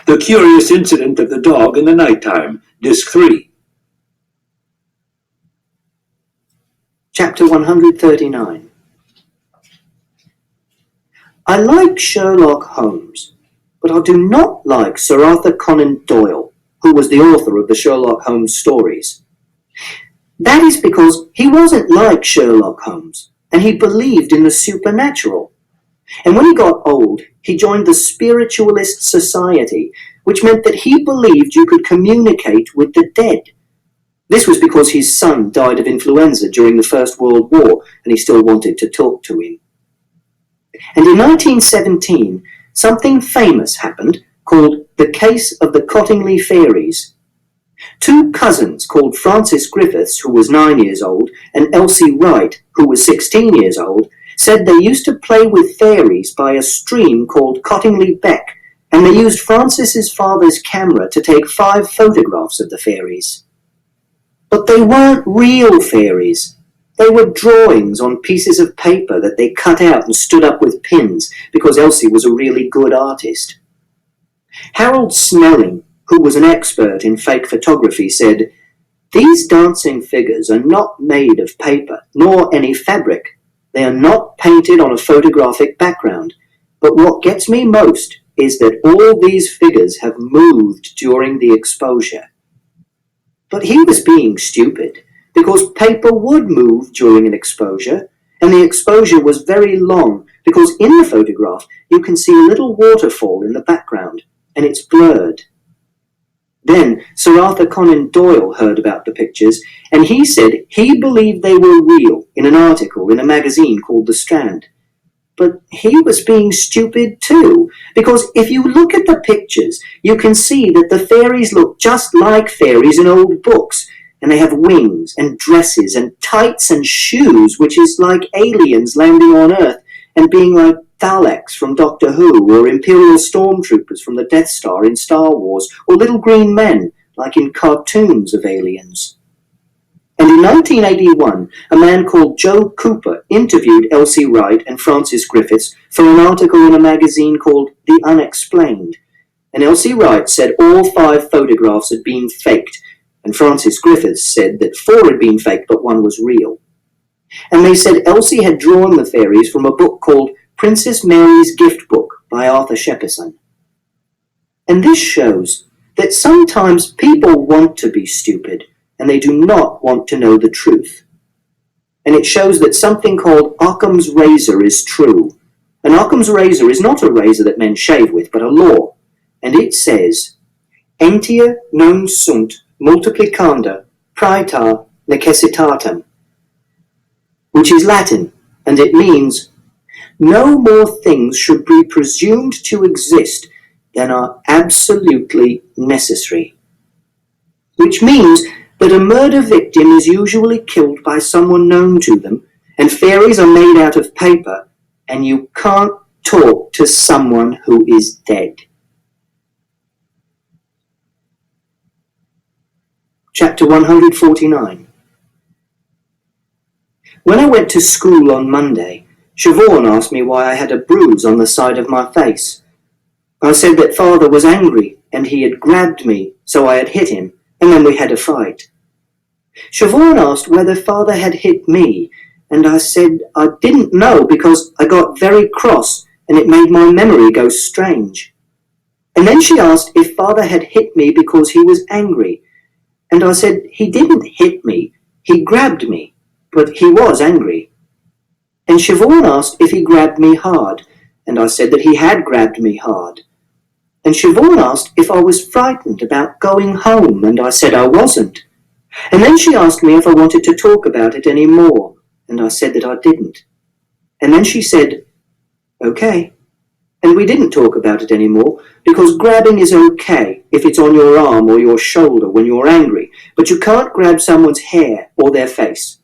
The Curious Incident of the Dog in the Nighttime, Disc 3. Chapter 139. I like Sherlock Holmes, but I do not like Sir Arthur Conan Doyle, who was the author of the Sherlock Holmes stories. That is because he wasn't like Sherlock Holmes, and he believed in the supernatural. And when he got old, he joined the Spiritualist Society, which meant that he believed you could communicate with the dead. This was because his son died of influenza during the First World War, and he still wanted to talk to him. And in 1917, something famous happened called the Case of the Cottingley Fairies. Two cousins called Francis Griffiths, who was 9 years old, and Elsie Wright, who was 16 years old, said they used to play with fairies by a stream called Cottingley Beck, and they used Francis's father's camera to take 5 photographs of the fairies. But they weren't real fairies. They were drawings on pieces of paper that they cut out and stood up with pins because Elsie was a really good artist. Harold Snelling, who was an expert in fake photography, said, "These dancing figures are not made of paper, nor any fabric. They are not painted on a photographic background. But what gets me most is that all these figures have moved during the exposure." But he was being stupid, because paper would move during an exposure, and the exposure was very long, because in the photograph you can see a little waterfall in the background, and it's blurred. Then Sir Arthur Conan Doyle heard about the pictures, and he said he believed they were real in an article in a magazine called The Strand. But he was being stupid too, because if you look at the pictures, you can see that the fairies look just like fairies in old books, and they have wings and dresses and tights and shoes, which is like aliens landing on Earth and being like Daleks from Doctor Who, or Imperial Stormtroopers from the Death Star in Star Wars, or little green men like in cartoons of aliens. And in 1981, a man called Joe Cooper interviewed Elsie Wright and Francis Griffiths for an article in a magazine called The Unexplained. And Elsie Wright said all 5 photographs had been faked, and Francis Griffiths said that 4 had been faked but 1 was real. And they said Elsie had drawn the fairies from a book called Princess Mary's Gift Book by Arthur Shepperson. And this shows that sometimes people want to be stupid, and they do not want to know the truth. And it shows that something called Occam's razor is true. And Occam's razor is not a razor that men shave with, but a law. And it says, "Entia non sunt multiplicanda praeter necessitatem," which is Latin, and it means, no more things should be presumed to exist than are absolutely necessary. Which means that a murder victim is usually killed by someone known to them, and fairies are made out of paper, and you can't talk to someone who is dead. Chapter 149. When I went to school on Monday, Siobhan asked me why I had a bruise on the side of my face. I said that Father was angry and he had grabbed me, so I had hit him, and then we had a fight. Siobhan asked whether Father had hit me, and I said I didn't know because I got very cross and it made my memory go strange. And then she asked if Father had hit me because he was angry, and I said he didn't hit me, he grabbed me, but he was angry. And Siobhan asked if he grabbed me hard, and I said that he had grabbed me hard. And Siobhan asked if I was frightened about going home, and I said I wasn't. And then she asked me if I wanted to talk about it any more, and I said that I didn't. And then she said, "Okay." And we didn't talk about it anymore, because grabbing is okay if it's on your arm or your shoulder when you're angry, but you can't grab someone's hair or their face.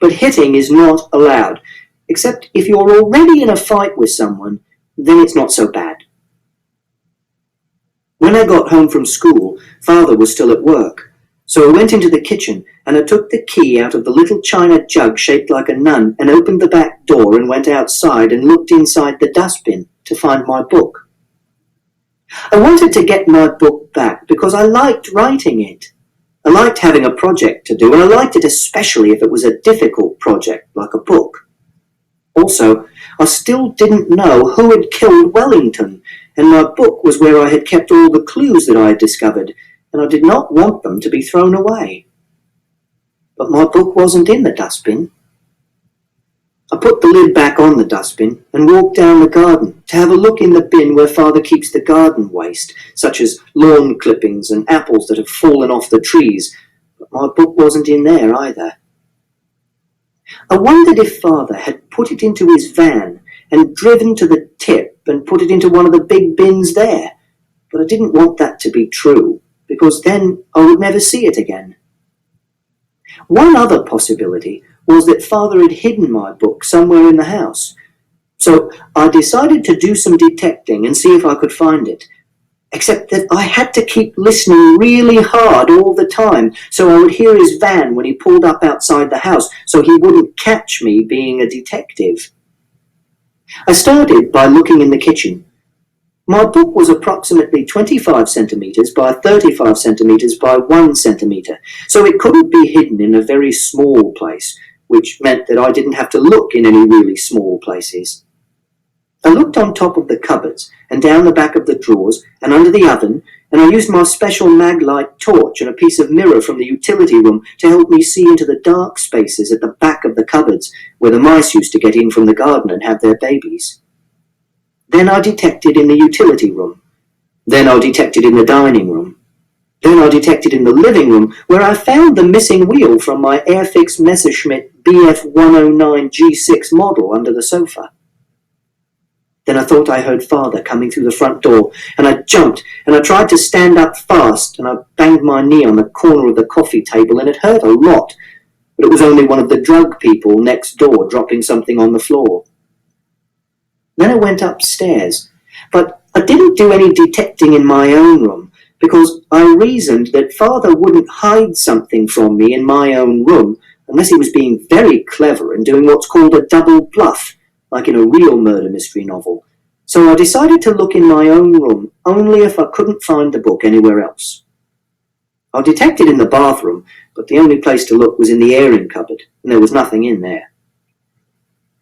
But hitting is not allowed, except if you're already in a fight with someone, then it's not so bad. When I got home from school, Father was still at work, so I went into the kitchen and I took the key out of the little china jug shaped like a nun and opened the back door and went outside and looked inside the dustbin to find my book. I wanted to get my book back because I liked writing it. I liked having a project to do, and I liked it especially if it was a difficult project, like a book. Also, I still didn't know who had killed Wellington, and my book was where I had kept all the clues that I had discovered, and I did not want them to be thrown away. But my book wasn't in the dustbin. I put the lid back on the dustbin and walked down the garden to have a look in the bin where Father keeps the garden waste, such as lawn clippings and apples that have fallen off the trees, but my book wasn't in there either. I wondered if Father had put it into his van and driven to the tip and put it into one of the big bins there, but I didn't want that to be true, because then I would never see it again. One other possibility was that Father had hidden my book somewhere in the house, so I decided to do some detecting and see if I could find it, except that I had to keep listening really hard all the time so I would hear his van when he pulled up outside the house so he wouldn't catch me being a detective. I started by looking in the kitchen. My book was approximately 25 centimetres by 35 centimetres by 1 centimetre, so it couldn't be hidden in a very small place, which meant that I didn't have to look in any really small places. I looked on top of the cupboards and down the back of the drawers and under the oven, and I used my special Maglite torch and a piece of mirror from the utility room to help me see into the dark spaces at the back of the cupboards where the mice used to get in from the garden and have their babies. Then I detected in the utility room. Then I detected in the dining room. Then I detected in the living room, where I found the missing wheel from my Airfix Messerschmitt BF109 G6 model under the sofa. Then I thought I heard Father coming through the front door, and I jumped, and I tried to stand up fast, and I banged my knee on the corner of the coffee table, and it hurt a lot, but it was only one of the drug people next door dropping something on the floor. Then I went upstairs, but I didn't do any detecting in my own room, because I reasoned that Father wouldn't hide something from me in my own room unless he was being very clever and doing what's called a double bluff, like in a real murder mystery novel. So I decided to look in my own room only if I couldn't find the book anywhere else. I detected in the bathroom, but the only place to look was in the airing cupboard, and there was nothing in there,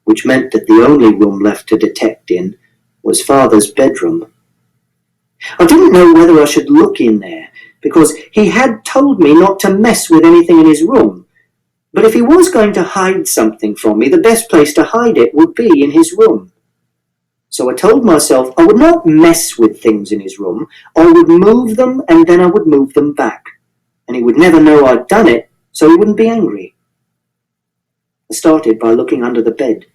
which meant that the only room left to detect in was Father's bedroom. I didn't know whether I should look in there, because he had told me not to mess with anything in his room, but if he was going to hide something from me, the best place to hide it would be in his room. So I told myself I would not mess with things in his room. I would move them, and then I would move them back, and he would never know I'd done it, so he wouldn't be angry. I started by looking under the bed.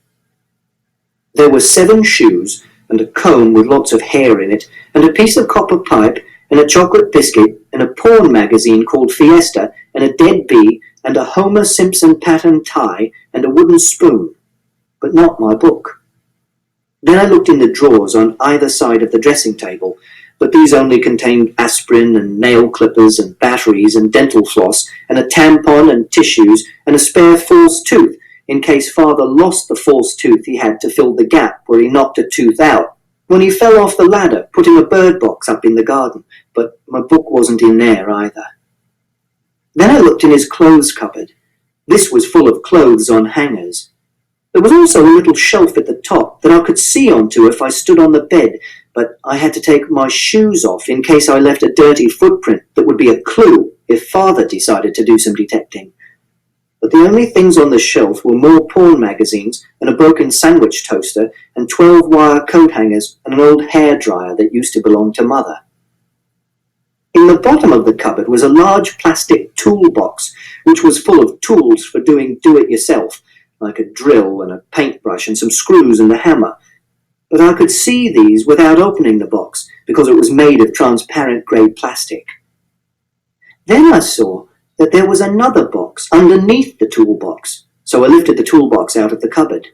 There were 7 shoes, and a comb with lots of hair in it, and a piece of copper pipe, and a chocolate biscuit, and a porn magazine called Fiesta, and a dead bee, and a Homer Simpson pattern tie, and a wooden spoon, but not my book. Then I looked in the drawers on either side of the dressing table, but these only contained aspirin and nail clippers and batteries and dental floss, and a tampon and tissues, and a spare false tooth, in case Father lost the false tooth he had to fill the gap where he knocked a tooth out when he fell off the ladder putting a bird box up in the garden, but my book wasn't in there either. Then I looked in his clothes cupboard. This was full of clothes on hangers. There was also a little shelf at the top that I could see onto if I stood on the bed, but I had to take my shoes off in case I left a dirty footprint that would be a clue if Father decided to do some detecting. But the only things on the shelf were more porn magazines and a broken sandwich toaster and 12-wire coat hangers and an old hairdryer that used to belong to Mother. In the bottom of the cupboard was a large plastic toolbox, which was full of tools for doing do-it-yourself, like a drill and a paintbrush and some screws and a hammer. But I could see these without opening the box, because it was made of transparent grey plastic. Then I saw that there was another box underneath the toolbox, so I lifted the toolbox out of the cupboard.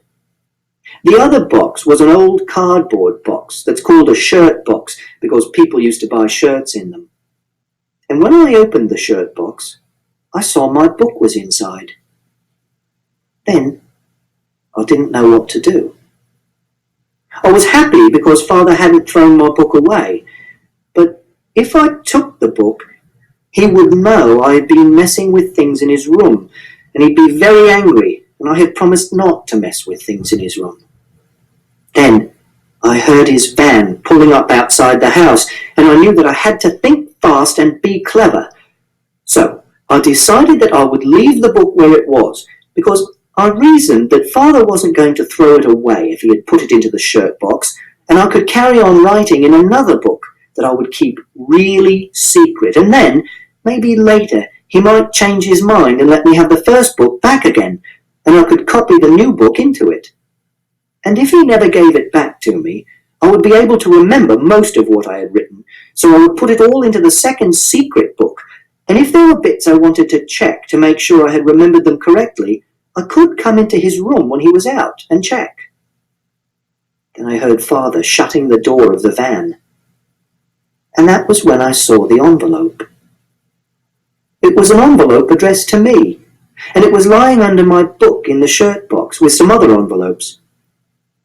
The other box was an old cardboard box that's called a shirt box because people used to buy shirts in them. And when I opened the shirt box, I saw my book was inside. Then I didn't know what to do. I was happy because Father hadn't thrown my book away, if I took the book, he would know I had been messing with things in his room, and he'd be very angry, and I had promised not to mess with things in his room. Then I heard his van pulling up outside the house, and I knew that I had to think fast and be clever. So I decided that I would leave the book where it was, because I reasoned that Father wasn't going to throw it away if he had put it into the shirt box, and I could carry on writing in another book that I would keep really secret, and then, maybe later, he might change his mind and let me have the first book back again, and I could copy the new book into it. And if he never gave it back to me, I would be able to remember most of what I had written, so I would put it all into the second secret book, and if there were bits I wanted to check to make sure I had remembered them correctly, I could come into his room when he was out and check. Then I heard Father shutting the door of the van, and that was when I saw the envelope. It was an envelope addressed to me, and it was lying under my book in the shirt box with some other envelopes.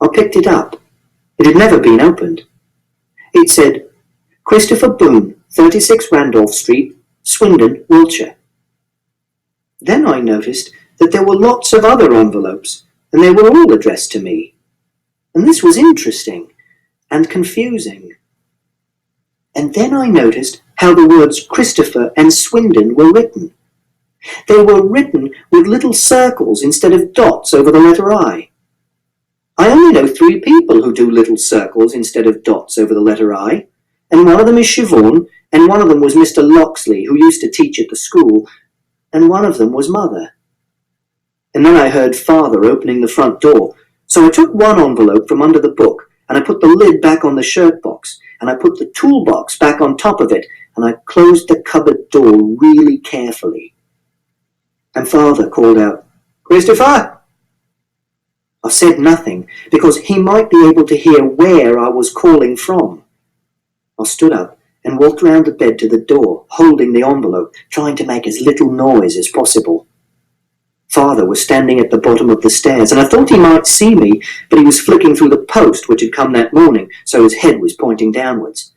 I picked it up. It had never been opened. It said, Christopher Boone, 36 Randolph Street, Swindon, Wiltshire. Then I noticed that there were lots of other envelopes, and they were all addressed to me. And this was interesting and confusing. And then I noticed how the words Christopher and Swindon were written. They were written with little circles instead of dots over the letter I. I only know 3 people who do little circles instead of dots over the letter I, and one of them is Siobhan, and one of them was Mr. Loxley, who used to teach at the school, and one of them was Mother. And then I heard Father opening the front door, so I took one envelope from under the book, and I put the lid back on the shirt box, and I put the toolbox back on top of it, and I closed the cupboard door really carefully. And Father called out, Christopher! I said nothing, because he might be able to hear where I was calling from. I stood up and walked round the bed to the door, holding the envelope, trying to make as little noise as possible. Father was standing at the bottom of the stairs, and I thought he might see me, but he was flicking through the post which had come that morning, so his head was pointing downwards.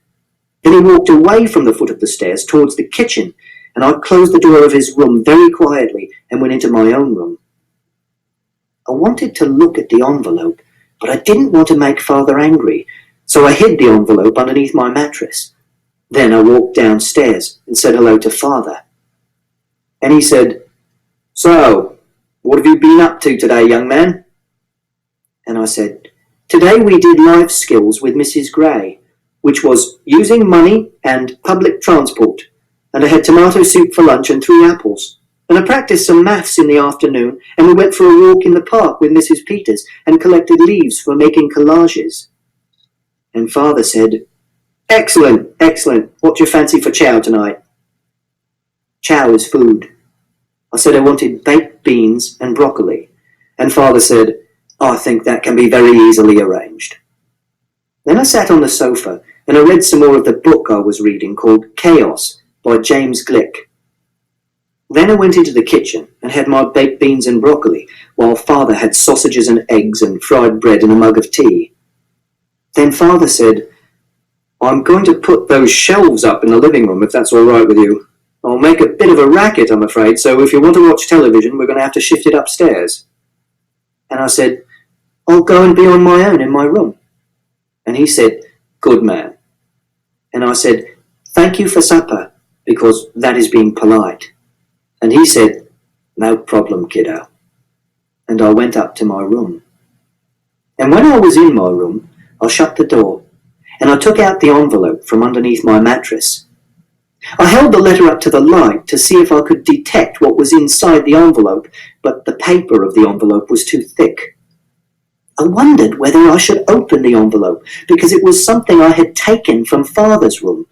Then he walked away from the foot of the stairs towards the kitchen, and I closed the door of his room very quietly and went into my own room. I wanted to look at the envelope, but I didn't want to make Father angry, so I hid the envelope underneath my mattress. Then I walked downstairs and said hello to Father. And he said, So, what have you been up to today, young man? And I said, Today we did life skills with Mrs. Gray, which was using money and public transport, and I had tomato soup for lunch and 3 apples. And I practiced some maths in the afternoon, and we went for a walk in the park with Mrs. Peters and collected leaves for making collages. And Father said, Excellent, excellent. What's your fancy for chow tonight? Chow is food. I said I wanted baked beans and broccoli, and Father said, I think that can be very easily arranged. Then I sat on the sofa, and I read some more of the book I was reading called Chaos by James Glick. Then I went into the kitchen and had my baked beans and broccoli, while Father had sausages and eggs and fried bread and a mug of tea. Then Father said, I'm going to put those shelves up in the living room, if that's all right with you. I'll make a bit of a racket, I'm afraid, so if you want to watch television, we're going to have to shift it upstairs. And I said, I'll go and be on my own in my room. And he said, Good man. And I said, Thank you for supper, because that is being polite. And he said, No problem, kiddo. And I went up to my room. And when I was in my room, I shut the door, and I took out the envelope from underneath my mattress. I held the letter up to the light to see if I could detect what was inside the envelope, but the paper of the envelope was too thick. I wondered whether I should open the envelope, because it was something I had taken from Father's room.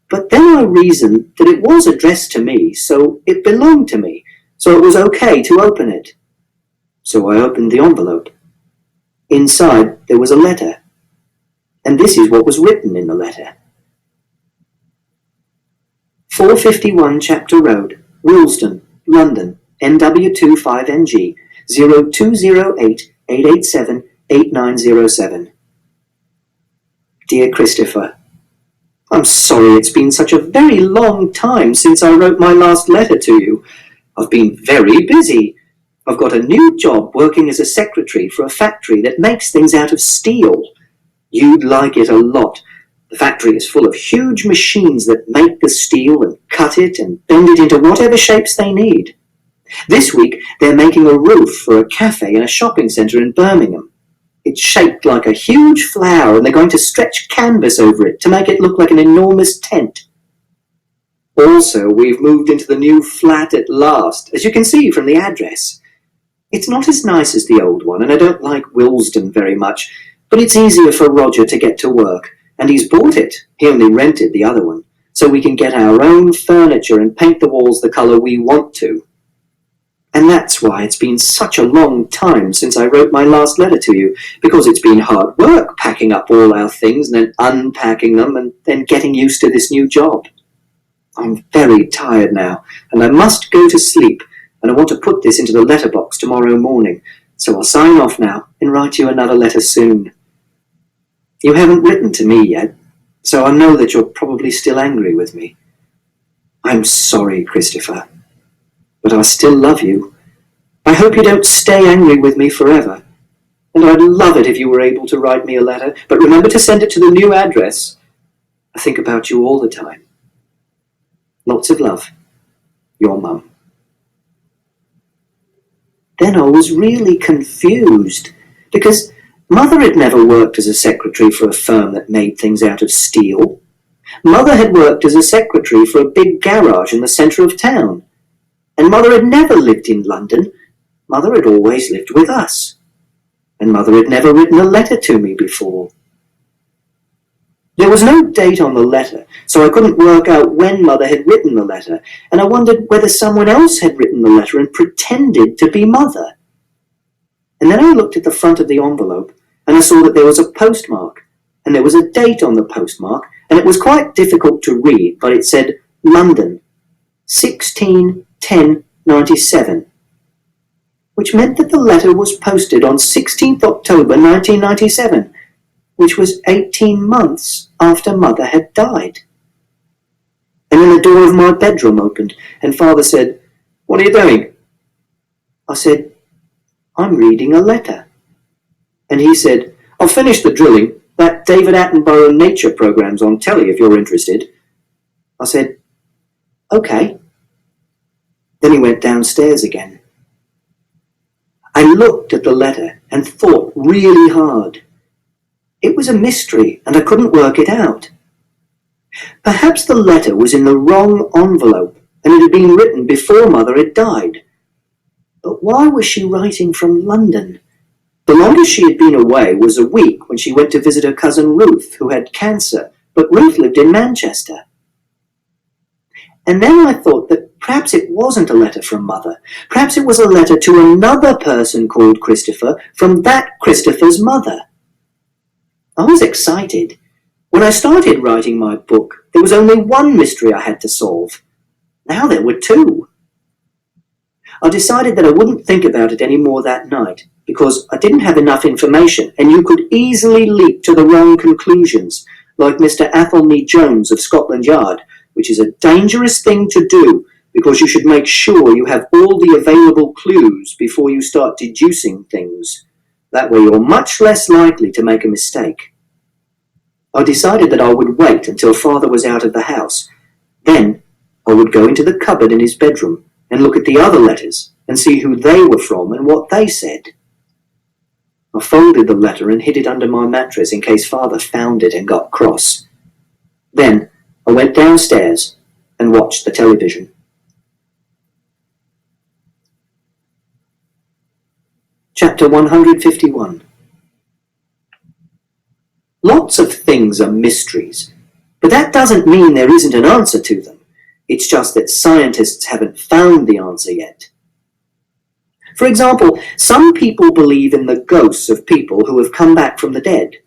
But then I reasoned that it was addressed to me, so it belonged to me, so it was okay to open it. So I opened the envelope. Inside there was a letter, and this is what was written in the letter. 451 Chapter Road, Woolston, London, NW25NG, 0208-887-8907. Dear Christopher, I'm sorry it's been such a very long time since I wrote my last letter to you. I've been very busy. I've got a new job working as a secretary for a factory that makes things out of steel. You'd like it a lot. The factory is full of huge machines that make the steel and cut it and bend it into whatever shapes they need. This week they're making a roof for a cafe in a shopping centre in Birmingham. It's shaped like a huge flower and they're going to stretch canvas over it to make it look like an enormous tent. Also, we've moved into the new flat at last, as you can see from the address. It's not as nice as the old one, and I don't like Willesden very much, but it's easier for Roger to get to work, and he's bought it. He only rented the other one, so we can get our own furniture and paint the walls the colour we want to. And that's why it's been such a long time since I wrote my last letter to you, because it's been hard work packing up all our things and then unpacking them and then getting used to this new job. I'm very tired now, and I must go to sleep, and I want to put this into the letterbox tomorrow morning, so I'll sign off now and write you another letter soon. You haven't written to me yet, so I know that you're probably still angry with me. I'm sorry, Christopher, but I still love you. I hope you don't stay angry with me forever, and I'd love it if you were able to write me a letter, but remember to send it to the new address. I think about you all the time. Lots of love, your Mum. Then I was really confused, because Mother had never worked as a secretary for a firm that made things out of steel. Mother had worked as a secretary for a big garage in the centre of town. And Mother had never lived in London. Mother had always lived with us. And Mother had never written a letter to me before. There was no date on the letter, so I couldn't work out when Mother had written the letter, and I wondered whether someone else had written the letter and pretended to be Mother. And then I looked at the front of the envelope, and I saw that there was a postmark, and there was a date on the postmark, and it was quite difficult to read, but it said London, 16/10/97, which meant that the letter was posted on 16th October 1997, which was 18 months after Mother had died. And then the door of my bedroom opened, and Father said, "What are you doing?" I said, "I'm reading a letter." And he said, "I've finished the drilling. That David Attenborough nature program's on telly if you're interested." I said, "Okay." Then he went downstairs again. I looked at the letter and thought really hard. It was a mystery, and I couldn't work it out. Perhaps the letter was in the wrong envelope, and it had been written before Mother had died. But why was she writing from London? The longest she had been away was a week when she went to visit her cousin Ruth, who had cancer, but Ruth lived in Manchester. And then I thought that perhaps it wasn't a letter from Mother. Perhaps it was a letter to another person called Christopher from that Christopher's mother. I was excited. When I started writing my book, there was only one mystery I had to solve. Now there were two. I decided that I wouldn't think about it any more that night, because I didn't have enough information, and you could easily leap to the wrong conclusions, like Mr. Athelney Jones of Scotland Yard, which is a dangerous thing to do, because you should make sure you have all the available clues before you start deducing things. That way you're much less likely to make a mistake. I decided that I would wait until Father was out of the house. Then I would go into the cupboard in his bedroom and look at the other letters and see who they were from and what they said. I folded the letter and hid it under my mattress in case Father found it and got cross. Then I went downstairs and watched the television. Chapter 151. Lots of things are mysteries, but that doesn't mean there isn't an answer to them. It's just that scientists haven't found the answer yet. For example, some people believe in the ghosts of people who have come back from the dead.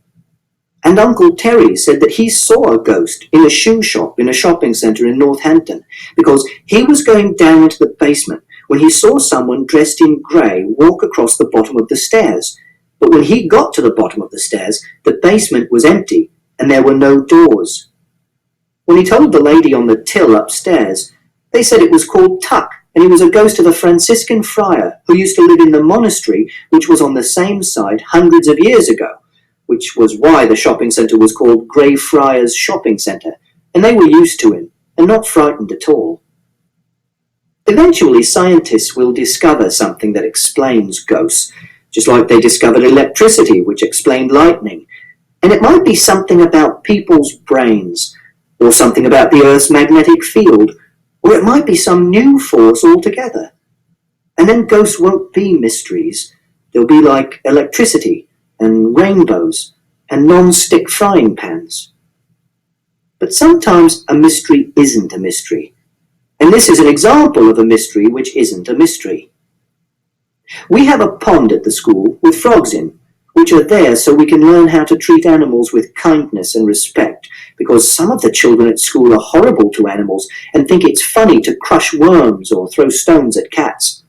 And Uncle Terry said that he saw a ghost in a shoe shop in a shopping centre in Northampton because he was going down into the basement when he saw someone dressed in grey walk across the bottom of the stairs. But when he got to the bottom of the stairs, the basement was empty and there were no doors. When he told the lady on the till upstairs, they said it was called Tuck, and he was a ghost of a Franciscan friar who used to live in the monastery which was on the same site hundreds of years ago, which was why the shopping centre was called Grey Friars Shopping Centre, and they were used to him and not frightened at all. Eventually, scientists will discover something that explains ghosts, just like they discovered electricity, which explained lightning. And it might be something about people's brains, or something about the Earth's magnetic field, or it might be some new force altogether. And then ghosts won't be mysteries. They'll be like electricity and rainbows and non-stick frying pans. But sometimes a mystery isn't a mystery. And this is an example of a mystery which isn't a mystery. We have a pond at the school with frogs in, which are there so we can learn how to treat animals with kindness and respect, because some of the children at school are horrible to animals and think it's funny to crush worms or throw stones at cats.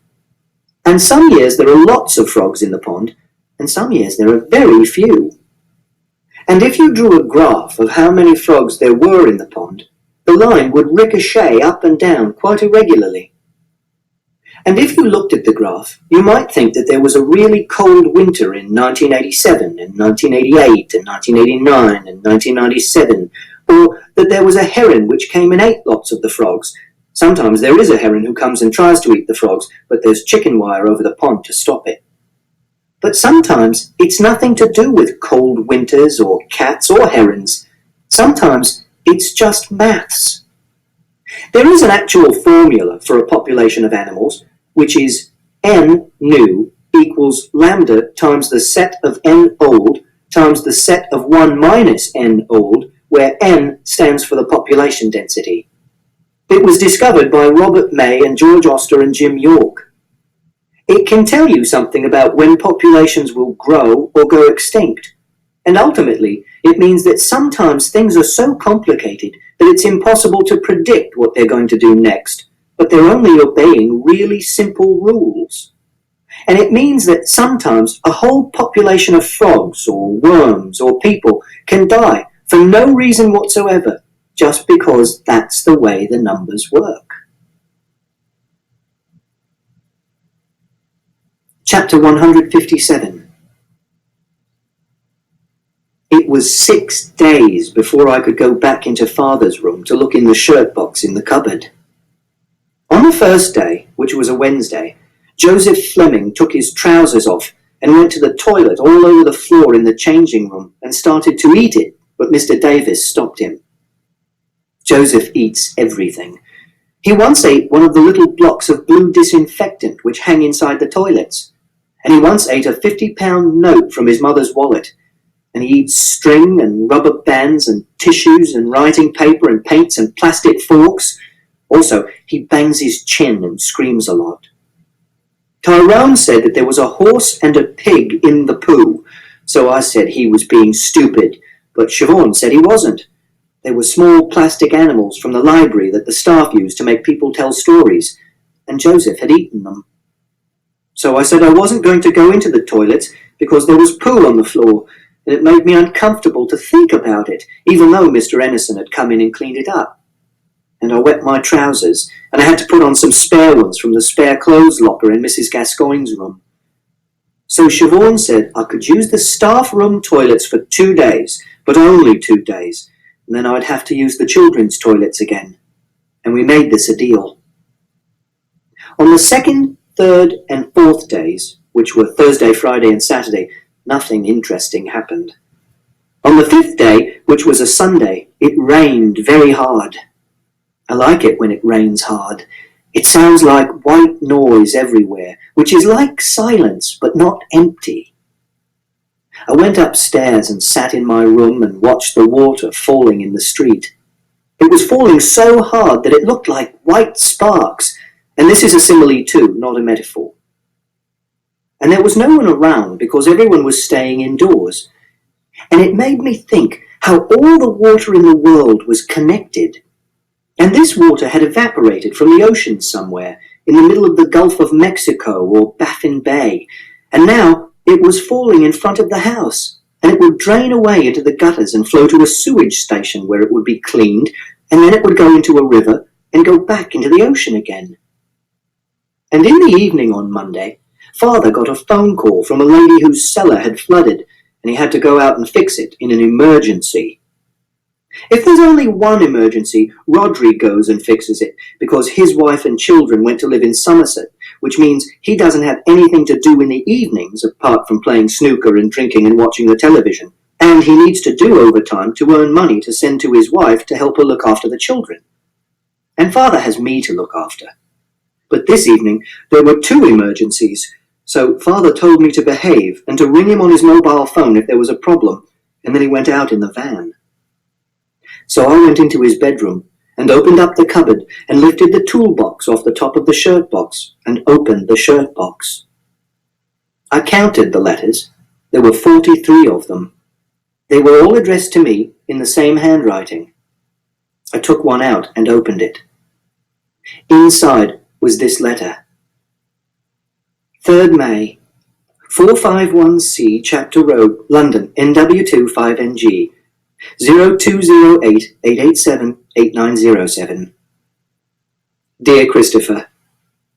And some years there are lots of frogs in the pond, and some years there are very few. And if you drew a graph of how many frogs there were in the pond, the line would ricochet up and down quite irregularly. And if you looked at the graph, you might think that there was a really cold winter in 1987 and 1988 and 1989 and 1997, or that there was a heron which came and ate lots of the frogs. Sometimes there is a heron who comes and tries to eat the frogs, but there's chicken wire over the pond to stop it. But sometimes it's nothing to do with cold winters or cats or herons. Sometimes it's just maths. There is an actual formula for a population of animals, which is n new equals lambda times the set of n old times the set of 1 minus n old, where n stands for the population density. It was discovered by Robert May and George Oster and Jim York. It can tell you something about when populations will grow or go extinct. And ultimately, it means that sometimes things are so complicated that it's impossible to predict what they're going to do next, but they're only obeying really simple rules. And it means that sometimes a whole population of frogs or worms or people can die for no reason whatsoever, just because that's the way the numbers work. Chapter 157. It was 6 days before I could go back into Father's room to look in the shirt box in the cupboard. On the first day, which was a Wednesday, Joseph Fleming took his trousers off and went to the toilet all over the floor in the changing room and started to eat it, but Mr. Davis stopped him. Joseph eats everything. He once ate one of the little blocks of blue disinfectant which hang inside the toilets, and he once ate a £50 note from his mother's wallet, and he eats string and rubber bands and tissues and writing paper and paints and plastic forks. Also, he bangs his chin and screams a lot. Tyrone said that there was a horse and a pig in the poo, so I said he was being stupid, but Siobhan said he wasn't. They were small plastic animals from the library that the staff used to make people tell stories, and Joseph had eaten them. So I said I wasn't going to go into the toilets because there was poo on the floor, and it made me uncomfortable to think about it, even though Mr. Ennison had come in and cleaned it up. And I wet my trousers, and I had to put on some spare ones from the spare clothes locker in Mrs. Gascoigne's room. So Siobhan said I could use the staff room toilets for 2 days, but only 2 days, and then I'd have to use the children's toilets again. And we made this a deal. On the second, third, and fourth days, which were Thursday, Friday, and Saturday, nothing interesting happened. On the fifth day, which was a Sunday, it rained very hard. I like it when it rains hard. It sounds like white noise everywhere, which is like silence, but not empty. I went upstairs and sat in my room and watched the water falling in the street. It was falling so hard that it looked like white sparks, and this is a simile too, not a metaphor. And there was no one around because everyone was staying indoors. And it made me think how all the water in the world was connected. And this water had evaporated from the ocean somewhere, in the middle of the Gulf of Mexico or Baffin Bay, and now it was falling in front of the house, and it would drain away into the gutters and flow to a sewage station where it would be cleaned, and then it would go into a river and go back into the ocean again. And in the evening on Monday, Father got a phone call from a lady whose cellar had flooded, and he had to go out and fix it in an emergency. If there's only one emergency, Rodri goes and fixes it, because his wife and children went to live in Somerset, which means he doesn't have anything to do in the evenings apart from playing snooker and drinking and watching the television, and he needs to do overtime to earn money to send to his wife to help her look after the children. And Father has me to look after. But this evening there were two emergencies, so Father told me to behave and to ring him on his mobile phone if there was a problem, and then he went out in the van. So I went into his bedroom and opened up the cupboard and lifted the toolbox off the top of the shirt box and opened the shirt box. I counted the letters. There were 43 of them. They were all addressed to me in the same handwriting. I took one out and opened it. Inside was this letter. 3rd May, 451C Chapter Road, London, NW2 5NG, 0208 887 8907. Dear Christopher,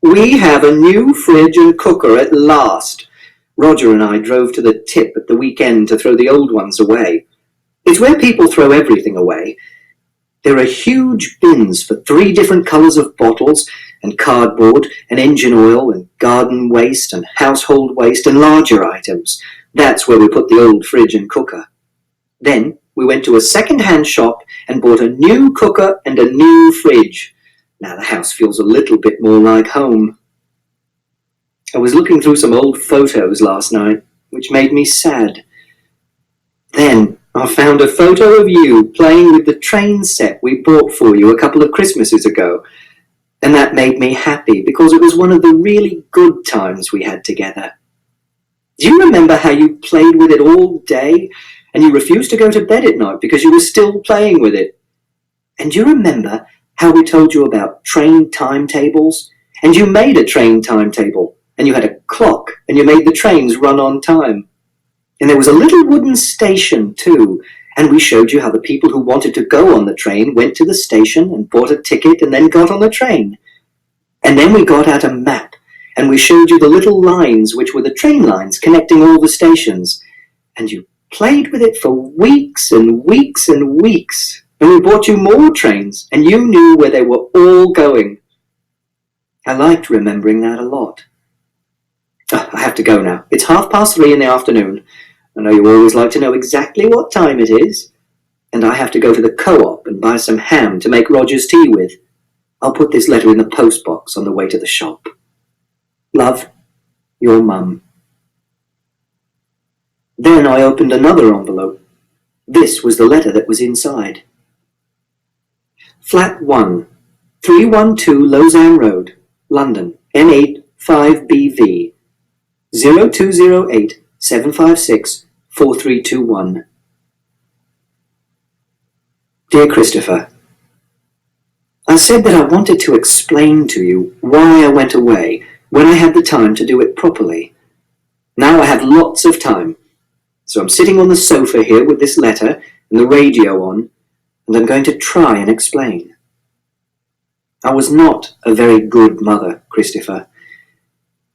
we have a new fridge and cooker at last. Roger and I drove to the tip at the weekend to throw the old ones away. It's where people throw everything away. There are huge bins for 3 different colours of bottles and cardboard and engine oil and garden waste and household waste and larger items. That's where we put the old fridge and cooker. Then we went to a second-hand shop and bought a new cooker and a new fridge. Now the house feels a little bit more like home. I was looking through some old photos last night, which made me sad. Then I found a photo of you playing with the train set we bought for you a couple of Christmases ago, and that made me happy because it was one of the really good times we had together. Do you remember how you played with it all day, and you refused to go to bed at night because you were still playing with it? And do you remember how we told you about train timetables? And you made a train timetable, and you had a clock, and you made the trains run on time. And there was a little wooden station too, and we showed you how the people who wanted to go on the train went to the station and bought a ticket and then got on the train. And then we got out a map, and we showed you the little lines which were the train lines connecting all the stations. And you played with it for weeks and weeks and weeks, and we bought you more trains, and you knew where they were all going. I liked remembering that a lot. I have to go now. It's 3:30 in the afternoon. I know you always like to know exactly what time it is. And I have to go to the co-op and buy some ham to make Roger's tea with. I'll put this letter in the postbox on the way to the shop. Love, your Mum. Then I opened another envelope. This was the letter that was inside. Flat 1, 312 Lausanne Road, London, N8 5BV, 0208 756 4321. Dear Christopher, I said that I wanted to explain to you why I went away when I had the time to do it properly. Now I have lots of time, so I'm sitting on the sofa here with this letter and the radio on, and I'm going to try and explain. I was not a very good mother, Christopher.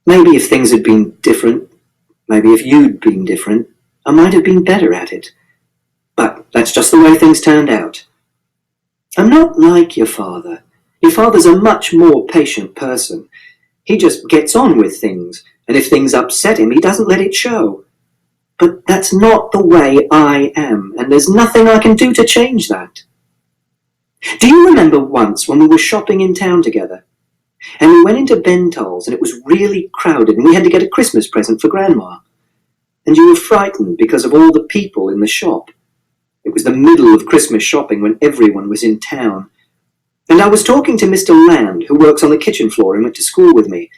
Maybe if things had been different, maybe if you'd been different, I might have been better at it. But that's just the way things turned out. I'm not like your father. Your father's a much more patient person. He just gets on with things, and if things upset him, he doesn't let it show. But that's not the way I am, and there's nothing I can do to change that. Do you remember once when we were shopping in town together? And we went into Bentols, and it was really crowded, and we had to get a Christmas present for Grandma. And you were frightened because of all the people in the shop. It was the middle of Christmas shopping when everyone was in town. And I was talking to Mr. Land, who works on the kitchen floor and went to school with me.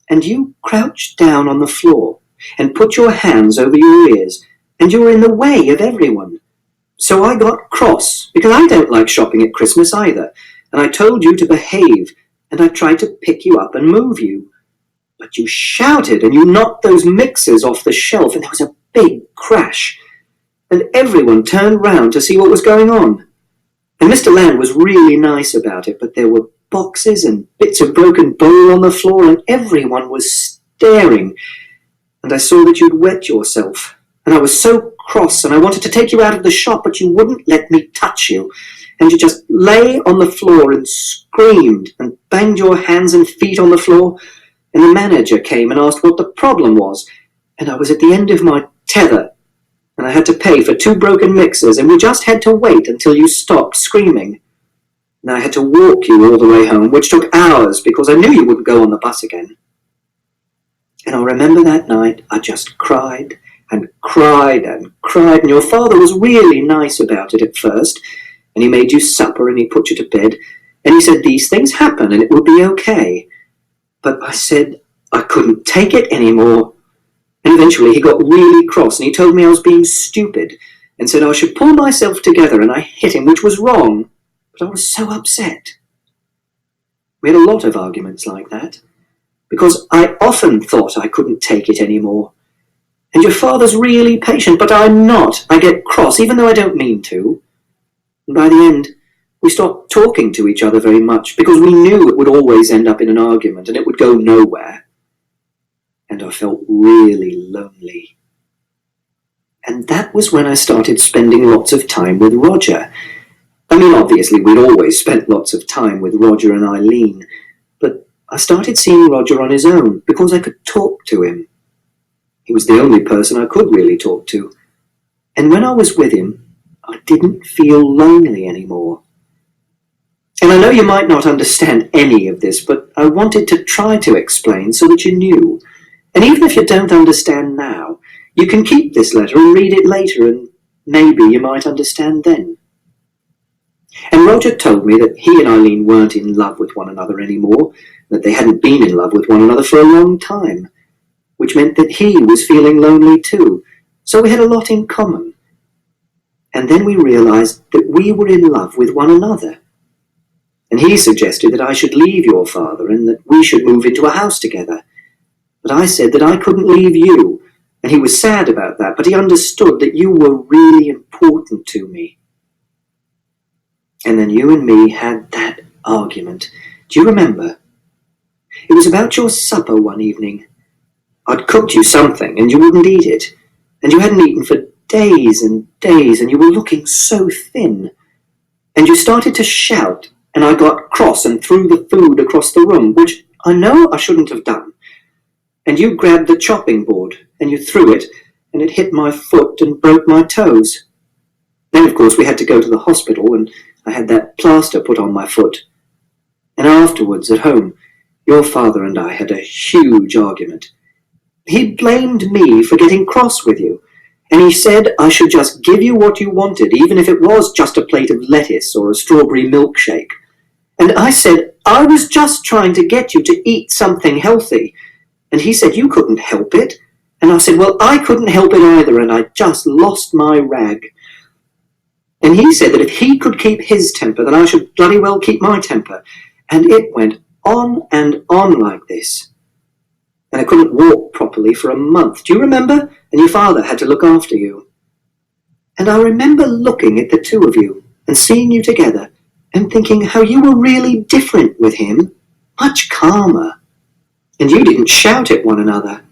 And you crouched down on the floor and put your hands over your ears, and you were in the way of everyone. So I got cross, because I don't like shopping at Christmas either, and I told you to behave, and I tried to pick you up and move you. But you shouted, and you knocked those mixers off the shelf, and there was a big crash. And everyone turned round to see what was going on. And Mr. Land was really nice about it, but there were boxes and bits of broken bowl on the floor, and everyone was staring. And I saw that you'd wet yourself, and I was so cross, and I wanted to take you out of the shop, but you wouldn't let me touch you. And you just lay on the floor and screamed and banged your hands and feet on the floor. And the manager came and asked what the problem was. And I was at the end of my tether, and I had to pay for 2 broken mixers, and we just had to wait until you stopped screaming. And I had to walk you all the way home, which took hours because I knew you wouldn't go on the bus again. And I remember that night I just cried and cried and cried, and your father was really nice about it at first, and he made you supper and he put you to bed, and he said these things happen and it will be okay. But I said I couldn't take it anymore. And eventually he got really cross and he told me I was being stupid and said I should pull myself together, and I hit him, which was wrong, but I was so upset. We had a lot of arguments like that, because I often thought I couldn't take it anymore. And your father's really patient, but I'm not. I get cross, even though I don't mean to. And by the end, we stopped talking to each other very much, because we knew it would always end up in an argument and it would go nowhere. And I felt really lonely. And that was when I started spending lots of time with Roger. I mean, obviously, we'd always spent lots of time with Roger and Eileen, but I started seeing Roger on his own because I could talk to him. He was the only person I could really talk to. And when I was with him, I didn't feel lonely anymore. And I know you might not understand any of this, but I wanted to try to explain so that you knew. And even if you don't understand now, you can keep this letter and read it later, and maybe you might understand then. And Roger told me that he and Eileen weren't in love with one another anymore, that they hadn't been in love with one another for a long time, which meant that he was feeling lonely too, so we had a lot in common. And then we realized that we were in love with one another. And he suggested that I should leave your father and that we should move into a house together. But I said that I couldn't leave you, and he was sad about that, but he understood that you were really important to me. And then you and me had that argument. Do you remember? It was about your supper one evening. I'd cooked you something, and you wouldn't eat it, and you hadn't eaten for days and days, and you were looking so thin. And you started to shout, and I got cross and threw the food across the room, which I know I shouldn't have done. And you grabbed the chopping board, and you threw it, and it hit my foot and broke my toes. Then, of course, we had to go to the hospital, and I had that plaster put on my foot. And afterwards, at home, your father and I had a huge argument. He blamed me for getting cross with you, and he said I should just give you what you wanted, even if it was just a plate of lettuce or a strawberry milkshake. And I said I was just trying to get you to eat something healthy. And he said you couldn't help it. And I said, well, I couldn't help it either, and I just lost my rag. And he said that if he could keep his temper, then I should bloody well keep my temper. And it went on and on like this. And I couldn't walk properly for a month. Do you remember? And your father had to look after you. And I remember looking at the two of you and seeing you together and thinking how you were really different with him, much calmer. And you didn't shout at one another.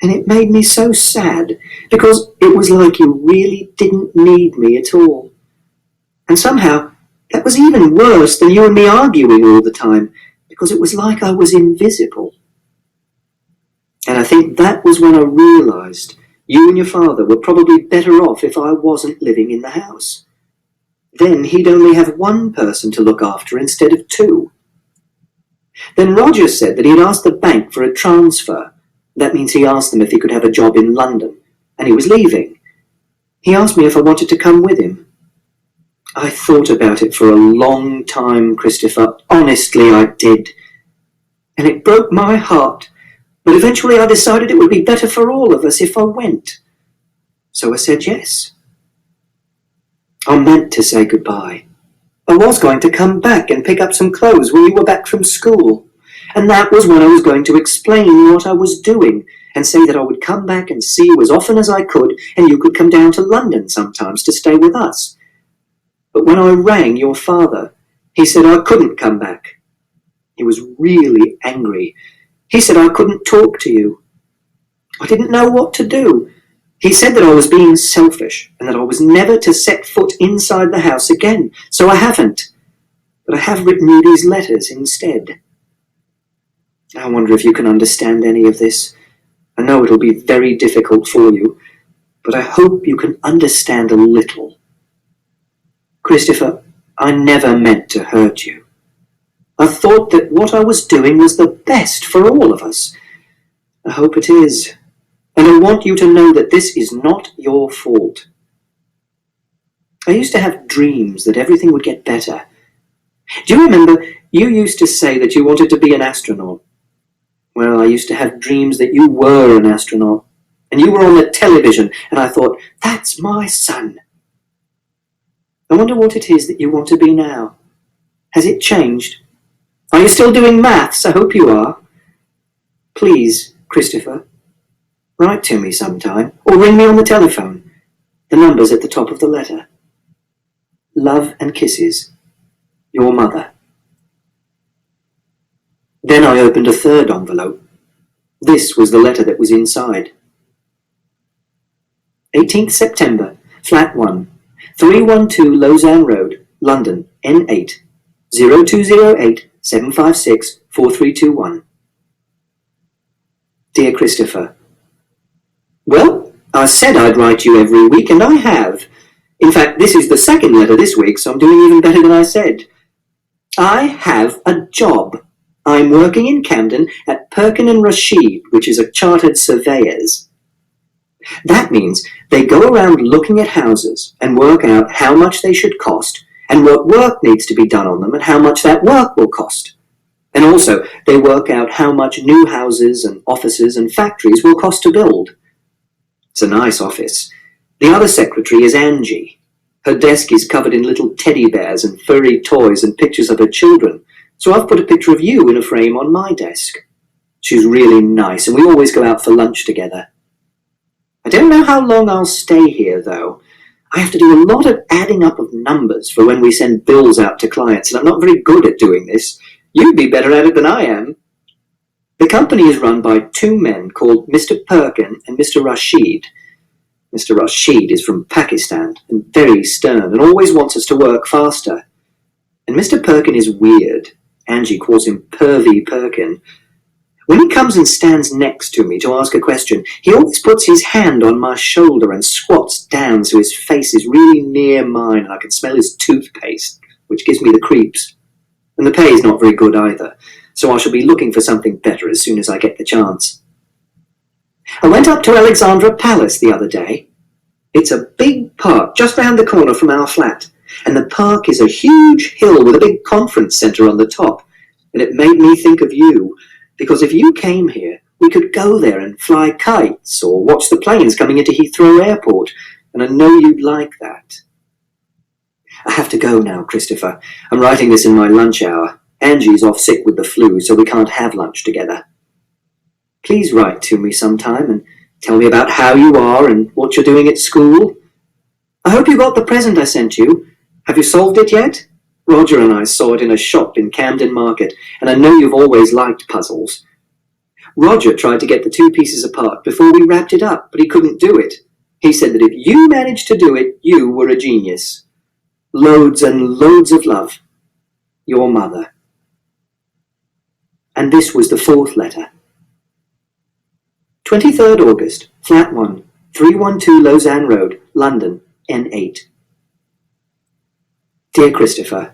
And it made me so sad, because it was like you really didn't need me at all. And somehow, that was even worse than you and me arguing all the time, because it was like I was invisible. And I think that was when I realized you and your father were probably better off if I wasn't living in the house. Then he'd only have one person to look after instead of 2. Then Roger said that he'd asked the bank for a transfer. That means he asked them if he could have a job in London, and he was leaving. He asked me if I wanted to come with him. I thought about it for a long time, Christopher. Honestly, I did. And it broke my heart, but eventually I decided it would be better for all of us if I went. So I said yes. I meant to say goodbye. I was going to come back and pick up some clothes when you were back from school. And that was when I was going to explain what I was doing and say that I would come back and see you as often as I could, and you could come down to London sometimes to stay with us. But when I rang your father, he said I couldn't come back. He was really angry. He said I couldn't talk to you. I didn't know what to do. He said that I was being selfish and that I was never to set foot inside the house again, so I haven't. But I have written you these letters instead. I wonder if you can understand any of this. I know it'll be very difficult for you, but I hope you can understand a little. Christopher, I never meant to hurt you. I thought that what I was doing was the best for all of us. I hope it is. And I want you to know that this is not your fault. I used to have dreams that everything would get better. Do you remember you used to say that you wanted to be an astronaut? Well, I used to have dreams that you were an astronaut, and you were on the television, and I thought, that's my son. I wonder what it is that you want to be now. Has it changed? Are you still doing maths? I hope you are. Please, Christopher, write to me sometime, or ring me on the telephone. The number's at the top of the letter. Love and kisses. Your mother. Then I opened a third envelope. This was the letter that was inside. 18th September, Flat 1, 312 Lausanne Road, London, N8, 0208 756 4321. Dear Christopher, well, I said I'd write you every week, and I have. In fact, this is the second letter this week, so I'm doing even better than I said. I have a job. I'm working in Camden at Perkin and Rashid, which is a chartered surveyors. That means they go around looking at houses and work out how much they should cost and what work needs to be done on them and how much that work will cost. And also, they work out how much new houses and offices and factories will cost to build. It's a nice office. The other secretary is Angie. Her desk is covered in little teddy bears and furry toys and pictures of her children, so I've put a picture of you in a frame on my desk. She's really nice, and we always go out for lunch together. I don't know how long I'll stay here, though. I have to do a lot of adding up of numbers for when we send bills out to clients, and I'm not very good at doing this. You'd be better at it than I am. The company is run by two men called Mr. Perkin and Mr. Rashid. Mr. Rashid is from Pakistan and very stern and always wants us to work faster. And Mr. Perkin is weird. Angie calls him Pervy Perkin. When he comes and stands next to me to ask a question, he always puts his hand on my shoulder and squats down so his face is really near mine and I can smell his toothpaste, which gives me the creeps. And the pay is not very good either, so I shall be looking for something better as soon as I get the chance. I went up to Alexandra Palace the other day. It's a big park just round the corner from our flat, and the park is a huge hill with a big conference centre on the top, and it made me think of you, because if you came here, we could go there and fly kites or watch the planes coming into Heathrow Airport, and I know you'd like that. I have to go now, Christopher. I'm writing this in my lunch hour. Angie's off sick with the flu, so we can't have lunch together. Please write to me sometime and tell me about how you are and what you're doing at school. I hope you got the present I sent you. Have you solved it yet? Roger and I saw it in a shop in Camden Market, and I know you've always liked puzzles. Roger tried to get the two pieces apart before we wrapped it up, but he couldn't do it. He said that if you managed to do it, you were a genius. Loads and loads of love. Your mother. And this was the fourth letter. 23rd August, Flat 1, 312 Lausanne Road, London, N8. Dear Christopher,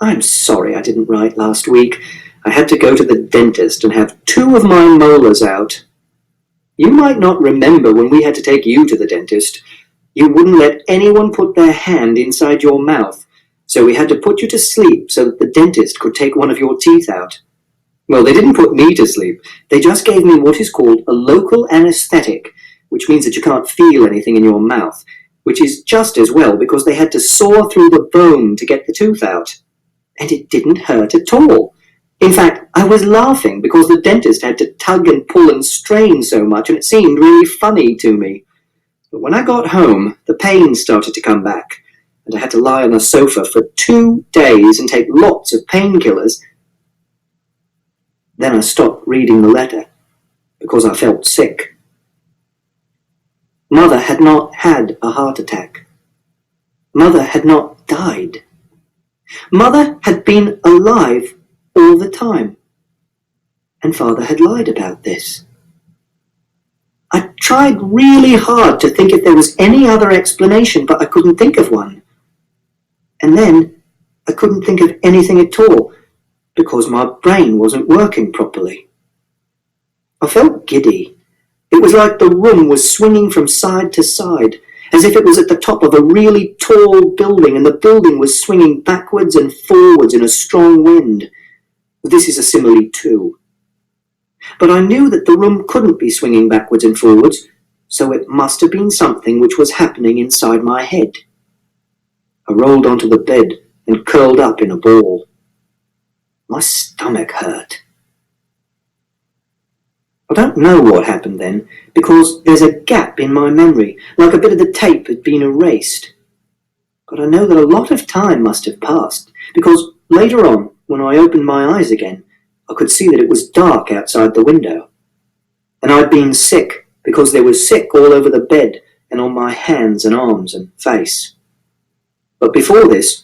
I'm sorry I didn't write last week. I had to go to the dentist and have 2 of my molars out. You might not remember when we had to take you to the dentist. You wouldn't let anyone put their hand inside your mouth, so we had to put you to sleep so that the dentist could take one of your teeth out. Well, they didn't put me to sleep. They just gave me what is called a local anesthetic, which means that you can't feel anything in your mouth, which is just as well because they had to saw through the bone to get the tooth out. And it didn't hurt at all. In fact, I was laughing because the dentist had to tug and pull and strain so much, and it seemed really funny to me. But when I got home, the pain started to come back, and I had to lie on a sofa for 2 days and take lots of painkillers. Then I stopped reading the letter because I felt sick. Mother had not had a heart attack. Mother had not died. Mother had been alive all the time. And Father had lied about this. I tried really hard to think if there was any other explanation, but I couldn't think of one. And then I couldn't think of anything at all because my brain wasn't working properly. I felt giddy. It was like the room was swinging from side to side, as if it was at the top of a really tall building and the building was swinging backwards and forwards in a strong wind. This is a simile too. But I knew that the room couldn't be swinging backwards and forwards, so it must have been something which was happening inside my head. I rolled onto the bed and curled up in a ball. My stomach hurt. I don't know what happened then, because there's a gap in my memory, like a bit of the tape had been erased. But I know that a lot of time must have passed, because later on, when I opened my eyes again, I could see that it was dark outside the window. And I'd been sick, because there was sick all over the bed and on my hands and arms and face. But before this,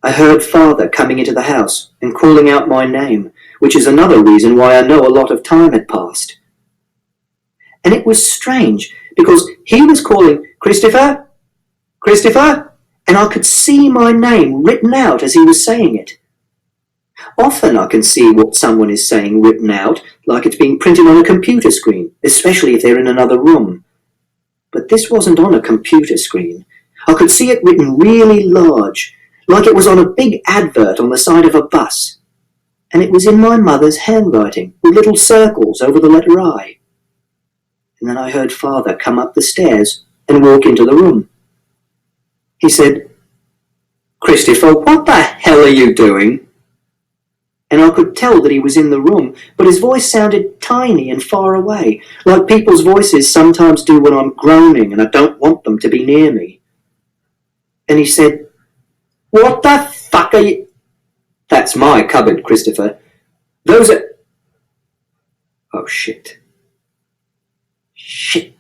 I heard Father coming into the house and calling out my name, which is another reason why I know a lot of time had passed. And it was strange, because he was calling, "Christopher? Christopher?" And I could see my name written out as he was saying it. Often I can see what someone is saying written out, like it's being printed on a computer screen, especially if they're in another room. But this wasn't on a computer screen. I could see it written really large, like it was on a big advert on the side of a bus. And it was in my mother's handwriting, with little circles over the letter I. And then I heard Father come up the stairs and walk into the room. He said, "Christopher, what the hell are you doing?" And I could tell that he was in the room, but his voice sounded tiny and far away, like people's voices sometimes do when I'm groaning and I don't want them to be near me. And he said, "What the fuck are you—" "That's my cupboard, Christopher. Those are—" Oh, shit. Shit.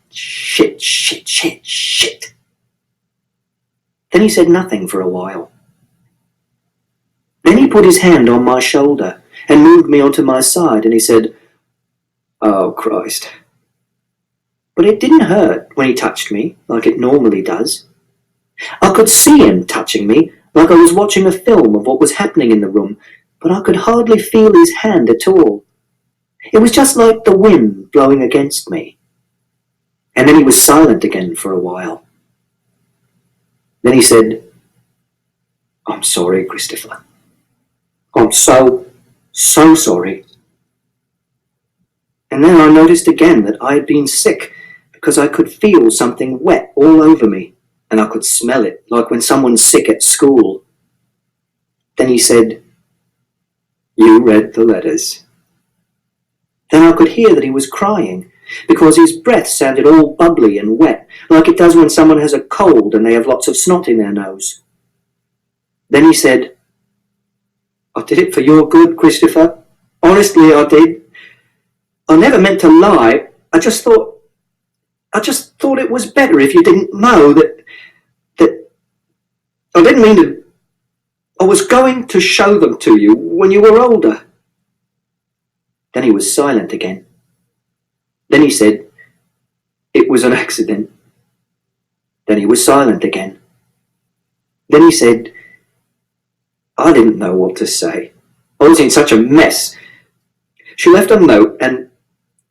Then he said nothing for a while. Then he put his hand on my shoulder and moved me onto my side, and he said, "Oh, Christ." But it didn't hurt when he touched me, like it normally does. I could see him touching me, like I was watching a film of what was happening in the room, but I could hardly feel his hand at all. It was just like the wind blowing against me. And then he was silent again for a while. Then he said, "I'm sorry, Christopher. I'm so sorry." And then I noticed again that I had been sick because I could feel something wet all over me, and I could smell it, like when someone's sick at school. Then he said, "You read the letters." Then I could hear that he was crying, because his breath sounded all bubbly and wet, like it does when someone has a cold and they have lots of snot in their nose. Then he said, "I did it for your good, Christopher. Honestly, I did. I never meant to lie. I just thought it was better if you didn't know that I didn't mean to. I was going to show them to you when you were older." Then he was silent again. Then he said, "It was an accident." Then he was silent again. Then he said, "I didn't know what to say. I was in such a mess." She left a note and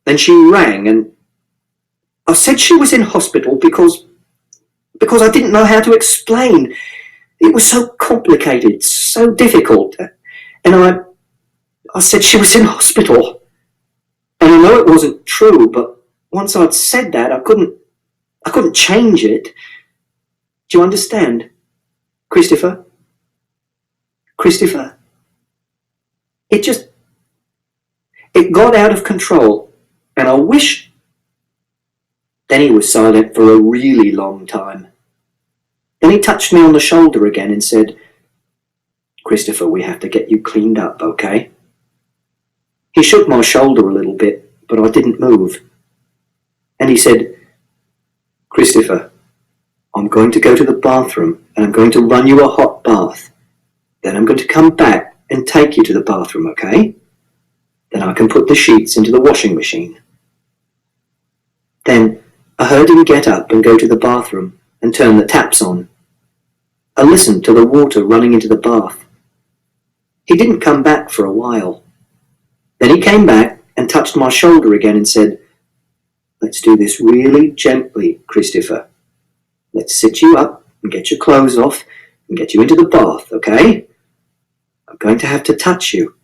then she rang, and I said she was in hospital because I didn't know how to explain. It was so complicated, so difficult. And I said she was in hospital. And I know it wasn't true, but once I'd said that, I couldn't change it. Do you understand? Christopher? Christopher? It got out of control, and I wish... Then he was silent for a really long time. Then he touched me on the shoulder again and said, "Christopher, we have to get you cleaned up, okay?" He shook my shoulder a little bit, but I didn't move. And he said, "Christopher, I'm going to go to the bathroom and I'm going to run you a hot bath. Then I'm going to come back and take you to the bathroom, okay? Then I can put the sheets into the washing machine." Then I heard him get up and go to the bathroom and turn the taps on. I listened to the water running into the bath. He didn't come back for a while. Then he came back and touched my shoulder again and said, "Let's do this really gently, Christopher. Let's sit you up and get your clothes off and get you into the bath, okay? I'm going to have to touch you,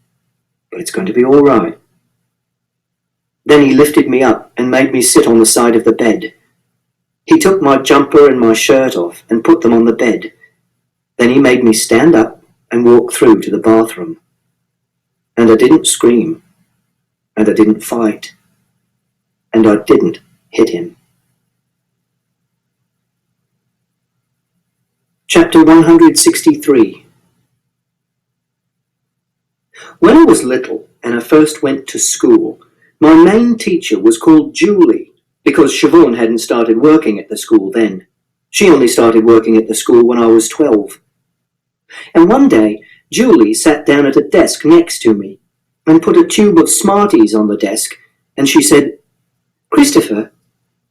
but it's going to be all right." Then he lifted me up and made me sit on the side of the bed. He took my jumper and my shirt off and put them on the bed. Then he made me stand up and walk through to the bathroom. And I didn't scream, and I didn't fight, and I didn't hit him. Chapter 163. When I was little and I first went to school, my main teacher was called Julie, because Siobhan hadn't started working at the school then. She only started working at the school when I was 12. And one day, Julie sat down at a desk next to me and put a tube of Smarties on the desk, and she said, "Christopher,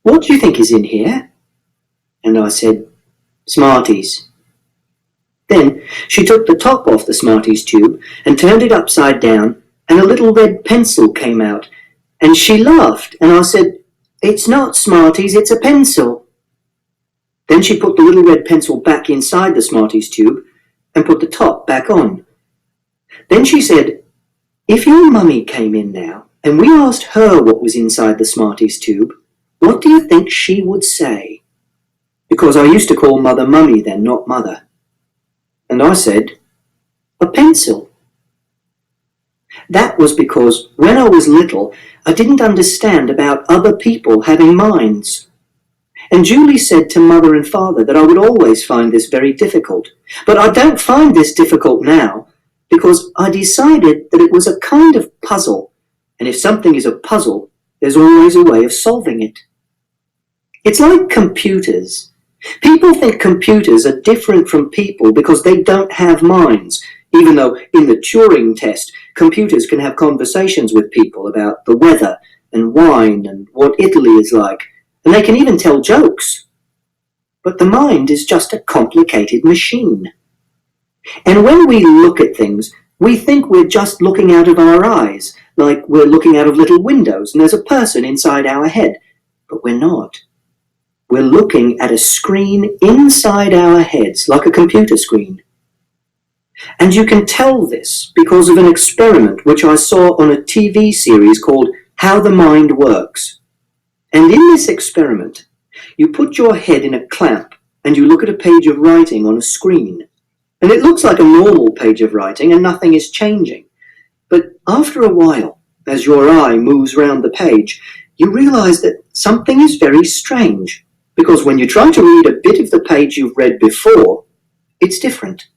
what do you think is in here?" And I said, "Smarties." Then she took the top off the Smarties tube and turned it upside down, and a little red pencil came out, and she laughed, and I said, "It's not Smarties, it's a pencil." Then she put the little red pencil back inside the Smarties tube and put the top back on. Then she said, "If your mummy came in now and we asked her what was inside the Smarties tube, what do you think she would say?" Because I used to call Mother Mummy then, not Mother. And I said, "A pencil." That was because when I was little, I didn't understand about other people having minds. And Julie said to Mother and Father that I would always find this very difficult. But I don't find this difficult now, because I decided that it was a kind of puzzle, and if something is a puzzle, there's always a way of solving it. It's like computers. People think computers are different from people because they don't have minds, even though in the Turing test, computers can have conversations with people about the weather and wine and what Italy is like, and they can even tell jokes. But the mind is just a complicated machine. And when we look at things, we think we're just looking out of our eyes, like we're looking out of little windows and there's a person inside our head. But we're not. We're looking at a screen inside our heads, like a computer screen. And you can tell this because of an experiment which I saw on a TV series called How the Mind Works. And in this experiment, you put your head in a clamp and you look at a page of writing on a screen. And it looks like a normal page of writing and nothing is changing. But after a while, as your eye moves round the page, you realize that something is very strange. Because when you try to read a bit of the page you've read before, it's different.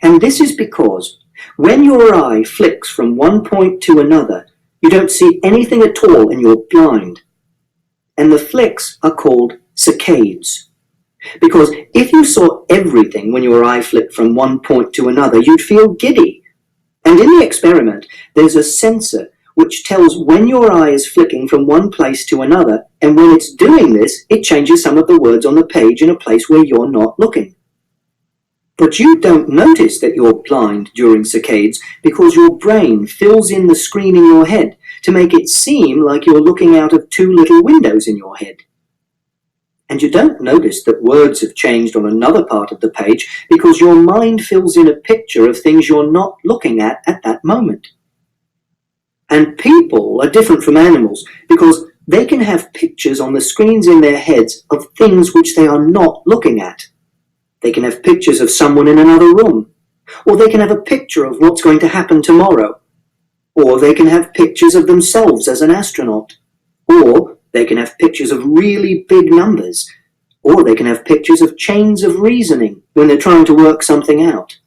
And this is because when your eye flicks from one point to another, you don't see anything at all and you're blind. And the flicks are called saccades. Because if you saw everything when your eye flicked from one point to another, you'd feel giddy. And in the experiment, there's a sensor which tells when your eye is flicking from one place to another, and when it's doing this, it changes some of the words on the page in a place where you're not looking. But you don't notice that you're blind during saccades because your brain fills in the screen in your head to make it seem like you're looking out of two little windows in your head. And you don't notice that words have changed on another part of the page because your mind fills in a picture of things you're not looking at that moment. And people are different from animals because they can have pictures on the screens in their heads of things which they are not looking at. They can have pictures of someone in another room, or they can have a picture of what's going to happen tomorrow, or they can have pictures of themselves as an astronaut, or they can have pictures of really big numbers, Or they can have pictures of chains of reasoning when they're trying to work something out.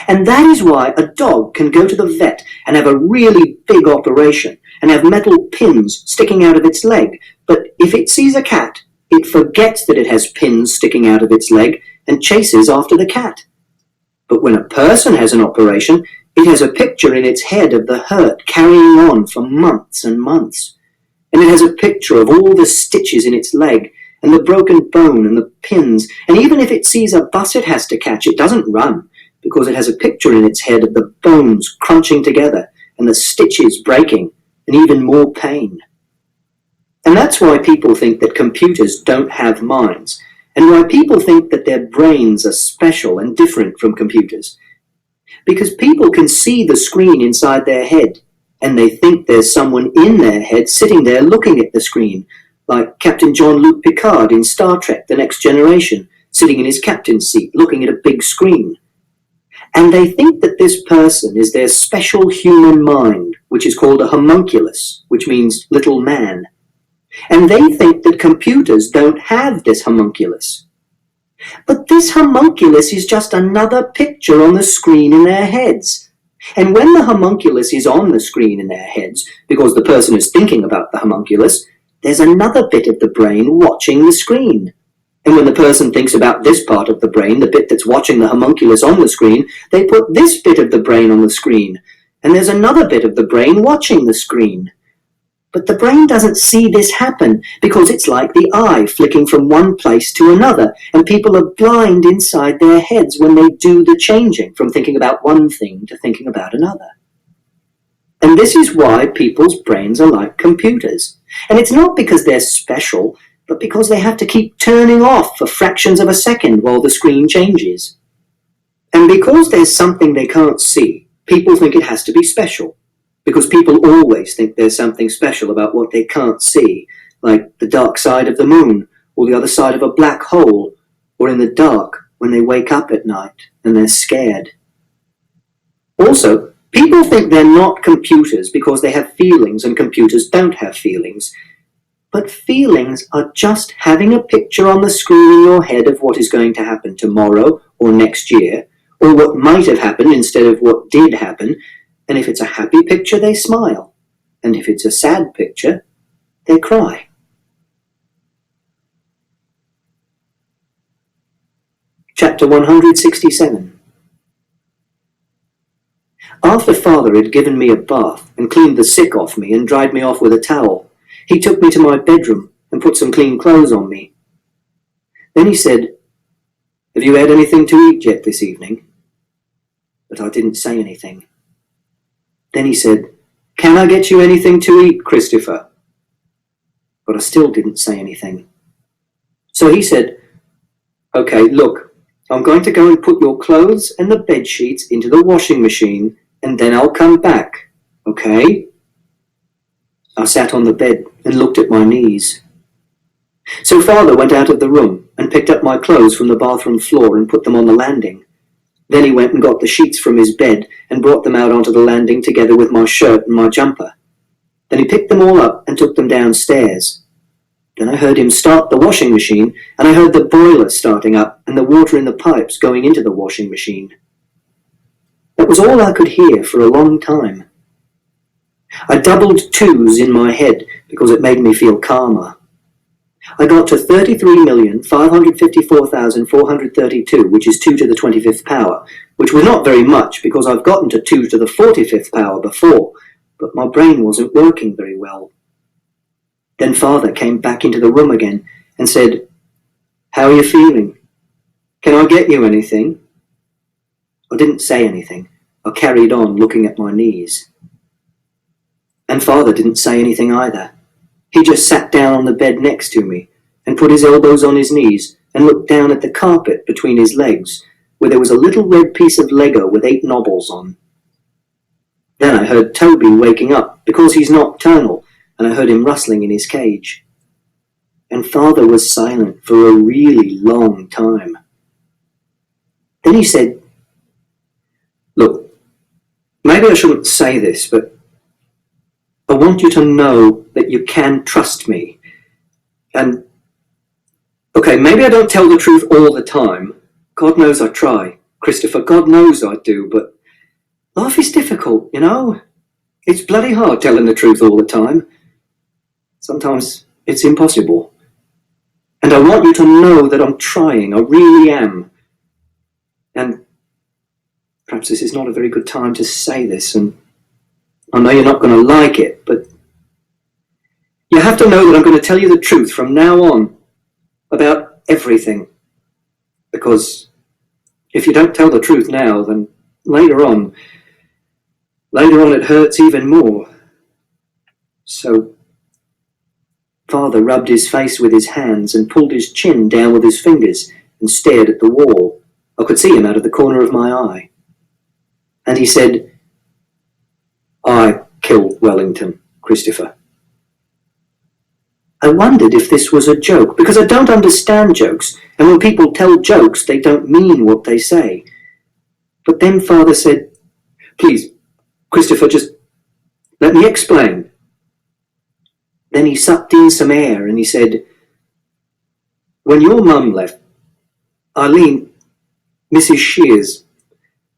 And that is why a dog can go to the vet and have a really big operation and have metal pins sticking out of its leg, but if it sees a cat, it forgets that it has pins sticking out of its leg and chases after the cat. But when a person has an operation, it has a picture in its head of the hurt carrying on for months and months. And it has a picture of all the stitches in its leg and the broken bone and the pins, and even if it sees a bus it has to catch, it doesn't run, because it has a picture in its head of the bones crunching together and the stitches breaking and even more pain. And that's why people think that computers don't have minds, and why people think that their brains are special and different from computers. Because people can see the screen inside their head, and they think there's someone in their head sitting there looking at the screen, like Captain Jean-Luc Picard in Star Trek: The Next Generation, sitting in his captain's seat looking at a big screen. And they think that this person is their special human mind, which is called a homunculus, which means little man. And they think that computers don't have this homunculus. But this homunculus is just another picture on the screen in their heads. And when the homunculus is on the screen in their heads, because the person is thinking about the homunculus, there's another bit of the brain watching the screen. And when the person thinks about this part of the brain, the bit that's watching the homunculus on the screen, they put this bit of the brain on the screen. And there's another bit of the brain watching the screen. But the brain doesn't see this happen because it's like the eye flicking from one place to another, and people are blind inside their heads when they do the changing from thinking about one thing to thinking about another. And this is why people's brains are like computers. And it's not because they're special, but because they have to keep turning off for fractions of a second while the screen changes. And because there's something they can't see, people think it has to be special. Because people always think there's something special about what they can't see, like the dark side of the moon, or the other side of a black hole, or in the dark when they wake up at night and they're scared. Also, people think they're not computers because they have feelings and computers don't have feelings. But feelings are just having a picture on the screen in your head of what is going to happen tomorrow or next year, or what might have happened instead of what did happen. And if it's a happy picture, they smile. And if it's a sad picture, they cry. Chapter 167. After Father had given me a bath and cleaned the sick off me and dried me off with a towel, he took me to my bedroom and put some clean clothes on me. Then he said, "Have you had anything to eat yet this evening?" But I didn't say anything. Then he said, "Can I get you anything to eat, Christopher?" But I still didn't say anything. So he said, "Okay, look, I'm going to go and put your clothes and the bed sheets into the washing machine, and then I'll come back, okay?" I sat on the bed and looked at my knees. So Father went out of the room and picked up my clothes from the bathroom floor and put them on the landing. Then he went and got the sheets from his bed and brought them out onto the landing together with my shirt and my jumper. Then he picked them all up and took them downstairs. Then I heard him start the washing machine, and I heard the boiler starting up and the water in the pipes going into the washing machine. That was all I could hear for a long time. I doubled twos in my head because it made me feel calmer. I got to 33,554,432, which is 2 to the 25th power, which was not very much because I've gotten to 2 to the 45th power before, but my brain wasn't working very well. Then Father came back into the room again and said, "How are you feeling? Can I get you anything?" I didn't say anything. I carried on looking at my knees. And Father didn't say anything either. He just sat down on the bed next to me and put his elbows on his knees and looked down at the carpet between his legs, where there was a little red piece of Lego with 8 knobbles on. Then I heard Toby waking up because he's nocturnal, and I heard him rustling in his cage. And Father was silent for a really long time. Then he said, "Look, maybe I shouldn't say this, but I want you to know that you can trust me. And Okay, maybe I don't tell the truth all the time. God knows I try. Christopher, God knows I do, but life is difficult, you know? It's bloody hard telling the truth all the time. Sometimes it's impossible. And I want you to know that I'm trying, I really am. And perhaps this is not a very good time to say this, and I know you're not going to like it, but you have to know that I'm going to tell you the truth from now on about everything. Because if you don't tell the truth now, then later on it hurts even more. So Father rubbed his face with his hands and pulled his chin down with his fingers and stared at the wall. I could see him out of the corner of my eye. And he said, I killed Wellington, Christopher. I wondered if this was a joke, because I don't understand jokes, and when people tell jokes, they don't mean what they say. But then Father said, please, Christopher, just let me explain. Then he sucked in some air and he said, when your mum left, Eileen, Mrs. Shears,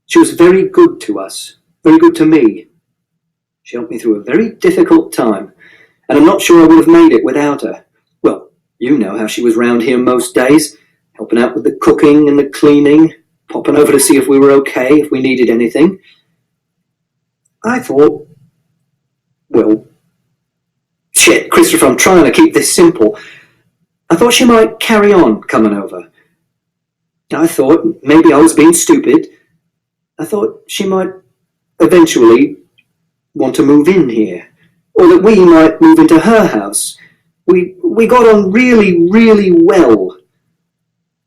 she was very good to us, very good to me. She helped me through a very difficult time, and I'm not sure I would have made it without her. Well, you know how she was round here most days, helping out with the cooking and the cleaning, popping over to see if we were okay, if we needed anything. I thought, well, shit, Christopher, I'm trying to keep this simple. I thought she might carry on coming over. I thought maybe I was being stupid. I thought she might eventually want to move in here, or that we might move into her house. We got on really, really well.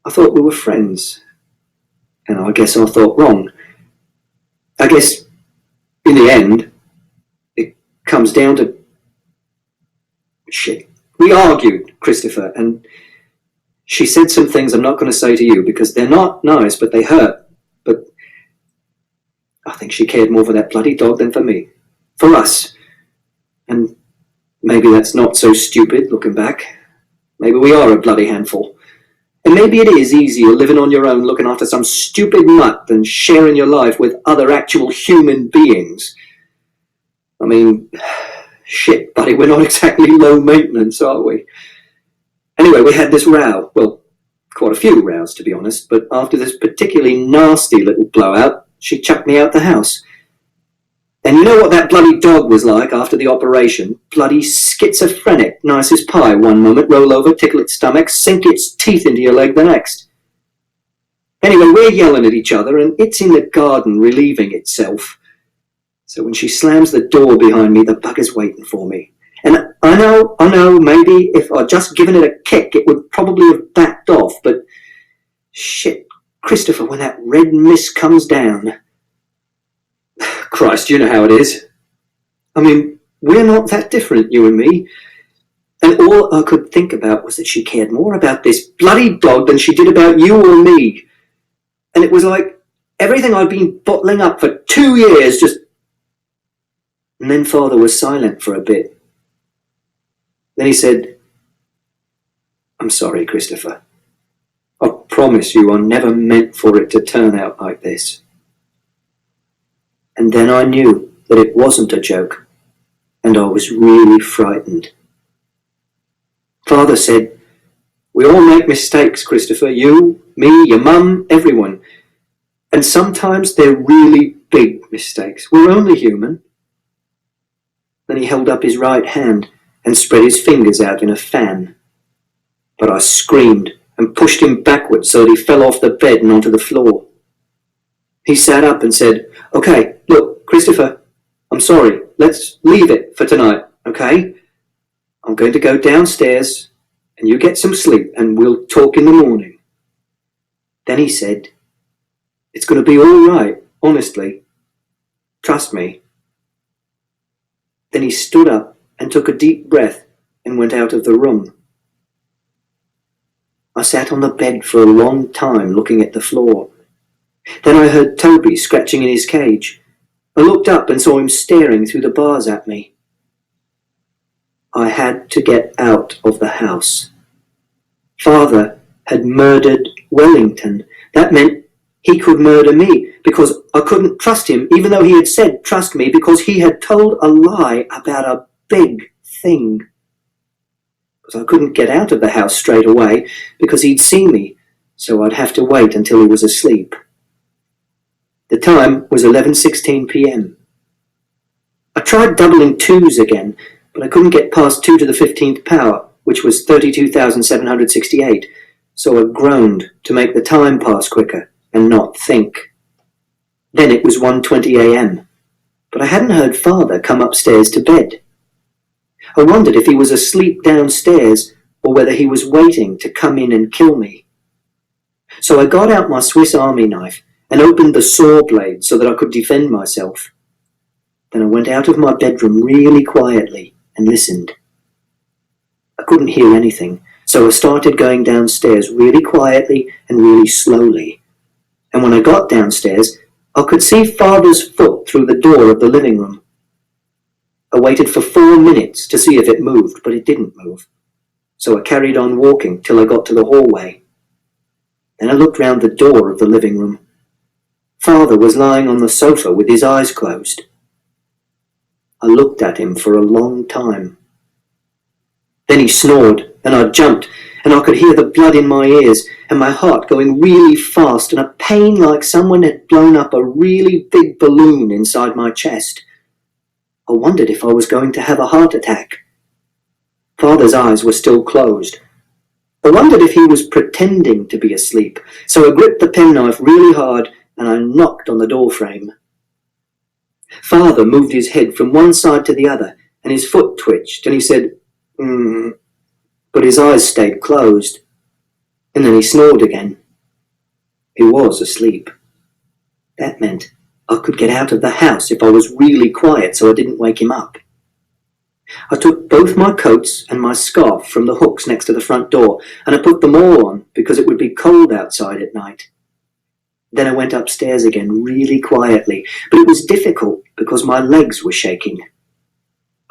I thought we were friends, and I guess I thought wrong. I guess in the end, it comes down to shit. We argued, Christopher, and she said some things I'm not going to say to you because they're not nice, but they hurt. But I think she cared more for that bloody dog than for me. For us. And maybe that's not so stupid, looking back. Maybe we are a bloody handful. And maybe it is easier living on your own looking after some stupid mutt than sharing your life with other actual human beings. I mean, shit, buddy, we're not exactly low maintenance, are we? Anyway, we had this row. Well, quite a few rows, to be honest, but after this particularly nasty little blowout, she chucked me out the house. And you know what that bloody dog was like after the operation? Bloody schizophrenic, nice as pie one moment, roll over, tickle its stomach, sink its teeth into your leg the next. Anyway, we're yelling at each other, and it's in the garden relieving itself. So when she slams the door behind me, the bugger's waiting for me. And I know, maybe if I'd just given it a kick, it would probably have backed off, but shit, Christopher, when that red mist comes down... Christ, you know how it is. I mean, we're not that different, you and me. And all I could think about was that she cared more about this bloody dog than she did about you or me. And it was like everything I'd been bottling up for 2 years just... And then Father was silent for a bit. Then he said, I'm sorry, Christopher. I promise you I never meant for it to turn out like this. And then I knew that it wasn't a joke, and I was really frightened. Father said, we all make mistakes, Christopher. You, me, your mum, everyone. And sometimes they're really big mistakes. We're only human. Then he held up his right hand and spread his fingers out in a fan. But I screamed and pushed him backwards so that he fell off the bed and onto the floor. He sat up and said, okay, look, Christopher, I'm sorry. Let's leave it for tonight, okay? I'm going to go downstairs and you get some sleep and we'll talk in the morning. Then he said, it's going to be all right, honestly. Trust me. Then he stood up and took a deep breath and went out of the room. I sat on the bed for a long time looking at the floor. Then I heard Toby scratching in his cage. I looked up and saw him staring through the bars at me. I had to get out of the house. Father had murdered Wellington. That meant he could murder me because I couldn't trust him, even though he had said trust me, because he had told a lie about a big thing. Because I couldn't get out of the house straight away because he'd seen me, so I'd have to wait until he was asleep. The time was 11:16 p.m. I tried doubling twos again, but I couldn't get past 2 to the 15th power, which was 32,768, so I groaned to make the time pass quicker and not think. Then it was 1:20 a.m., but I hadn't heard Father come upstairs to bed. I wondered if he was asleep downstairs or whether he was waiting to come in and kill me. So I got out my Swiss Army knife and opened the saw blade so that I could defend myself. Then I went out of my bedroom really quietly and listened. I couldn't hear anything, so I started going downstairs really quietly and really slowly. And when I got downstairs, I could see Father's foot through the door of the living room. I waited for 4 minutes to see if it moved, but it didn't move. So I carried on walking till I got to the hallway. Then I looked round the door of the living room. Father was lying on the sofa with his eyes closed. I looked at him for a long time. Then he snored, and I jumped, and I could hear the blood in my ears, and my heart going really fast, and a pain like someone had blown up a really big balloon inside my chest. I wondered if I was going to have a heart attack. Father's eyes were still closed. I wondered if he was pretending to be asleep, so I gripped the penknife really hard and I knocked on the doorframe. Father moved his head from one side to the other, and his foot twitched, and he said, but his eyes stayed closed. And then he snored again. He was asleep. That meant I could get out of the house if I was really quiet so I didn't wake him up. I took both my coats and my scarf from the hooks next to the front door, and I put them all on because it would be cold outside at night. Then I went upstairs again really quietly, but it was difficult because my legs were shaking.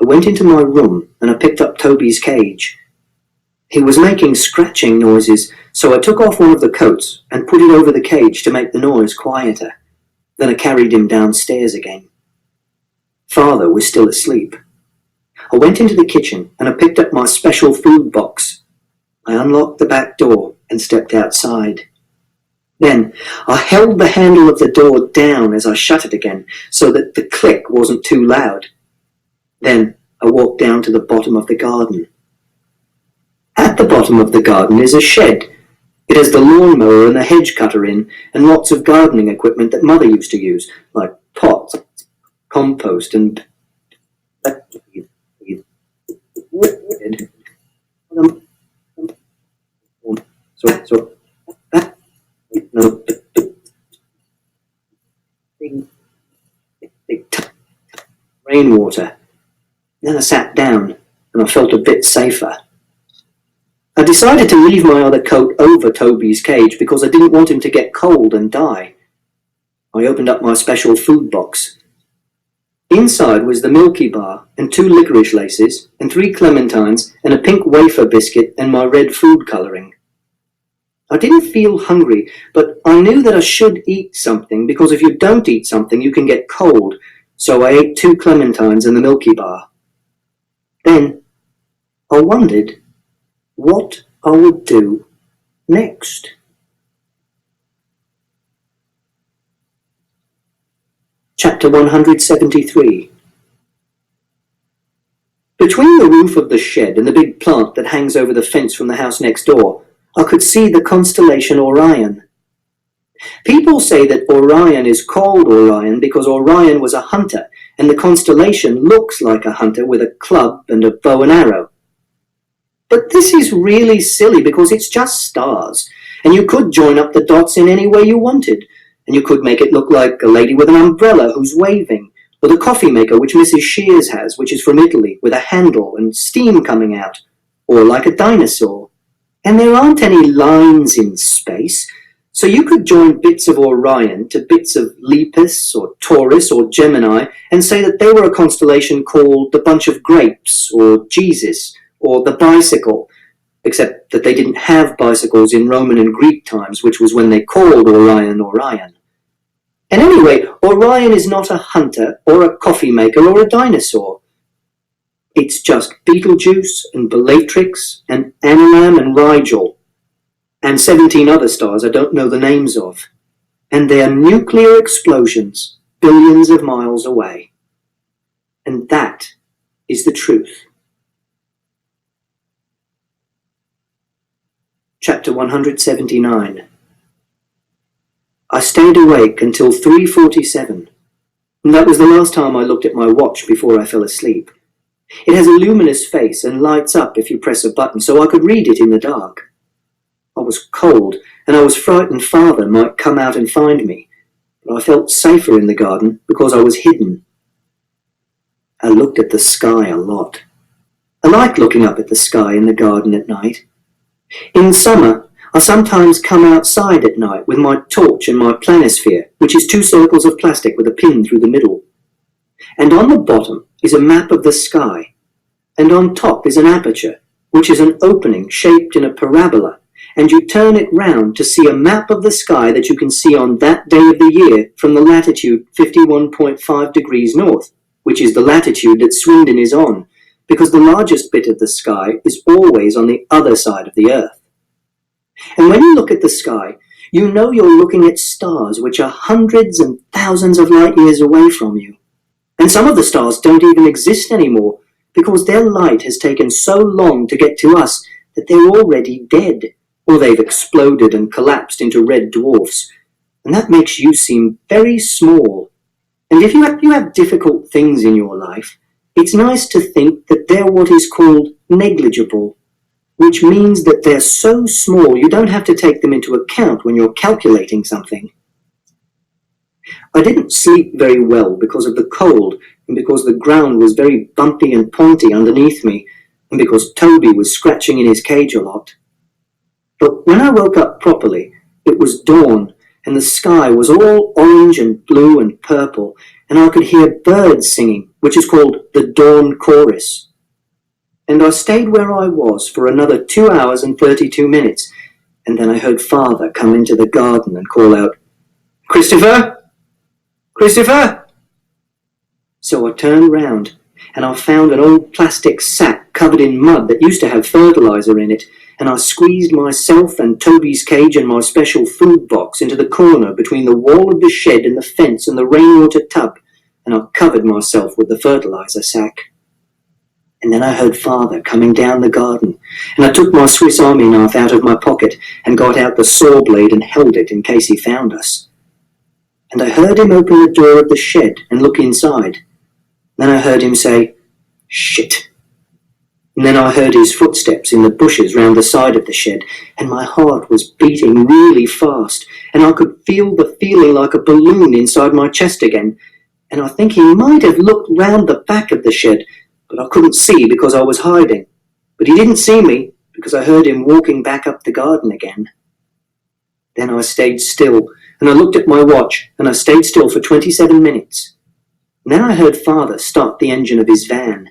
I went into my room and I picked up Toby's cage. He was making scratching noises, so I took off one of the coats and put it over the cage to make the noise quieter. Then I carried him downstairs again. Father was still asleep. I went into the kitchen and I picked up my special food box. I unlocked the back door and stepped outside. Then I held the handle of the door down as I shut it again so that the click wasn't too loud. Then I walked down to the bottom of the garden. At the bottom of the garden is a shed. It has the lawnmower and the hedge cutter in, and lots of gardening equipment that Mother used to use, like pots, compost, and rainwater. Then I sat down and I felt a bit safer. I decided to leave my other coat over Toby's cage because I didn't want him to get cold and die. I opened up my special food box. Inside was the Milky Bar and 2 licorice laces and 3 clementines and a pink wafer biscuit and my red food colouring. I didn't feel hungry, but I knew that I should eat something because if you don't eat something you can get cold, so I ate 2 clementines and the Milky Bar. Then I wondered what I would do next. Chapter 173. Between the roof of the shed and the big plant that hangs over the fence from the house next door, I could see the constellation Orion. People say that Orion is called Orion because Orion was a hunter, and the constellation looks like a hunter with a club and a bow and arrow. But this is really silly because it's just stars, and you could join up the dots in any way you wanted, and you could make it look like a lady with an umbrella who's waving, or the coffee maker which Mrs. Shears has, which is from Italy, with a handle and steam coming out, or like a dinosaur. And there aren't any lines in space, so you could join bits of Orion to bits of Lepus or Taurus or Gemini and say that they were a constellation called the Bunch of Grapes or Jesus or the Bicycle, except that they didn't have bicycles in Roman and Greek times, which was when they called Orion Orion. And anyway, Orion is not a hunter or a coffee maker or a dinosaur. It's just Betelgeuse and Bellatrix and Anilam and Rigel, and 17 other stars I don't know the names of, and their nuclear explosions billions of miles away. And that is the truth. Chapter 179. I stayed awake until 3:47, and that was the last time I looked at my watch before I fell asleep. It has a luminous face and lights up if you press a button, so I could read it in the dark. I was cold, and I was frightened Father might come out and find me, but I felt safer in the garden because I was hidden. I looked at the sky a lot. I liked looking up at the sky in the garden at night. In summer, I sometimes come outside at night with my torch and my planisphere, which is 2 circles of plastic with a pin through the middle. And on the bottom is a map of the sky, and on top is an aperture, which is an opening shaped in a parabola, and you turn it round to see a map of the sky that you can see on that day of the year from the latitude 51.5 degrees north, which is the latitude that Swindon is on, because the largest bit of the sky is always on the other side of the earth. And when you look at the sky, you know you're looking at stars which are hundreds and thousands of light years away from you. And some of the stars don't even exist anymore because their light has taken so long to get to us that they're already dead, or they've exploded and collapsed into red dwarfs. And that makes you seem very small. And if you have difficult things in your life, it's nice to think that they're what is called negligible, which means that they're so small you don't have to take them into account when you're calculating something. I didn't sleep very well because of the cold, and because the ground was very bumpy and ponty underneath me, and because Toby was scratching in his cage a lot. But when I woke up properly, it was dawn, and the sky was all orange and blue and purple, and I could hear birds singing, which is called the dawn chorus. And I stayed where I was for another 2 hours and 32 minutes, and then I heard Father come into the garden and call out, "Christopher! Christopher!" So I turned round, and I found an old plastic sack covered in mud that used to have fertilizer in it, and I squeezed myself and Toby's cage and my special food box into the corner between the wall of the shed and the fence and the rainwater tub, and I covered myself with the fertilizer sack. And then I heard Father coming down the garden, and I took my Swiss Army knife out of my pocket and got out the saw blade and held it in case he found us. And I heard him open the door of the shed and look inside. Then I heard him say, "Shit." And then I heard his footsteps in the bushes round the side of the shed, and my heart was beating really fast, and I could feel the feeling like a balloon inside my chest again, and I think he might have looked round the back of the shed, but I couldn't see because I was hiding. But he didn't see me because I heard him walking back up the garden again. Then I stayed still, and I looked at my watch, and I stayed still for 27 minutes. And then I heard Father start the engine of his van.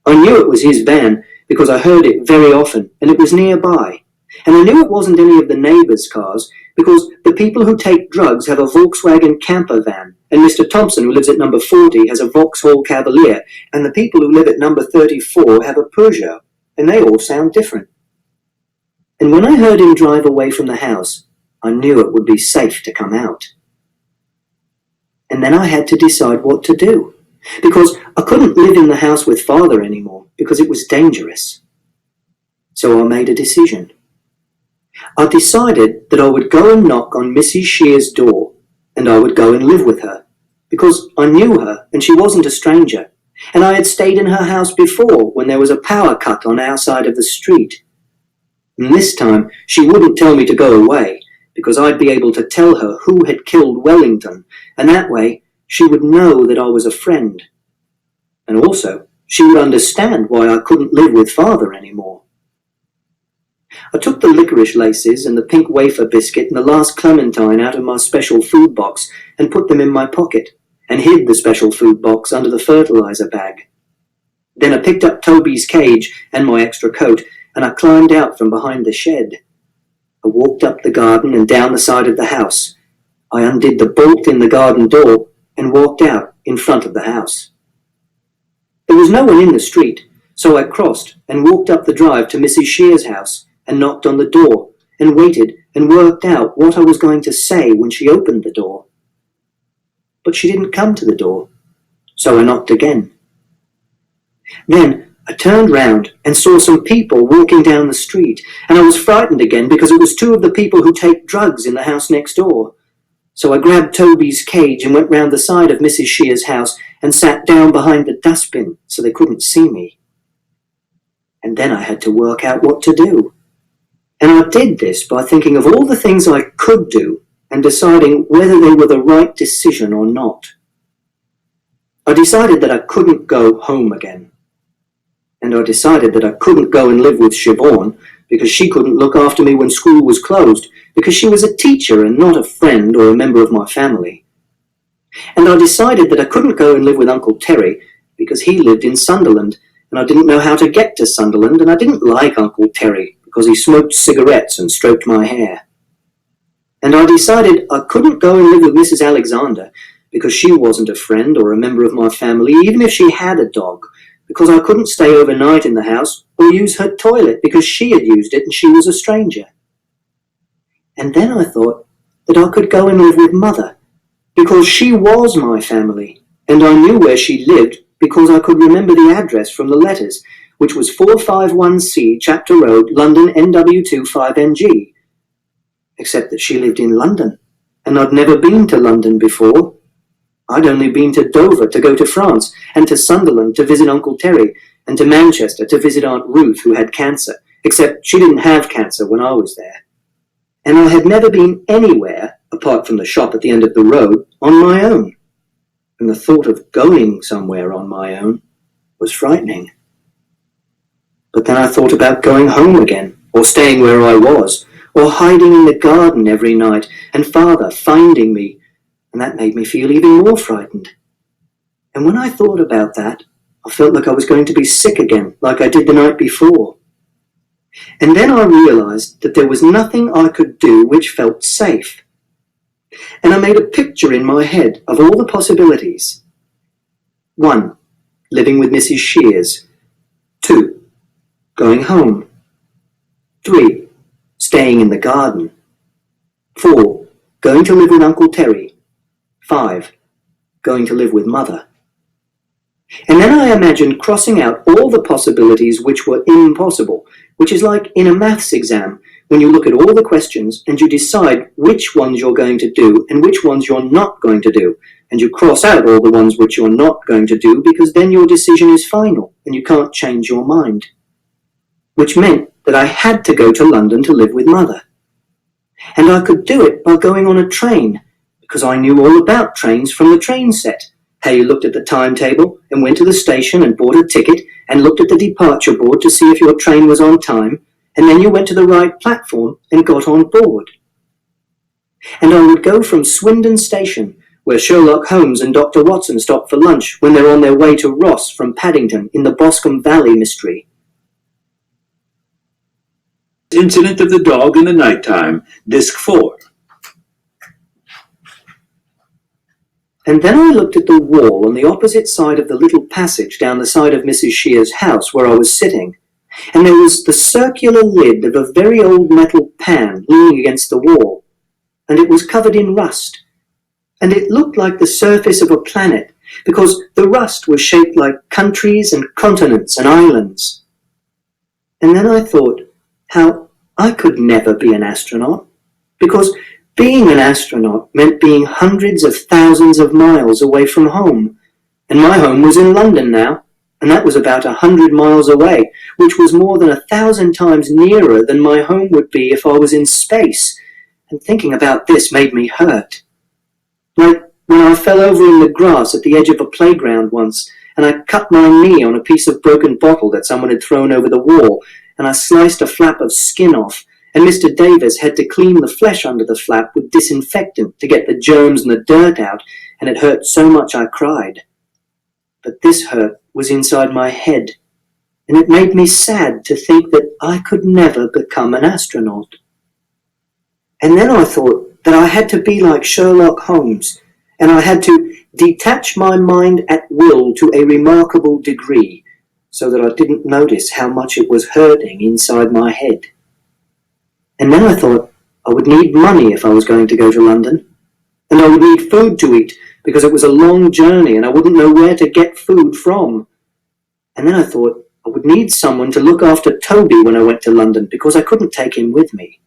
I knew it was his van because I heard it very often, and it was nearby. And I knew it wasn't any of the neighbours' cars because the people who take drugs have a Volkswagen camper van, and Mr. Thompson, who lives at number 40, has a Vauxhall Cavalier, and the people who live at number 34 have a Peugeot, and they all sound different. And when I heard him drive away from the house, I knew it would be safe to come out. And then I had to decide what to do, because I couldn't live in the house with Father anymore because it was dangerous. So I made a decision. I decided that I would go and knock on Mrs. Shear's door, and I would go and live with her, because I knew her and she wasn't a stranger, and I had stayed in her house before when there was a power cut on our side of the street. And this time she wouldn't tell me to go away, because I'd be able to tell her who had killed Wellington, and that way she would know that I was a friend. And also, she would understand why I couldn't live with Father anymore. I took the licorice laces and the pink wafer biscuit and the last clementine out of my special food box and put them in my pocket, and hid the special food box under the fertilizer bag. Then I picked up Toby's cage and my extra coat, and I climbed out from behind the shed. I walked up the garden and down the side of the house. I undid the bolt in the garden door and walked out in front of the house. There was no one in the street, so I crossed and walked up the drive to Mrs. Shear's house and knocked on the door and waited and worked out what I was going to say when she opened the door. But she didn't come to the door, so I knocked again. Then I turned round and saw some people walking down the street, and I was frightened again because it was two of the people who take drugs in the house next door. So I grabbed Toby's cage and went round the side of Mrs. Shear's house and sat down behind the dustbin so they couldn't see me. And then I had to work out what to do. And I did this by thinking of all the things I could do and deciding whether they were the right decision or not. I decided that I couldn't go home again. And I decided that I couldn't go and live with Siobhan because she couldn't look after me when school was closed, because she was a teacher and not a friend or a member of my family. And I decided that I couldn't go and live with Uncle Terry because he lived in Sunderland, and I didn't know how to get to Sunderland, and I didn't like Uncle Terry because he smoked cigarettes and stroked my hair. And I decided I couldn't go and live with Mrs. Alexander because she wasn't a friend or a member of my family, even if she had a dog, because I couldn't stay overnight in the house or use her toilet because she had used it and she was a stranger. And then I thought that I could go and live with Mother because she was my family, and I knew where she lived because I could remember the address from the letters, which was 451C Chapter Road, London, NW2 5NG. Except that she lived in London, and I'd never been to London before. I'd only been to Dover to go to France, and to Sunderland to visit Uncle Terry, and to Manchester to visit Aunt Ruth, who had cancer, except she didn't have cancer when I was there. And I had never been anywhere, apart from the shop at the end of the road, on my own. And the thought of going somewhere on my own was frightening. But then I thought about going home again, or staying where I was, or hiding in the garden every night, and Father finding me, and that made me feel even more frightened. And when I thought about that, I felt like I was going to be sick again, like I did the night before. And then I realized that there was nothing I could do which felt safe. And I made a picture in my head of all the possibilities. 1. Living with Mrs. Shears. 2. Going home. 3. Staying in the garden. 4. Going to live with Uncle Terry. 5. Going to live with Mother. And then I imagined crossing out all the possibilities which were impossible, which is like in a maths exam, when you look at all the questions and you decide which ones you're going to do and which ones you're not going to do, and you cross out all the ones which you're not going to do because then your decision is final and you can't change your mind. Which meant that I had to go to London to live with Mother. And I could do it by going on a train, because I knew all about trains from the train set. How you looked at the timetable and went to the station and bought a ticket and looked at the departure board to see if your train was on time, and then you went to the right platform and got on board. And I would go from Swindon Station, where Sherlock Holmes and Dr. Watson stopped for lunch when they're on their way to Ross from Paddington in the Boscombe Valley mystery. Incident of the Dog in the Nighttime, Disc 4. And then I looked at the wall on the opposite side of the little passage down the side of Mrs. Shear's house where I was sitting, and there was the circular lid of a very old metal pan leaning against the wall, and it was covered in rust, and it looked like the surface of a planet, because the rust was shaped like countries and continents and islands. And then I thought how I could never be an astronaut, because being an astronaut meant being hundreds of thousands of miles away from home, and my home was in London now, and that was about 100 miles away, which was more than 1,000 times nearer than my home would be if I was in space, and thinking about this made me hurt. Like when I fell over in the grass at the edge of a playground once, and I cut my knee on a piece of broken bottle that someone had thrown over the wall, and I sliced a flap of skin off, and Mr. Davis had to clean the flesh under the flap with disinfectant to get the germs and the dirt out, and it hurt so much I cried. But this hurt was inside my head, and it made me sad to think that I could never become an astronaut. And then I thought that I had to be like Sherlock Holmes, and I had to detach my mind at will to a remarkable degree, so that I didn't notice how much it was hurting inside my head. And then I thought I would need money if I was going to go to London, and I would need food to eat because it was a long journey and I wouldn't know where to get food from. And then I thought I would need someone to look after Toby when I went to London because I couldn't take him with me.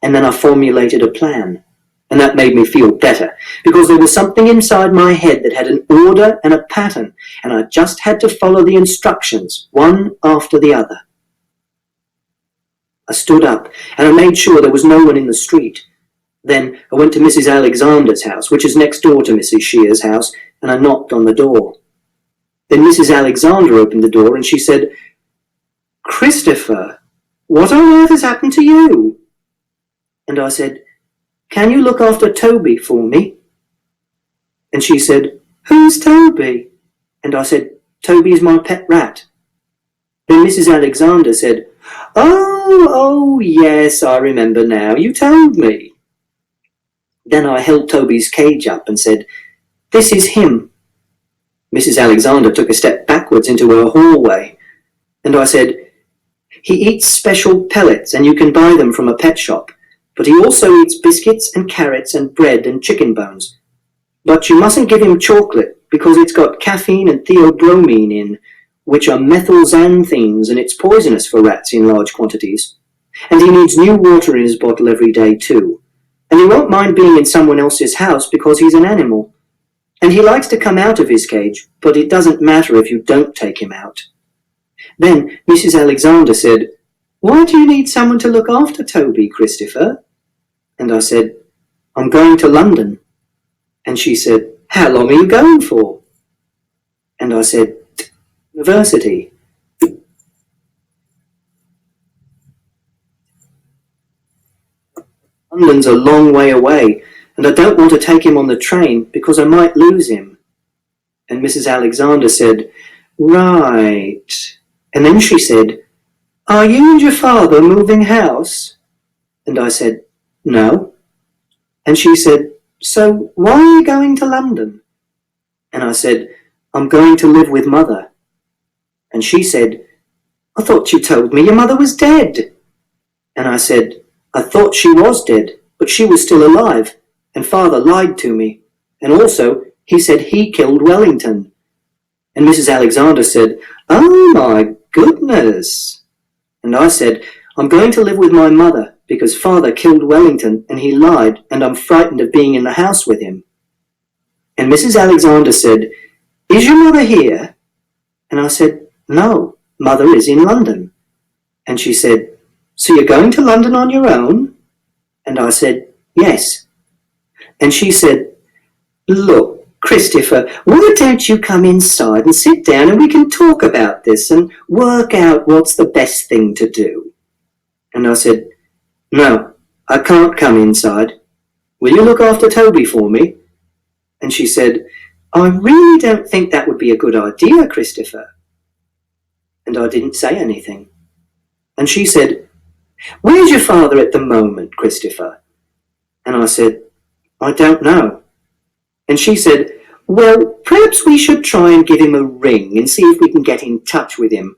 And then I formulated a plan, and that made me feel better because there was something inside my head that had an order and a pattern, and I just had to follow the instructions one after the other. I stood up and I made sure there was no one in the street. Then I went to Mrs. Alexander's house, which is next door to Mrs. Shear's house, and I knocked on the door. Then Mrs. Alexander opened the door and she said, "Christopher, what on earth has happened to you?" And I said, "Can you look after Toby for me?" And she said, "Who's Toby?" And I said, "Toby's my pet rat." Then Mrs. Alexander said, Oh, yes, I remember now. You told me." Then I held Toby's cage up and said, "This is him." Mrs. Alexander took a step backwards into her hallway, and I said, "He eats special pellets and you can buy them from a pet shop, but he also eats biscuits and carrots and bread and chicken bones. But you mustn't give him chocolate because it's got caffeine and theobromine in, which are methylxanthines, and it's poisonous for rats in large quantities. And he needs new water in his bottle every day too. And he won't mind being in someone else's house because he's an animal. And he likes to come out of his cage, but it doesn't matter if you don't take him out." Then Mrs. Alexander said, "Why do you need someone to look after Toby, Christopher?" And I said, "I'm going to London." And she said, "How long are you going for?" And I said, "University." London's a long way away, and I don't want to take him on the train because I might lose him. And Mrs. Alexander said, "Right." And then she said, "Are you and your father moving house?" And I said, "No." And she said, "So why are you going to London?" And I said, "I'm going to live with Mother." And she said, "I thought you told me your mother was dead." And I said, "I thought she was dead, but she was still alive, and Father lied to me. And also, he said he killed Wellington." And Mrs. Alexander said, "Oh my goodness." And I said, "I'm going to live with my mother because Father killed Wellington and he lied, and I'm frightened of being in the house with him." And Mrs. Alexander said, "Is your mother here?" And I said, "No, Mother is in London." And she said, "So you're going to London on your own?" And I said, "Yes." And she said, "Look, Christopher, why don't you come inside and sit down and we can talk about this and work out what's the best thing to do?" And I said, "No, I can't come inside. Will you look after Toby for me?" And she said, "I really don't think that would be a good idea, Christopher." And I didn't say anything. And she said, "Where's your father at the moment, Christopher?" And I said, "I don't know." And she said, "Well, perhaps we should try and give him a ring and see if we can get in touch with him.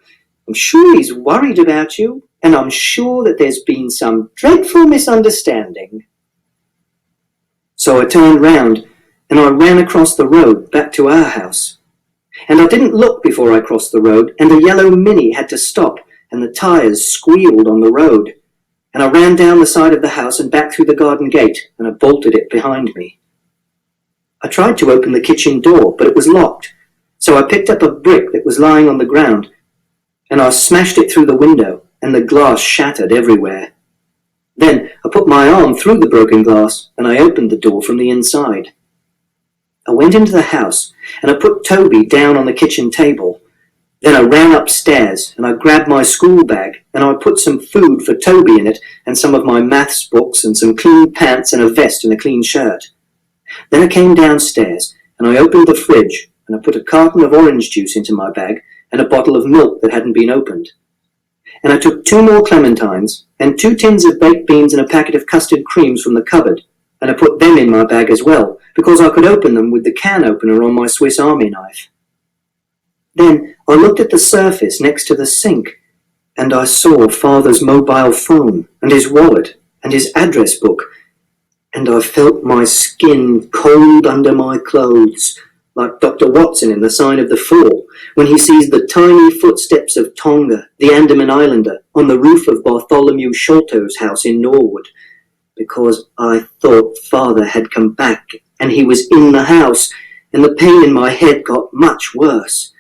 I'm sure he's worried about you, and I'm sure that there's been some dreadful misunderstanding." So I turned round and I ran across the road back to our house. And I didn't look before I crossed the road, and a yellow Mini had to stop, and the tyres squealed on the road. And I ran down the side of the house and back through the garden gate, and I bolted it behind me. I tried to open the kitchen door, but it was locked, so I picked up a brick that was lying on the ground, and I smashed it through the window, and the glass shattered everywhere. Then I put my arm through the broken glass, and I opened the door from the inside. I went into the house, and I put Toby down on the kitchen table. Then I ran upstairs, and I grabbed my school bag, and I put some food for Toby in it, and some of my maths books, and some clean pants, and a vest, and a clean shirt. Then I came downstairs, and I opened the fridge, and I put a carton of orange juice into my bag, and a bottle of milk that hadn't been opened. And I took 2 more clementines, and 2 tins of baked beans and a packet of custard creams from the cupboard, and I put them in my bag as well, because I could open them with the can opener on my Swiss Army knife. Then I looked at the surface next to the sink, and I saw Father's mobile phone, and his wallet, and his address book, and I felt my skin cold under my clothes, like Dr. Watson in The Sign of the Fall, when he sees the tiny footsteps of Tonga, the Andaman Islander, on the roof of Bartholomew Sholto's house in Norwood, because I thought Father had come back, and he was in the house, and the pain in my head got much worse.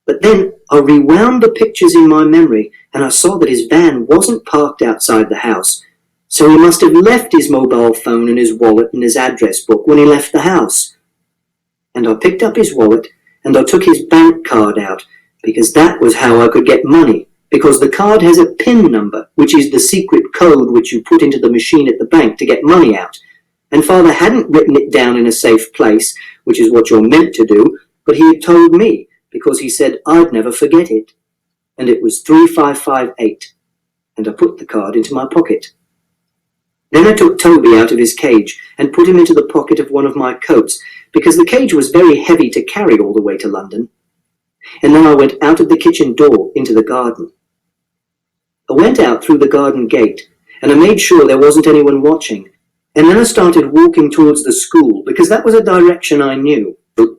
But then I rewound the pictures in my memory, and I saw that his van wasn't parked outside the house, so he must have left his mobile phone and his wallet and his address book when he left the house. And I picked up his wallet, and I took his bank card out, because that was how I could get money, because the card has a PIN number, which is the secret code which you put into the machine at the bank to get money out. And Father hadn't written it down in a safe place, which is what you're meant to do, but he had told me, because he said I'd never forget it. And it was 3558, and I put the card into my pocket. Then I took Toby out of his cage and put him into the pocket of one of my coats, because the cage was very heavy to carry all the way to London. And then I went out of the kitchen door into the garden. I went out through the garden gate, and I made sure there wasn't anyone watching, and then I started walking towards the school, because that was a direction I knew. The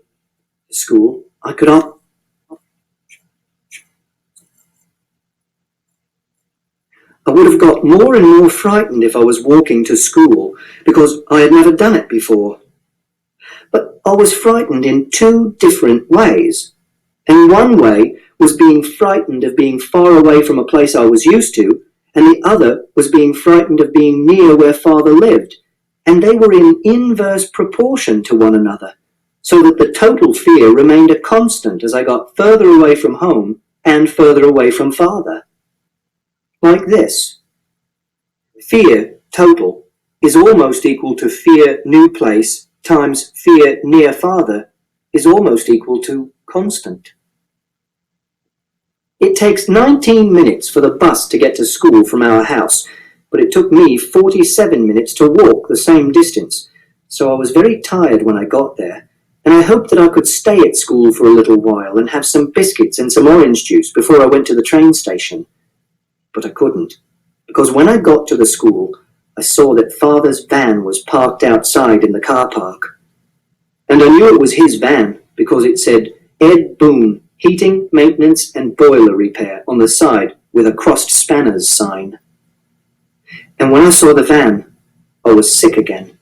school, I could not. I would have got more and more frightened if I was walking to school, because I had never done it before. But I was frightened in 2 different ways. And one way was being frightened of being far away from a place I was used to, and the other was being frightened of being near where Father lived, and they were in inverse proportion to one another, so that the total fear remained a constant as I got further away from home and further away from Father. Like this. Fear, total, is almost equal to fear, new place, times fear, near Father, is almost equal to constant. It takes 19 minutes for the bus to get to school from our house, but it took me 47 minutes to walk the same distance, so I was very tired when I got there, and I hoped that I could stay at school for a little while and have some biscuits and some orange juice before I went to the train station. But I couldn't, because when I got to the school, I saw that Father's van was parked outside in the car park. And I knew it was his van, because it said Ed Boone, Heating, Maintenance and Boiler Repair on the side with a crossed spanners sign. And when I saw the van, I was sick again.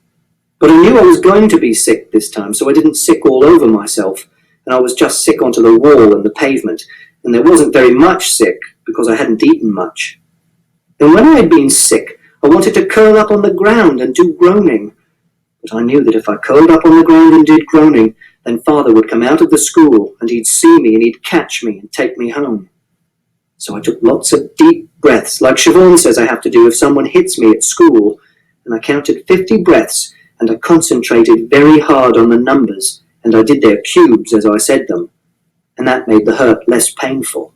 But I knew I was going to be sick this time, so I didn't sick all over myself, and I was just sick onto the wall and the pavement, and there wasn't very much sick, because I hadn't eaten much. And when I had been sick, I wanted to curl up on the ground and do groaning. But I knew that if I curled up on the ground and did groaning, then Father would come out of the school, and he'd see me, and he'd catch me and take me home. So I took lots of deep breaths, like Siobhan says I have to do if someone hits me at school, and I counted 50 breaths, and I concentrated very hard on the numbers, and I did their cubes as I said them, and that made the hurt less painful.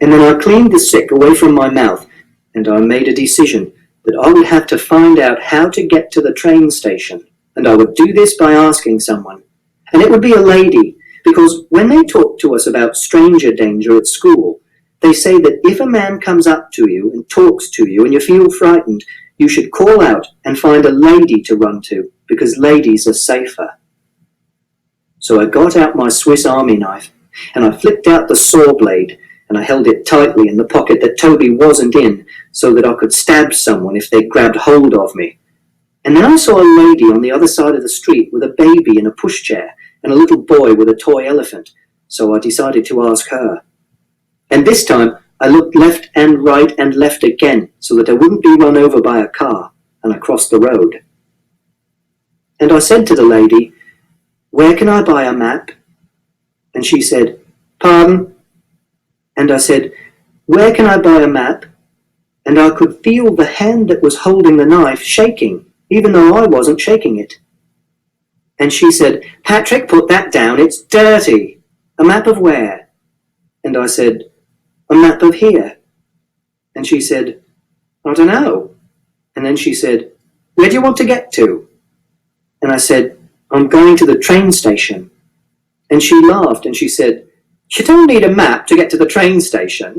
And then I cleaned the sick away from my mouth, and I made a decision that I would have to find out how to get to the train station, and I would do this by asking someone. And it would be a lady, because when they talk to us about stranger danger at school, they say that if a man comes up to you and talks to you and you feel frightened, you should call out and find a lady to run to, because ladies are safer. So I got out my Swiss Army knife, and I flipped out the saw blade, and I held it tightly in the pocket that Toby wasn't in, so that I could stab someone if they grabbed hold of me. And then I saw a lady on the other side of the street with a baby in a pushchair, and a little boy with a toy elephant, so I decided to ask her. And this time I looked left and right and left again, so that I wouldn't be run over by a car, and I crossed the road. And I said to the lady, "Where can I buy a map?" And she said, "Pardon?" And I said, "Where can I buy a map?" And I could feel the hand that was holding the knife shaking, even though I wasn't shaking it. And she said, "Patrick, put that down, it's dirty." "A map of where?" And I said, "A map of here." And she said, "I don't know." And then she said, "Where do you want to get to?" And I said, "I'm going to the train station." And she laughed and she said, "You don't need a map to get to the train station."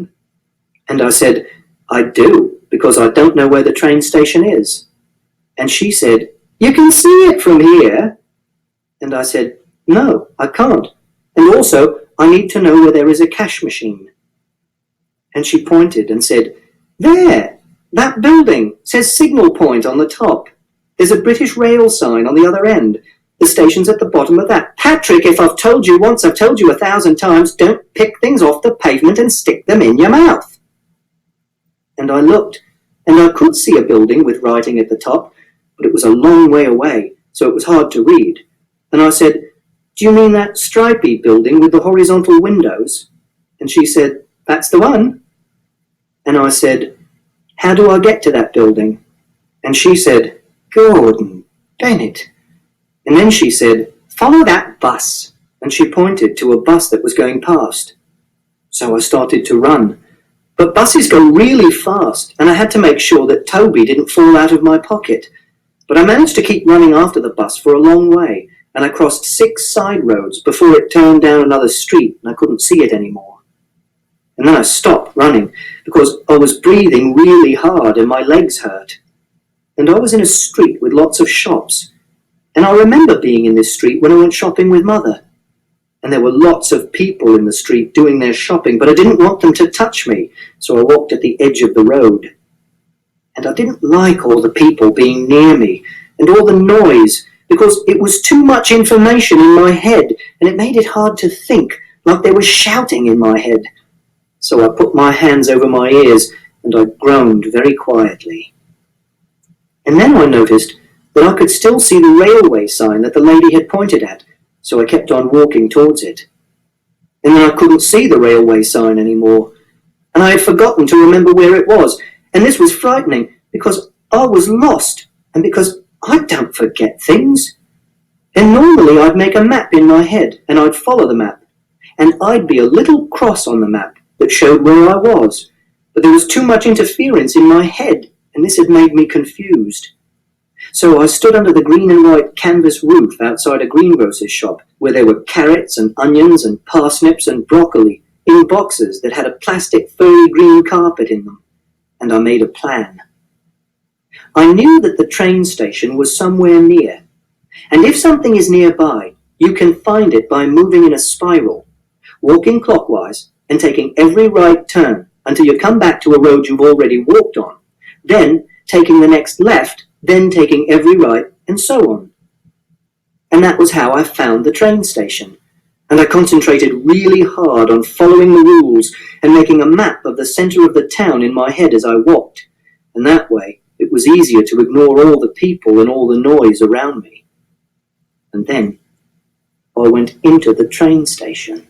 And I said, "I do, because I don't know where the train station is." And she said, "You can see it from here." And I said, "No, I can't. And also, I need to know where there is a cash machine." And she pointed and said, "There, that building says Signal Point on the top. There's a British Rail sign on the other end. The station's at the bottom of that." Patrick, if I've told you once, I've told you 1,000 times, don't pick things off the pavement and stick them in your mouth. And I looked, and I could see a building with writing at the top, but it was a long way away, so it was hard to read. And I said, "Do you mean that stripy building with the horizontal windows?" And she said, "That's the one." And I said, "How do I get to that building?" And she said, "Gordon Bennett." And then she said, "Follow that bus." And she pointed to a bus that was going past. So I started to run. But buses go really fast, and I had to make sure that Toby didn't fall out of my pocket. But I managed to keep running after the bus for a long way, and I crossed 6 side roads before it turned down another street and I couldn't see it anymore. And then I stopped running because I was breathing really hard and my legs hurt. And I was in a street with lots of shops. And I remember being in this street when I went shopping with Mother. And there were lots of people in the street doing their shopping, but I didn't want them to touch me, so I walked at the edge of the road. And I didn't like all the people being near me and all the noise, because it was too much information in my head and it made it hard to think, like they were shouting in my head. So I put my hands over my ears and I groaned very quietly. And then I noticed that I could still see the railway sign that the lady had pointed at, so I kept on walking towards it. And then I couldn't see the railway sign anymore, and I had forgotten to remember where it was, and this was frightening because I was lost and because I don't forget things. And normally I'd make a map in my head and I'd follow the map, and I'd be a little cross on the map that showed where I was, but there was too much interference in my head and this had made me confused. So I stood under the green and white canvas roof outside a greengrocer's shop where there were carrots and onions and parsnips and broccoli in boxes that had a plastic furry green carpet in them, and I made a plan. I knew that the train station was somewhere near, and if something is nearby, you can find it by moving in a spiral, walking clockwise and taking every right turn until you come back to a road you've already walked on, then taking the next left, then taking every right, and so on. And that was how I found the train station, and I concentrated really hard on following the rules and making a map of the centre of the town in my head as I walked, and that way it was easier to ignore all the people and all the noise around me. And then I went into the train station.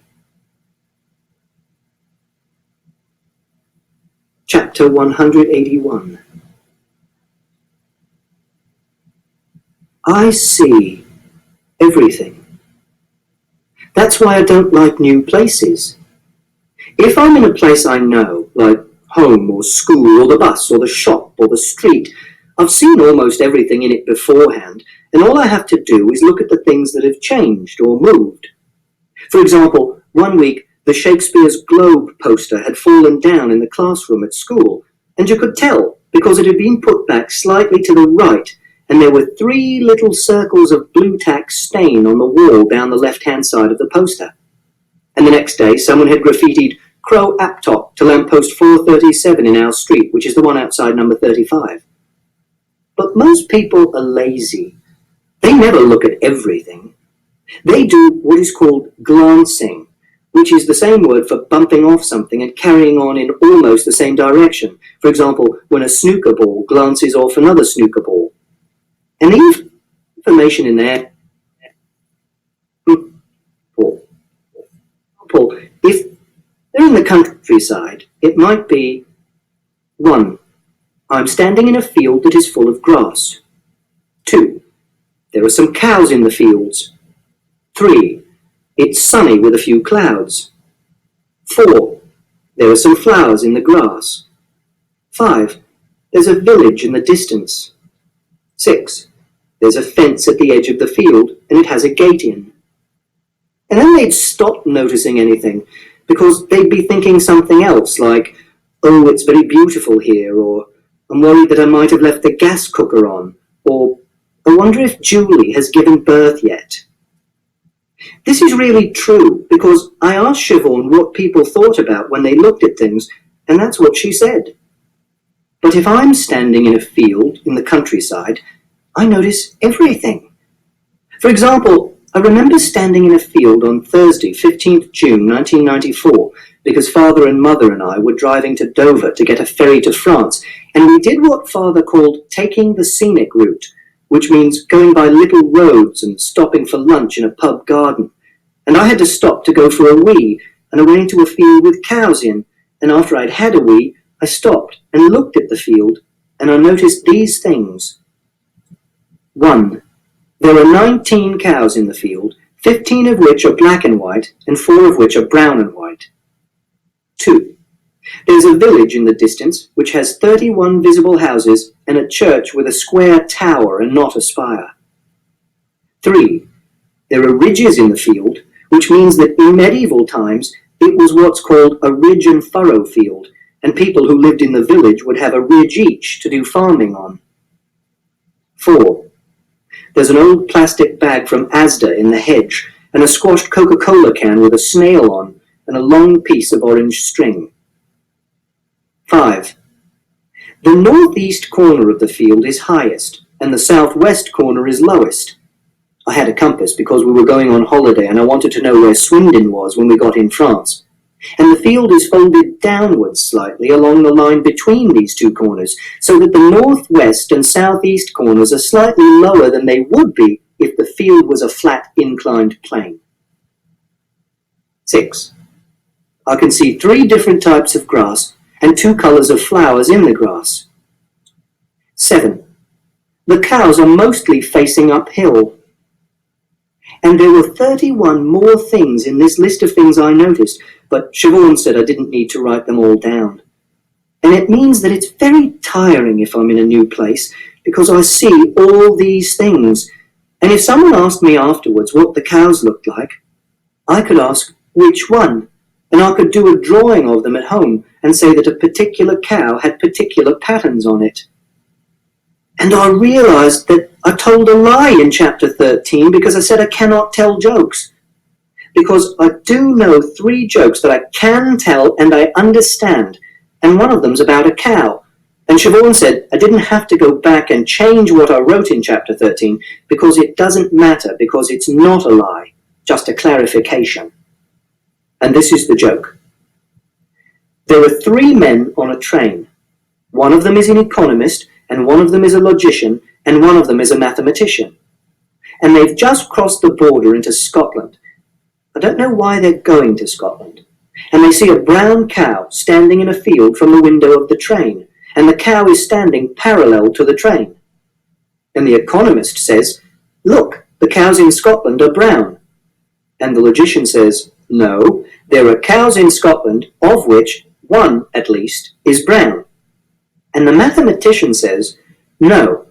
Chapter 181. I see everything. That's why I don't like new places. If I'm in a place I know, like home or school or the bus or the shop or the street, I've seen almost everything in it beforehand, and all I have to do is look at the things that have changed or moved. For example, one week the Shakespeare's Globe poster had fallen down in the classroom at school, and you could tell because it had been put back slightly to the right, and there were 3 little circles of blue tack stain on the wall down the left-hand side of the poster. And the next day someone had graffitied Crow Aptop to lamppost 437 in our street, which is the one outside number 35. But most people are lazy. They never look at everything. They do what is called glancing, which is the same word for bumping off something and carrying on in almost the same direction. For example, when a snooker ball glances off another snooker ball. And the information in there, Paul, if they're in the countryside, it might be 1. I'm standing in a field that is full of grass. 2. There are some cows in the fields. 3. It's sunny with a few clouds. 4. There are some flowers in the grass. 5. There's a village in the distance. 6. There's a fence at the edge of the field, and it has a gate in. And then they'd stop noticing anything, because they'd be thinking something else, like, oh, it's very beautiful here, or I'm worried that I might have left the gas cooker on, or I wonder if Julie has given birth yet. This is really true, because I asked Siobhan what people thought about when they looked at things, and that's what she said. But if I'm standing in a field in the countryside, I notice everything. For example, I remember standing in a field on Thursday, 15th June 1994, because Father and Mother and I were driving to Dover to get a ferry to France, and we did what Father called taking the scenic route, which means going by little roads and stopping for lunch in a pub garden. And I had to stop to go for a wee, and I went into a field with cows in, and after I'd had a wee, I stopped and looked at the field, and I noticed these things. 1. There are 19 cows in the field, 15 of which are black and white, and 4 of which are brown and white. 2. There's a village in the distance which has 31 visible houses and a church with a square tower and not a spire. 3. There are ridges in the field, which means that in medieval times it was what's called a ridge and furrow field, and people who lived in the village would have a ridge each to do farming on. 4. There's an old plastic bag from Asda in the hedge, and a squashed Coca-Cola can with a snail on, and a long piece of orange string. 5. The northeast corner of the field is highest, and the southwest corner is lowest. I had a compass because we were going on holiday, and I wanted to know where Swindon was when we got in France. And the field is folded downwards slightly along the line between these two corners, so that the northwest and southeast corners are slightly lower than they would be if the field was a flat inclined plane. 6. I can see 3 different types of grass and 2 colours of flowers in the grass. 7. The cows are mostly facing uphill. And there were 31 more things in this list of things I noticed, but Siobhan said I didn't need to write them all down. And it means that it's very tiring if I'm in a new place, because I see all these things. And if someone asked me afterwards what the cows looked like, I could ask which one, and I could do a drawing of them at home and say that a particular cow had particular patterns on it. And I realised that I told a lie in chapter 13 because I said I cannot tell jokes. Because I do know 3 jokes that I can tell and I understand, and one of them's about a cow. And Siobhan said I didn't have to go back and change what I wrote in chapter 13 because it doesn't matter, because it's not a lie, just a clarification. And this is the joke. There are 3 men on a train. One of them is an economist, and one of them is a logician, and one of them is a mathematician. And they've just crossed the border into Scotland. I don't know why they're going to Scotland. And they see a brown cow standing in a field from the window of the train, and the cow is standing parallel to the train. And the economist says, "Look, the cows in Scotland are brown." And the logician says, "No, there are cows in Scotland, of which one, at least, is brown." And the mathematician says, "No,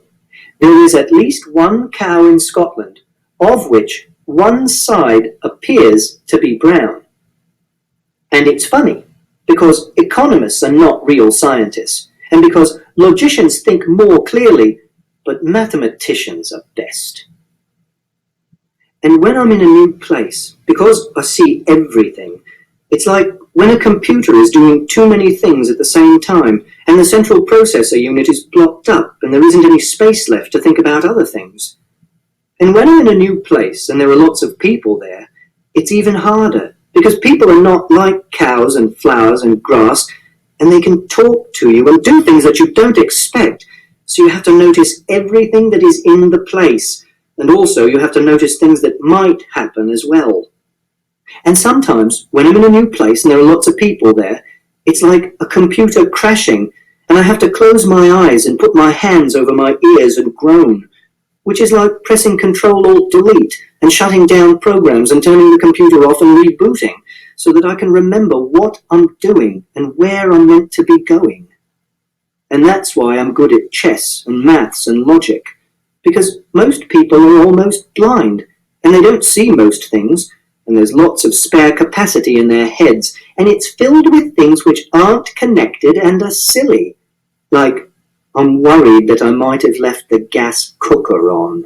there is at least one cow in Scotland, of which one side appears to be brown." And it's funny, because economists are not real scientists, and because logicians think more clearly, but mathematicians are best. And when I'm in a new place, because I see everything, it's like when a computer is doing too many things at the same time, and the central processor unit is blocked up, and there isn't any space left to think about other things. And when I'm in a new place, and there are lots of people there, it's even harder, because people are not like cows and flowers and grass, and they can talk to you and do things that you don't expect, so you have to notice everything that is in the place, and also you have to notice things that might happen as well. And sometimes, when I'm in a new place and there are lots of people there, it's like a computer crashing, and I have to close my eyes and put my hands over my ears and groan. which is like pressing Control-Alt-Delete and shutting down programs and turning the computer off and rebooting so that I can remember what I'm doing and where I'm meant to be going. And that's why I'm good at chess and maths and logic, because most people are almost blind and they don't see most things, and there's lots of spare capacity in their heads, and it's filled with things which aren't connected and are silly, like, I'm worried that I might have left the gas cooker on.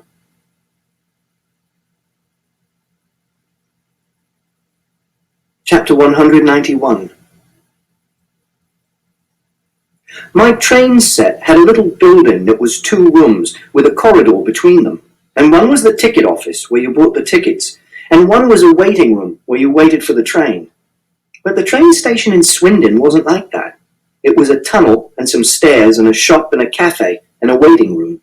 Chapter 191. My train set had a little building that was 2 rooms with a corridor between them, and one was the ticket office where you bought the tickets, and one was a waiting room where you waited for the train. But the train station in Swindon wasn't like that. It was a tunnel and some stairs and a shop and a cafe and a waiting room.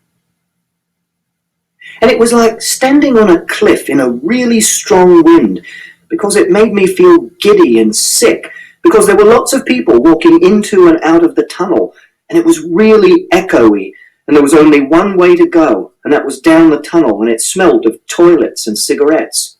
And it was like standing on a cliff in a really strong wind, because it made me feel giddy and sick, because there were lots of people walking into and out of the tunnel, and it was really echoey, and there was only one way to go, and that was down the tunnel, and it smelled of toilets and cigarettes.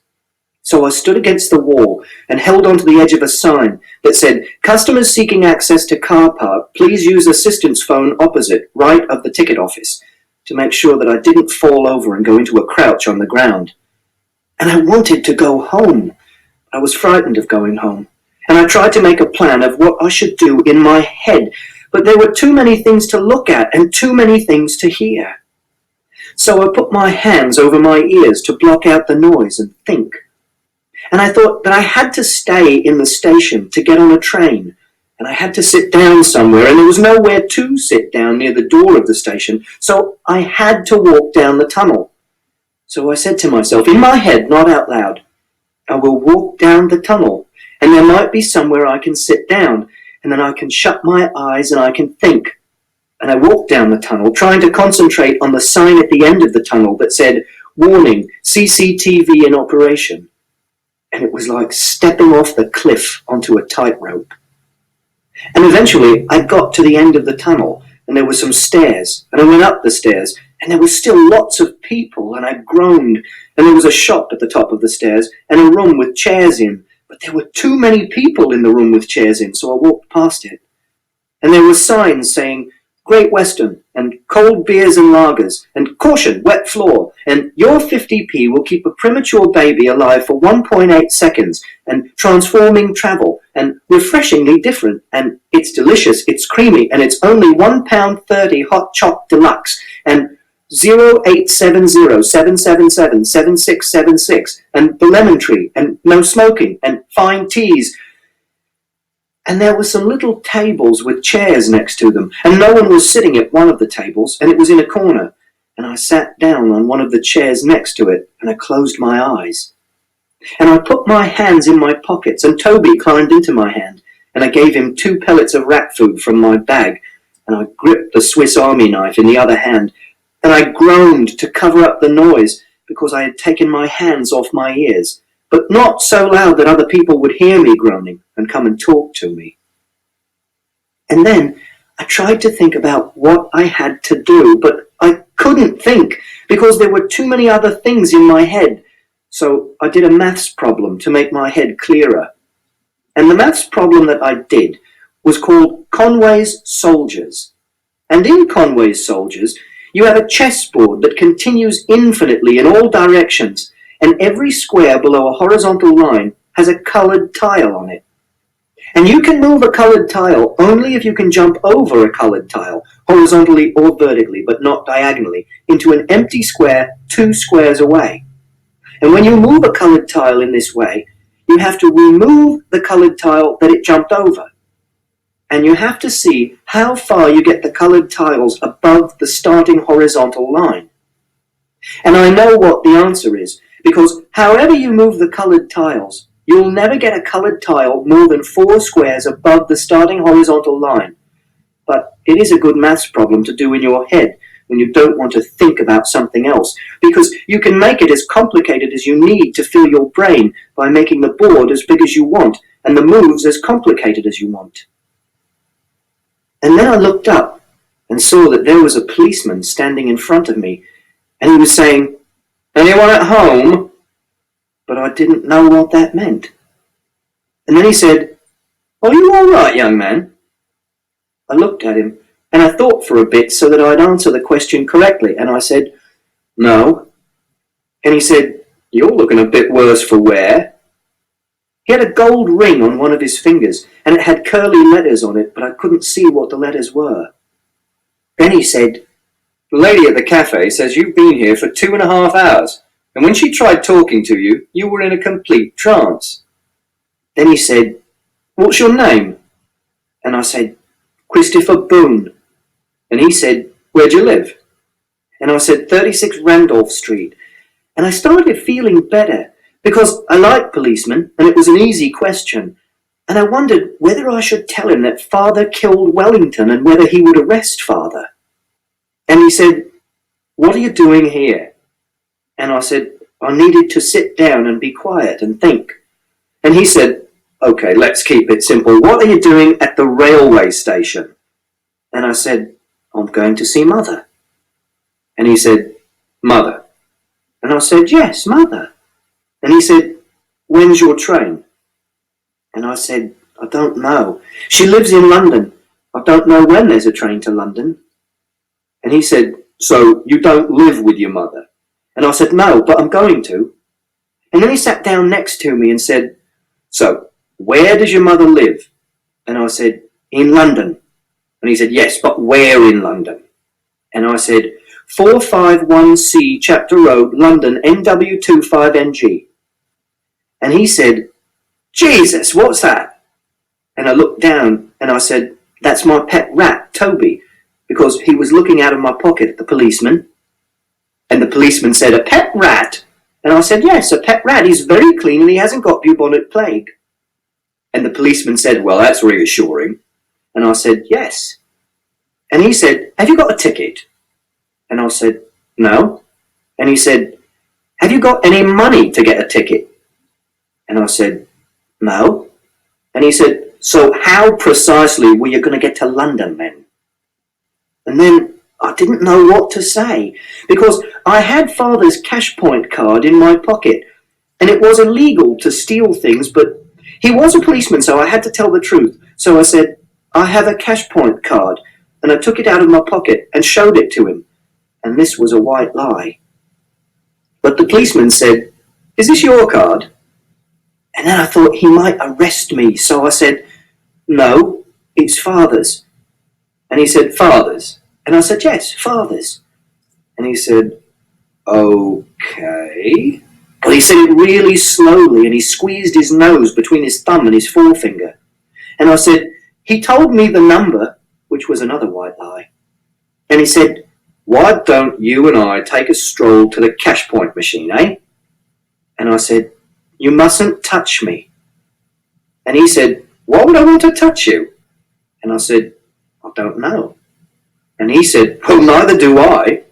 So I stood against the wall and held onto the edge of a sign that said, "Customers seeking access to car park, please use assistance phone opposite, right of the ticket office," to make sure that I didn't fall over and go into a crouch on the ground. And I wanted to go home. I was frightened of going home, and I tried to make a plan of what I should do in my head, but there were too many things to look at and too many things to hear. So I put my hands over my ears to block out the noise and think. And I thought that I had to stay in the station to get on a train, and I had to sit down somewhere, and there was nowhere to sit down near the door of the station, so I had to walk down the tunnel. So I said to myself, in my head, not out loud, I will walk down the tunnel, and there might be somewhere I can sit down, and then I can shut my eyes and I can think. And I walked down the tunnel, trying to concentrate on the sign at the end of the tunnel that said, "Warning, CCTV in operation." And it was like stepping off the cliff onto a tightrope. And eventually I got to the end of the tunnel, and there were some stairs, and I went up the stairs, and there were still lots of people, and I groaned, and there was a shop at the top of the stairs, and a room with chairs in, but there were too many people in the room with chairs in, so I walked past it. And there were signs saying, "Great Western," and "Cold beers and lagers," and "Caution, wet floor," and "Your 50p will keep a premature baby alive for 1.8 seconds," and "Transforming travel," and "Refreshingly different," and "It's delicious, it's creamy, and it's only £1.30 hot choc deluxe," and 0870-777-7676, and "The Lemon Tree," and "No smoking," and "Fine teas." And there were some little tables with chairs next to them, and no one was sitting at one of the tables, and it was in a corner. And I sat down on one of the chairs next to it, and I closed my eyes. And I put my hands in my pockets, and Toby climbed into my hand, and I gave him 2 pellets of rat food from my bag, and I gripped the Swiss Army knife in the other hand, and I groaned to cover up the noise because I had taken my hands off my ears, but not so loud that other people would hear me groaning and come and talk to me. And then I tried to think about what I had to do, but I couldn't think because there were too many other things in my head. So I did a maths problem to make my head clearer. And the maths problem that I did was called Conway's Soldiers. And in Conway's Soldiers, you have a chessboard that continues infinitely in all directions, and every square below a horizontal line has a coloured tile on it. And you can move a coloured tile only if you can jump over a coloured tile, horizontally or vertically, but not diagonally, into an empty square 2 squares away. And when you move a coloured tile in this way, you have to remove the coloured tile that it jumped over. And you have to see how far you get the coloured tiles above the starting horizontal line. And I know what the answer is, because however you move the coloured tiles, you'll never get a coloured tile more than 4 squares above the starting horizontal line. But it is a good maths problem to do in your head when you don't want to think about something else, because you can make it as complicated as you need to fill your brain by making the board as big as you want and the moves as complicated as you want. And then I looked up and saw that there was a policeman standing in front of me, And he was saying, "Anyone at home?" But I didn't know what that meant. And then he said, "Are you all right, young man?" I looked at him, and I thought for a bit so that I'd answer the question correctly, and I said, "No." And he said, "You're looking a bit worse for wear." He had a gold ring on one of his fingers, and it had curly letters on it, but I couldn't see what the letters were. Then he said, "The lady at the cafe says you've been here for 2.5 hours, and when she tried talking to you, you were in a complete trance." Then he said, "What's your name?" And I said, "Christopher Boone." And he said, "Where do you live?" And I said, 36 Randolph Street. And I started feeling better, because I like policemen, and it was an easy question. And I wondered whether I should tell him that Father killed Wellington and whether he would arrest Father. And he said, "What are you doing here?" And I said, I needed to sit down and be quiet and think. And he said, "Okay, let's keep it simple. What are you doing at the railway station?" And I said, "I'm going to see Mother." And he said, "Mother?" And I said, "Yes, Mother." And he said, "When's your train?" And I said, "I don't know. She lives in London. I don't know when there's a train to London." And he said, "So you don't live with your mother?" And I said, "No, but I'm going to." And then he sat down next to me and said, "So, where does your mother live?" And I said, "In London." And he said, "Yes, but where in London?" And I said, 451C Chapter Road, London, NW25NG. And he said, "Jesus, what's that?" And I looked down and I said, "That's my pet rat, Toby," because he was looking out of my pocket at the policeman. And the policeman said, "A pet rat?" And I said, "Yes, a pet rat. He's very clean and he hasn't got bubonic plague." And the policeman said, "Well, that's reassuring." And I said, "Yes." And he said, "Have you got a ticket?" And I said, "No." And he said, "Have you got any money to get a ticket?" And I said, "No." And he said, "So how precisely were you going to get to London then?" And then I didn't know what to say, because I had Father's cash point card in my pocket, and it was illegal to steal things, but he was a policeman, so I had to tell the truth. So I said, "I have a cash point card," and I took it out of my pocket and showed it to him. And this was a white lie. But the policeman said, "Is this your card?" And then I thought he might arrest me, so I said, "No, it's Father's." And he said, "Father's?" And I said, "Yes, Father's." And he said, "Okay." But he said it really slowly, and he squeezed his nose between his thumb and his forefinger. And I said, "He told me the number," which was another white lie. And he said, "Why don't you and I take a stroll to the cash point machine, eh?" And I said, "You mustn't touch me." And he said, "Why would I want to touch you?" And I said, "I don't know." And he said, "Well, neither do I."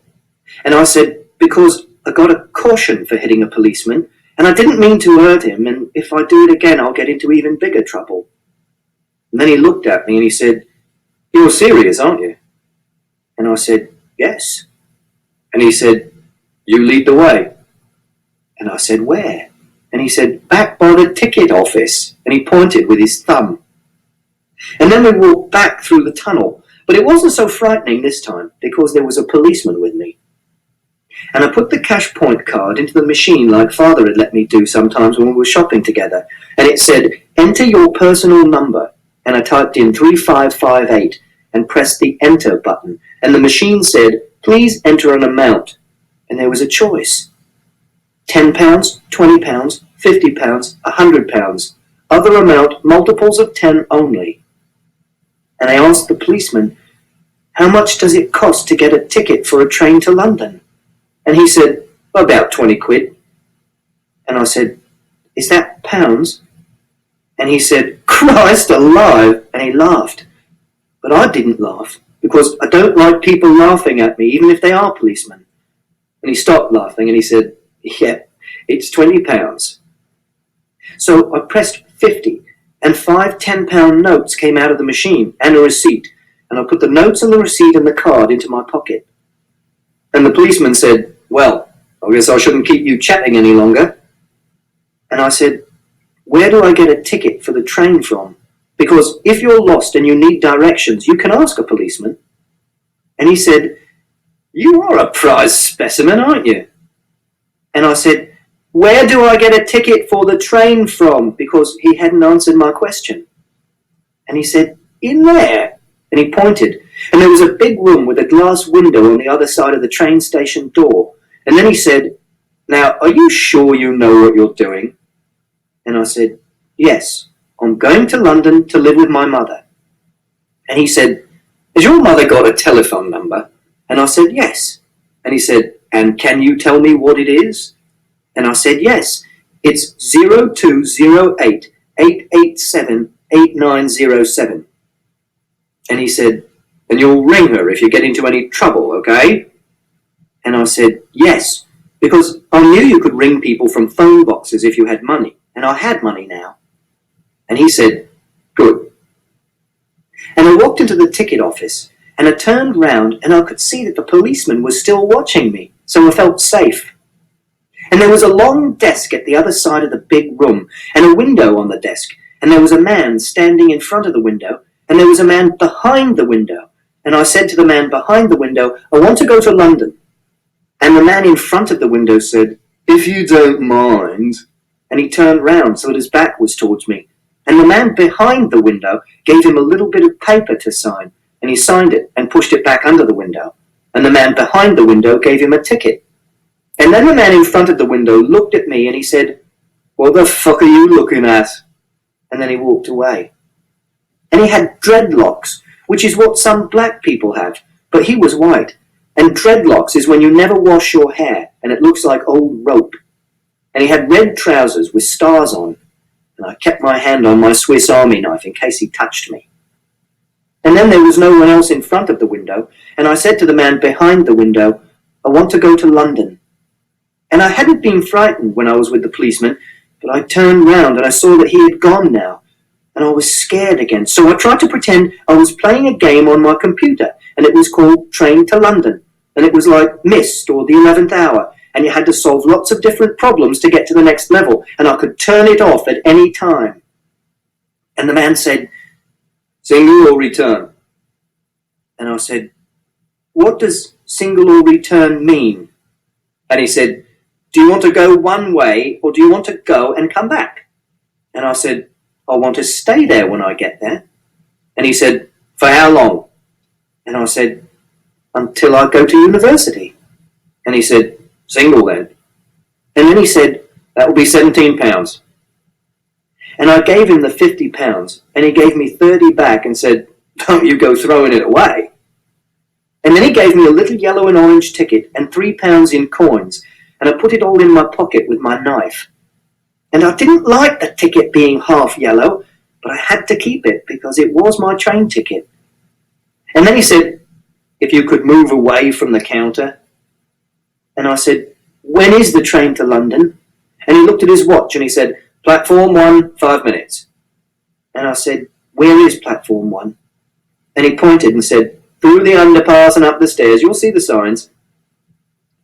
And I said, "Because I got a caution for hitting a policeman, and I didn't mean to hurt him, and if I do it again, I'll get into even bigger trouble." And then he looked at me and he said, "You're serious, aren't you?" And I said, "Yes." And he said, "You lead the way." And I said, "Where?" And he said, "Back by the ticket office." And he pointed with his thumb. And then we walked back through the tunnel, but it wasn't so frightening this time, because there was a policeman with me. And I put the cash point card into the machine like Father had let me do sometimes when we were shopping together. And it said, "Enter your personal number." And I typed in 3558 and pressed the enter button. And the machine said, "Please enter an amount." And there was a choice. £10, £20, £50, £100. Other amount, multiples of 10 only. And I asked the policeman, "How much does it cost to get a ticket for a train to London?" And he said, "About 20 quid. And I said, "Is that pounds?" And he said, "Christ alive!" And he laughed. But I didn't laugh, because I don't like people laughing at me, even if they are policemen. And he stopped laughing and he said, "Yeah, it's £20. So I pressed 50, and 5 £10 notes came out of the machine, and a receipt. And I put the notes and the receipt and the card into my pocket. And the policeman said, "Well, I guess I shouldn't keep you chatting any longer." And I said, "Where do I get a ticket for the train from? Because if you're lost and you need directions, you can ask a policeman." And he said, "You are a prize specimen, aren't you?" And I said, "Where do I get a ticket for the train from?" Because he hadn't answered my question. And he said, "In there." And he pointed. And there was a big room with a glass window on the other side of the train station door. And then he said, "Now, are you sure you know what you're doing?" And I said, "Yes, I'm going to London to live with my mother." And he said, "Has your mother got a telephone number?" And I said, "Yes." And he said, "And can you tell me what it is?" And I said, "Yes, it's 0208 887 8907. And he said, "And you'll ring her if you get into any trouble, okay?" And I said, "Yes, because I knew you could ring people from phone boxes if you had money, and I had money now." And he said, "Good." And I walked into the ticket office, and I turned round, and I could see that the policeman was still watching me, so I felt safe. And there was a long desk at the other side of the big room, and a window on the desk, and there was a man standing in front of the window, and there was a man behind the window. And I said to the man behind the window, "I want to go to London." And the man in front of the window said, "If you don't mind." And he turned round so that his back was towards me. And the man behind the window gave him a little bit of paper to sign, and he signed it and pushed it back under the window. And the man behind the window gave him a ticket. And then the man in front of the window looked at me and he said, "What the fuck are you looking at?" And then he walked away. And he had dreadlocks, which is what some black people have, but he was white. And dreadlocks is when you never wash your hair and it looks like old rope. And he had red trousers with stars on, and I kept my hand on my Swiss Army knife in case he touched me. And then there was no one else in front of the window, and I said to the man behind the window, "I want to go to London." And I hadn't been frightened when I was with the policeman, but I turned round and I saw that he had gone now, and I was scared again. So I tried to pretend I was playing a game on my computer, and it was called Train to London, and it was like Myst or the 11th Hour, and you had to solve lots of different problems to get to the next level, and I could turn it off at any time. And the man said, "Single or return?" And I said, "What does single or return mean?" And he said, "Do you want to go one way or do you want to go and come back?" And I said, "I want to stay there when I get there." And he said, "For how long?" And I said, "Until I go to university." And he said, "Single then?" And then he said, "That will be £17. And I gave him the £50, and he gave me 30 back and said, "Don't you go throwing it away." And then he gave me a little yellow and orange ticket and £3 in coins, and I put it all in my pocket with my knife. And I didn't like the ticket being half yellow, but I had to keep it because it was my train ticket. And then he said, "If you could move away from the counter." And I said, "When is the train to London?" And he looked at his watch and he said, "Platform 1, 5 minutes. And I said, "Where is platform 1? And he pointed and said, "Through the underpass and up the stairs, you'll see the signs."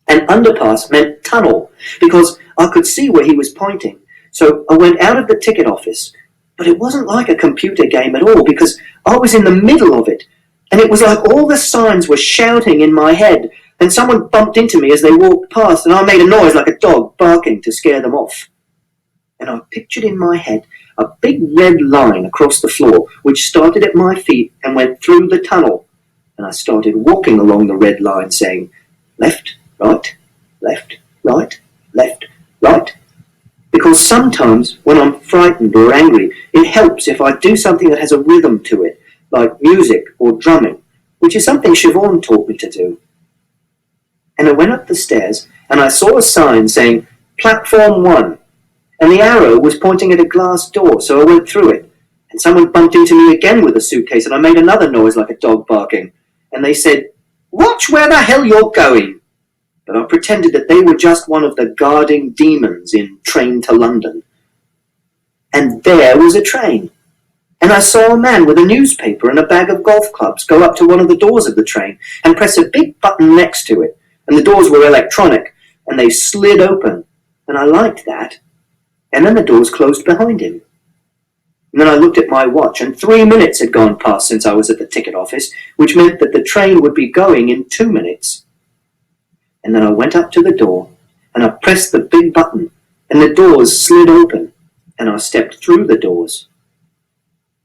And underpass meant tunnel, because I could see where he was pointing. So I went out of the ticket office, but it wasn't like a computer game at all, because I was in the middle of it, and it was like all the signs were shouting in my head, and someone bumped into me as they walked past, and I made a noise like a dog barking to scare them off. And I pictured in my head a big red line across the floor, which started at my feet and went through the tunnel. And I started walking along the red line saying, left, right, left, right, left, right. Because sometimes when I'm frightened or angry, it helps if I do something that has a rhythm to it, like music or drumming, which is something Siobhan taught me to do. And I went up the stairs and I saw a sign saying, "Platform 1." And the arrow was pointing at a glass door, so I went through it. And someone bumped into me again with a suitcase, and I made another noise like a dog barking. And they said, "Watch where the hell you're going." But I pretended that they were just one of the guarding demons in Train to London. And there was a train. And I saw a man with a newspaper and a bag of golf clubs go up to one of the doors of the train and press a big button next to it. and the doors were electronic, and they slid open, and I liked that. And then the doors closed behind him. And then I looked at my watch, and 3 minutes had gone past since I was at the ticket office, which meant that the train would be going in 2 minutes. And then I went up to the door, and I pressed the big button, and the doors slid open, and I stepped through the doors,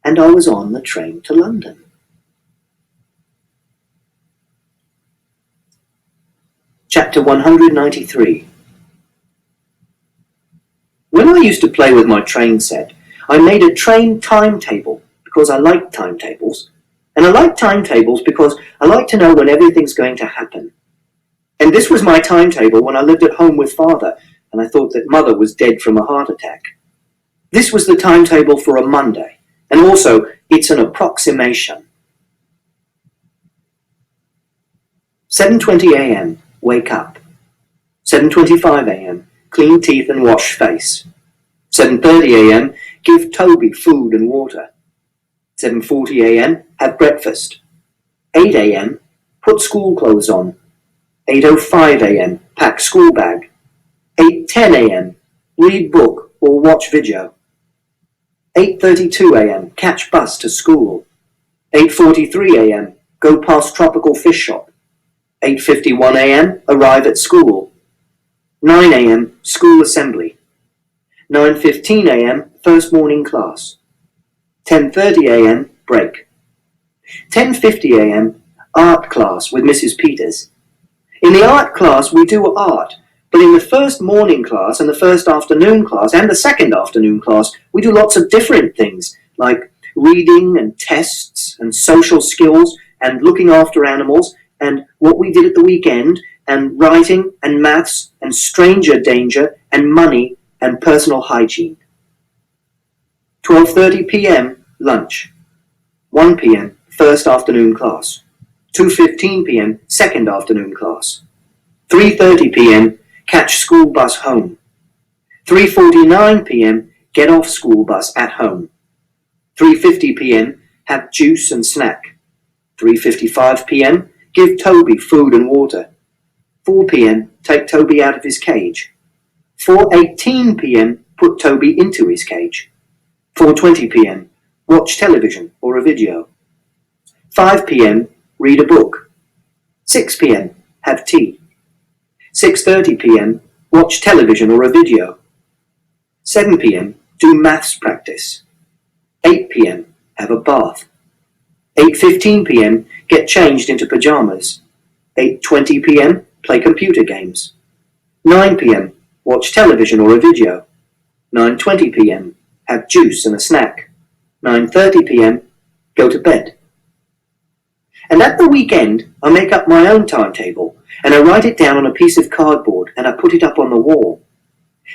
and I was on the train to London. Chapter 193. When I used to play with my train set, I made a train timetable because I like timetables. And I like timetables because I like to know when everything's going to happen. And this was my timetable when I lived at home with Father, and I thought that Mother was dead from a heart attack. This was the timetable for a Monday, and also it's an approximation. 7:20 a.m. Wake up. 7:25 a.m. Clean teeth and wash face. 7:30 a.m. Give Toby food and water. 7:40 a.m. Have breakfast. 8 a.m. Put school clothes on. 8:05 a.m. Pack school bag. 8:10 a.m. Read book or watch video. 8:32 a.m. Catch bus to school. 8:43 a.m. Go past tropical fish shop. 8:51 a.m. Arrive at school. 9 a.m. School assembly. 9:15 a.m. First morning class. 10:30 a.m. Break. 10:50 a.m. Art class with Mrs. Peters. In the art class we do art, but in the first morning class and the first afternoon class and the second afternoon class we do lots of different things, like reading and tests and social skills and looking after animals and what we did at the weekend and writing and maths and stranger danger and money and personal hygiene. 12:30 p.m. Lunch. 1 p.m. First afternoon class. 2:15 p.m. Second afternoon class. 3:30 p.m. Catch school bus home. 3:49 p.m. Get off school bus at home. 3:50 p.m. Have juice and snack. 3:55 p.m. Give Toby food and water. 4 p.m. Take Toby out of his cage. 4:18 p.m. Put Toby into his cage. 4:20 p.m. Watch television or a video. 5 p.m. Read a book. 6 p.m. Have tea. 6:30 p.m. Watch television or a video. 7 p.m. Do maths practice. 8 p.m. Have a bath. 8:15 p.m. Get changed into pajamas. 8:20 p.m. Play computer games. 9 p.m. Watch television or a video. 9:20 p.m. Have juice and a snack. 9:30 p.m. Go to bed. And at the weekend, I make up my own timetable, and I write it down on a piece of cardboard, and I put it up on the wall.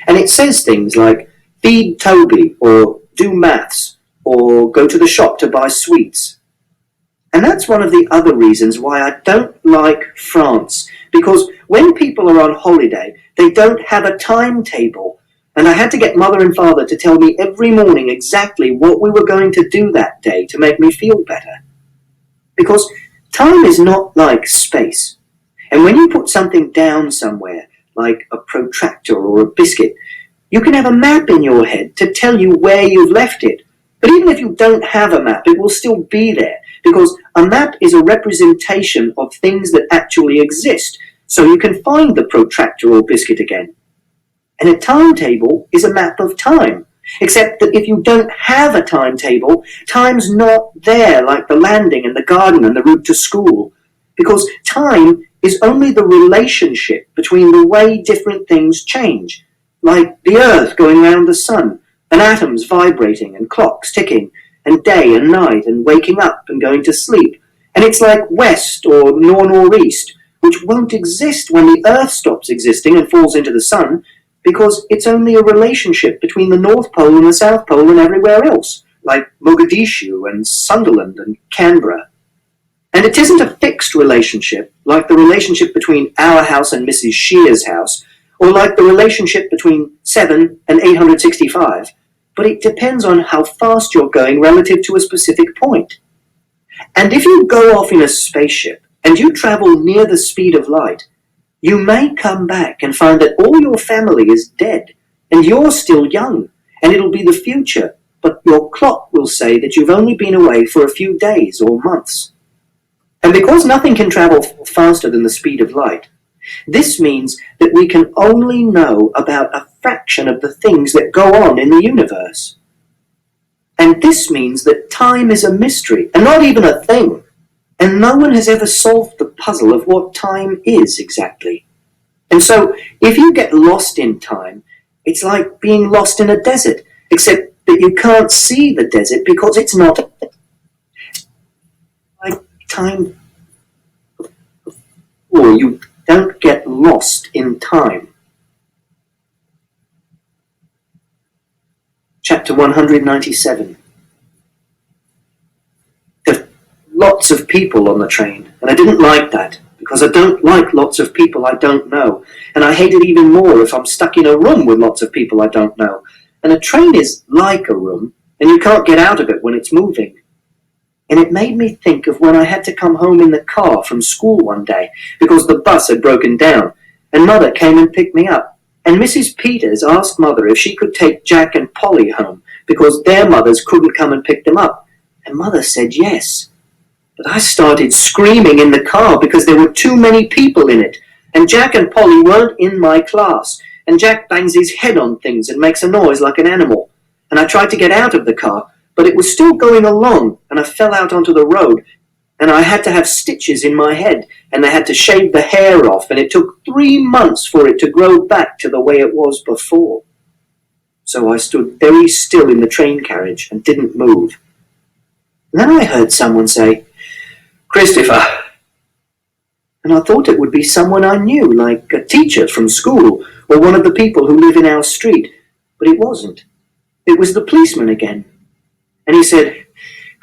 And it says things like, feed Toby, or do maths, or go to the shop to buy sweets. And that's one of the other reasons why I don't like France, because when people are on holiday, they don't have a timetable, and I had to get Mother and Father to tell me every morning exactly what we were going to do that day to make me feel better. Because time is not like space. And when you put something down somewhere, like a protractor or a biscuit, you can have a map in your head to tell you where you've left it. But even if you don't have a map, it will still be there, because a map is a representation of things that actually exist, so you can find the protractor or biscuit again. And a timetable is a map of time, except that if you don't have a timetable, time's not there like the landing and the garden and the route to school, because time is only the relationship between the way different things change, like the earth going around the sun, and atoms vibrating and clocks ticking, and day and night and waking up and going to sleep. And it's like west or north-northeast, which won't exist when the earth stops existing and falls into the sun, because it's only a relationship between the North Pole and the South Pole and everywhere else, like Mogadishu and Sunderland and Canberra. And it isn't a fixed relationship, like the relationship between our house and Mrs. Shear's house, or like the relationship between 7 and 865, but it depends on how fast you're going relative to a specific point. And if you go off in a spaceship and you travel near the speed of light, You may come back and find that all your family is dead, and you're still young, and it'll be the future, but your clock will say that you've only been away for a few days or months. And because nothing can travel faster than the speed of light, this means that we can only know about a fraction of the things that go on in the universe. And this means that time is a mystery, and not even a thing. And no one has ever solved the puzzle of what time is exactly. And so, if you get lost in time, it's like being lost in a desert, except that you can't see the desert because it's not like time. Or you don't get lost in time. Chapter 197. There are lots of people on the train, and I didn't like that, because I don't like lots of people I don't know, and I hate it even more if I'm stuck in a room with lots of people I don't know. And a train is like a room, and you can't get out of it when it's moving. And it made me think of when I had to come home in the car from school one day, because the bus had broken down, and Mother came and picked me up. And Mrs. Peters asked Mother if she could take Jack and Polly home, because their mothers couldn't come and pick them up. And Mother said yes. But I started screaming in the car because there were too many people in it, and Jack and Polly weren't in my class, and Jack bangs his head on things and makes a noise like an animal. And I tried to get out of the car, but it was still going along, and I fell out onto the road, and I had to have stitches in my head, and they had to shave the hair off, and it took 3 months for it to grow back to the way it was before. So I stood very still in the train carriage and didn't move. And then I heard someone say, "Christopher." And I thought it would be someone I knew, like a teacher from school, or one of the people who live in our street, but it wasn't. It was the policeman again. And he said,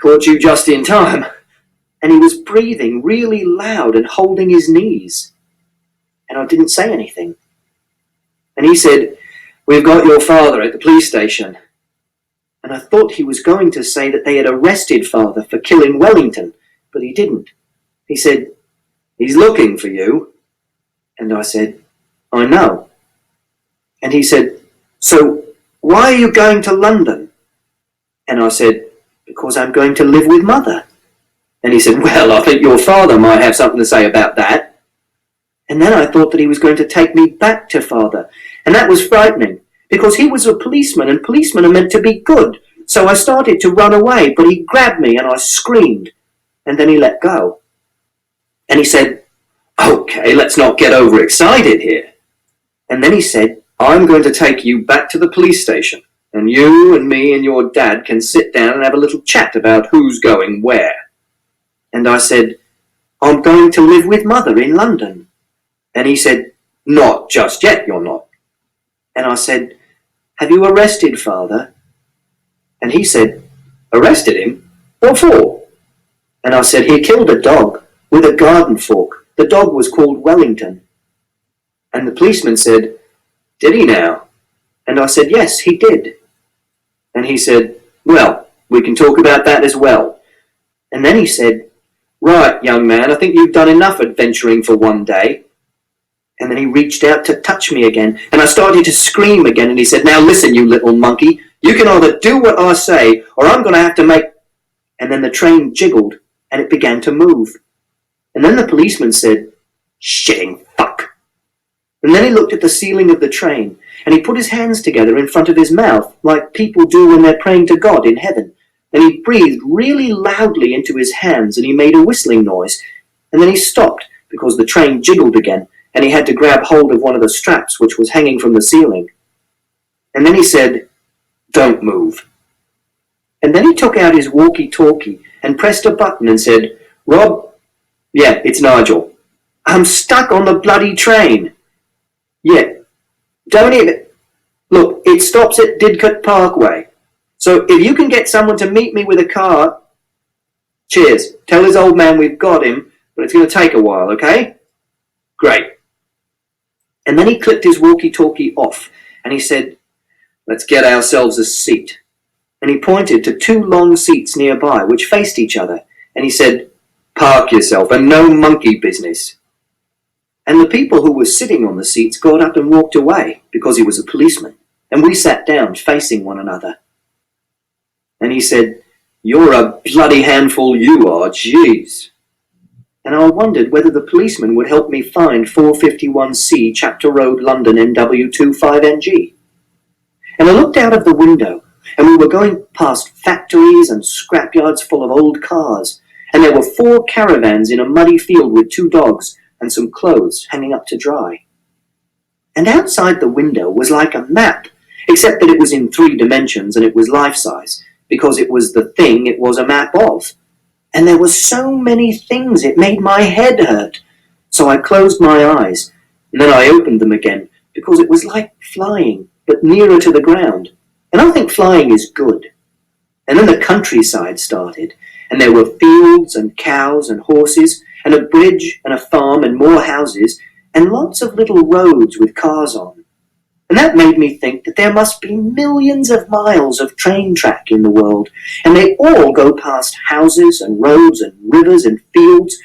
"Caught you just in time." And he was breathing really loud and holding his knees. And I didn't say anything. And he said, "We've got your father at the police station." And I thought he was going to say that they had arrested Father for killing Wellington, but he didn't. He said, "He's looking for you." And I said, "I know." And he said, "So why are you going to London?" And I said, "Because I'm going to live with Mother." And he said, "Well, I think your father might have something to say about that." And then I thought that he was going to take me back to Father. And that was frightening, because he was a policeman, and policemen are meant to be good. So I started to run away, but he grabbed me and I screamed. And then he let go. And he said, "Okay, let's not get overexcited here." And then he said, "I'm going to take you back to the police station, and you and me and your dad can sit down and have a little chat about who's going where." And I said, "I'm going to live with Mother in London." And he said, "Not just yet, you're not." And I said, "Have you arrested Father?" And he said, "Arrested him? What for?" And I said, "He killed a dog with a garden fork. The dog was called Wellington." And the policeman said, "Did he now?" And I said, "Yes, he did." And he said, "Well, we can talk about that as well." And then he said, "Right, young man, I think you've done enough adventuring for one day." And then he reached out to touch me again, and I started to scream again, and he said, "Now listen, you little monkey, you can either do what I say, or I'm going to have to make..." And then the train jiggled, and it began to move. And then the policeman said, "Shitting fuck." And then he looked at the ceiling of the train, and he put his hands together in front of his mouth, like people do when they're praying to God in heaven. And he breathed really loudly into his hands, and he made a whistling noise. And then he stopped, because the train jiggled again, and he had to grab hold of one of the straps which was hanging from the ceiling. And then he said, "Don't move." And then he took out his walkie-talkie and pressed a button and said, "Rob?" "Yeah, it's Nigel." "I'm stuck on the bloody train." "Yeah, don't even... Look, it stops at Didcot Parkway. So if you can get someone to meet me with a car..." "Cheers. Tell his old man we've got him, but it's going to take a while, okay?" "Great." And then he clicked his walkie-talkie off, and he said, "Let's get ourselves a seat." And he pointed to 2 long seats nearby, which faced each other, and he said, "Park yourself, and no monkey business." And the people who were sitting on the seats got up and walked away because he was a policeman. And we sat down facing one another. And he said, "You're a bloody handful, you are, jeez." And I wondered whether the policeman would help me find 451C Chapter Road, London, NW25NG. And I looked out of the window, and we were going past factories and scrapyards full of old cars, and there were 4 caravans in a muddy field with 2 dogs and some clothes hanging up to dry. And outside the window was like a map, except that it was in 3 dimensions and it was life-size, because it was the thing it was a map of. And there were so many things, it made my head hurt. So I closed my eyes, and then I opened them again, because it was like flying, but nearer to the ground. And I think flying is good. And then the countryside started, and there were fields and cows and horses, and a bridge and a farm and more houses, and lots of little roads with cars on. And that made me think that there must be millions of miles of train track in the world, and they all go past houses and roads and rivers and fields.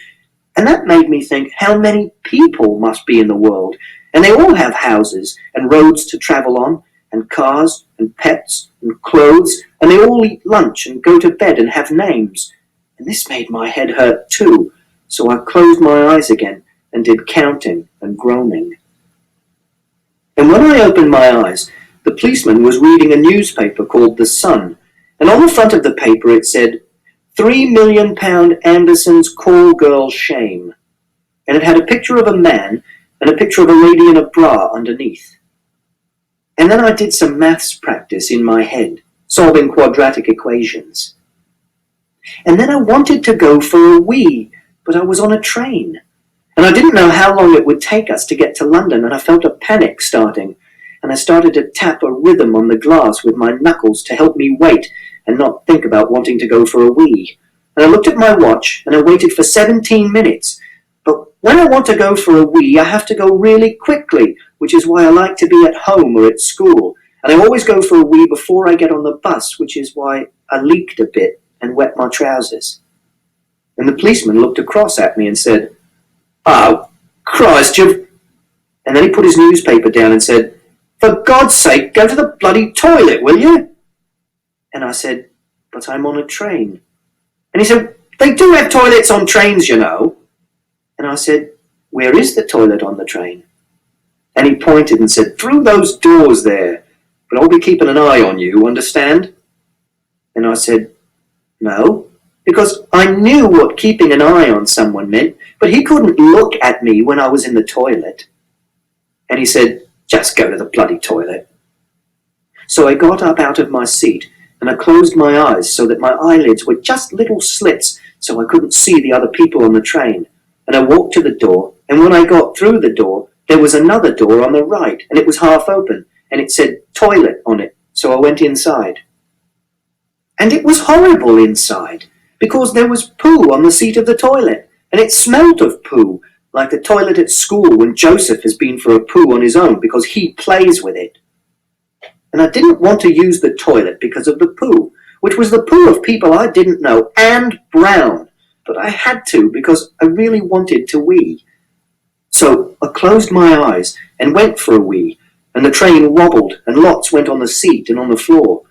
And that made me think how many people must be in the world, and they all have houses and roads to travel on, and cars and pets and clothes, and they all eat lunch and go to bed and have names. And this made my head hurt too, so I closed my eyes again and did counting and groaning. And when I opened my eyes, the policeman was reading a newspaper called The Sun, and on the front of the paper it said, £3 million Anderson's call girl shame. And it had a picture of a man and a picture of a lady in a bra underneath. And then I did some maths practice in my head, solving quadratic equations. And then I wanted to go for a wee, but I was on a train. And I didn't know how long it would take us to get to London, and I felt a panic starting, and I started to tap a rhythm on the glass with my knuckles to help me wait and not think about wanting to go for a wee. And I looked at my watch, and I waited for 17 minutes. But when I want to go for a wee, I have to go really quickly, which is why I like to be at home or at school. And I always go for a wee before I get on the bus, which is why I leaked a bit and wet my trousers. And the policeman looked across at me and said, "Oh, Christ, you've..." And then he put his newspaper down and said, "For God's sake, go to the bloody toilet, will you?" And I said, "But I'm on a train." And he said, "They do have toilets on trains, you know." And I said, "Where is the toilet on the train?" And he pointed and said, "Through those doors there. But I'll be keeping an eye on you, understand?" And I said, "No," because I knew what keeping an eye on someone meant, but he couldn't look at me when I was in the toilet. And he said, "Just go to the bloody toilet." So I got up out of my seat, and I closed my eyes so that my eyelids were just little slits so I couldn't see the other people on the train. And I walked to the door, and when I got through the door, there was another door on the right, and it was half open, and it said toilet on it, so I went inside. And it was horrible inside, because there was poo on the seat of the toilet, and it smelt of poo, like the toilet at school when Joseph has been for a poo on his own because he plays with it. And I didn't want to use the toilet because of the poo, which was the poo of people I didn't know, and brown, but I had to because I really wanted to wee. So I closed my eyes and went for a wee, and the train wobbled and lots went on the seat and on the floor,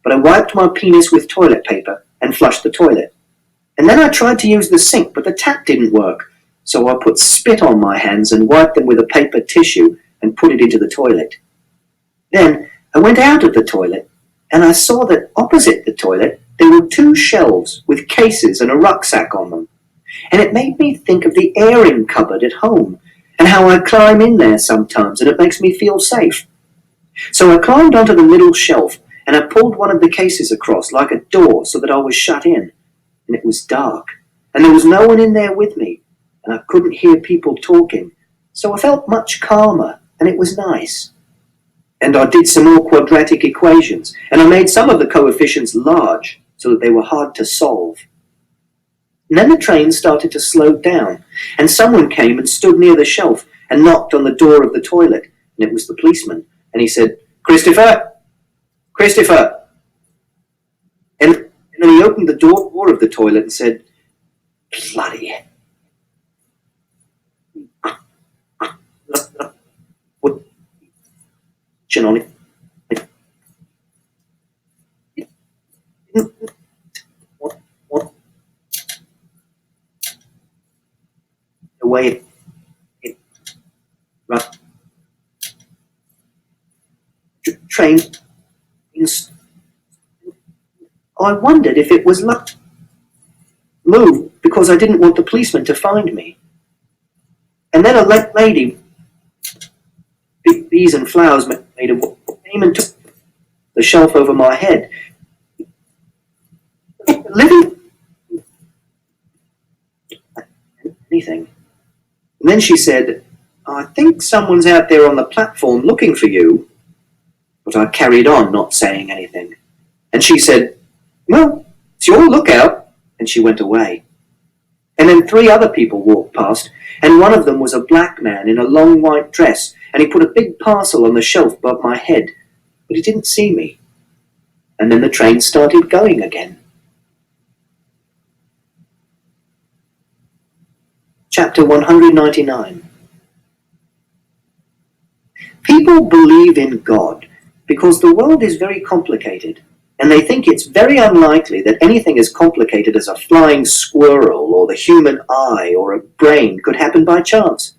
but I wiped my penis with toilet paper and flushed the toilet. And then I tried to use the sink, but the tap didn't work, so I put spit on my hands and wiped them with a paper tissue and put it into the toilet. Then I went out of the toilet, and I saw that opposite the toilet there were 2 shelves with cases and a rucksack on them. And it made me think of the airing cupboard at home, and how I climb in there sometimes, and it makes me feel safe. So I climbed onto the middle shelf, and I pulled one of the cases across like a door so that I was shut in. And it was dark, and there was no one in there with me, and I couldn't hear people talking, so I felt much calmer, and it was nice. And I did some more quadratic equations, and I made some of the coefficients large so that they were hard to solve. And then the train started to slow down, and someone came and stood near the shelf and knocked on the door of the toilet, and it was the policeman, and he said, "Christopher! Christopher!" And then he opened the door of the toilet and said, "Bloody on it. What the way it train. I wondered if it was luck. Moved because I didn't want the policeman to find me. And then a lady, bees and flowers made of wood, came and took the shelf over my head. Living anything. And then she said, I think someone's out there on the platform looking for you. But I carried on, not saying anything. And she said, well, it's your lookout. And she went away. And then 3 other people walked past, and one of them was a black man in a long white dress, and he put a big parcel on the shelf above my head, but he didn't see me. And then the train started going again. Chapter 199. People believe in God because the world is very complicated, and they think it's very unlikely that anything as complicated as a flying squirrel or the human eye or a brain could happen by chance.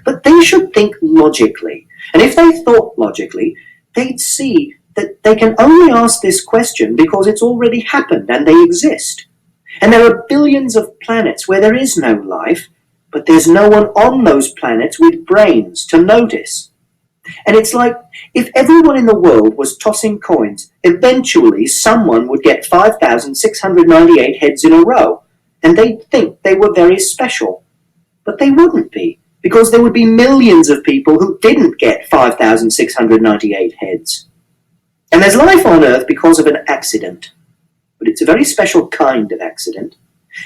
But they should think logically, and if they thought logically, they'd see that they can only ask this question because it's already happened and they exist. And there are billions of planets where there is no life, but there's no one on those planets with brains to notice. And it's like if everyone in the world was tossing coins, eventually someone would get 5,698 heads in a row, and they'd think they were very special. But they wouldn't be, because there would be millions of people who didn't get 5,698 heads. And there's life on Earth because of an accident. But it's a very special kind of accident.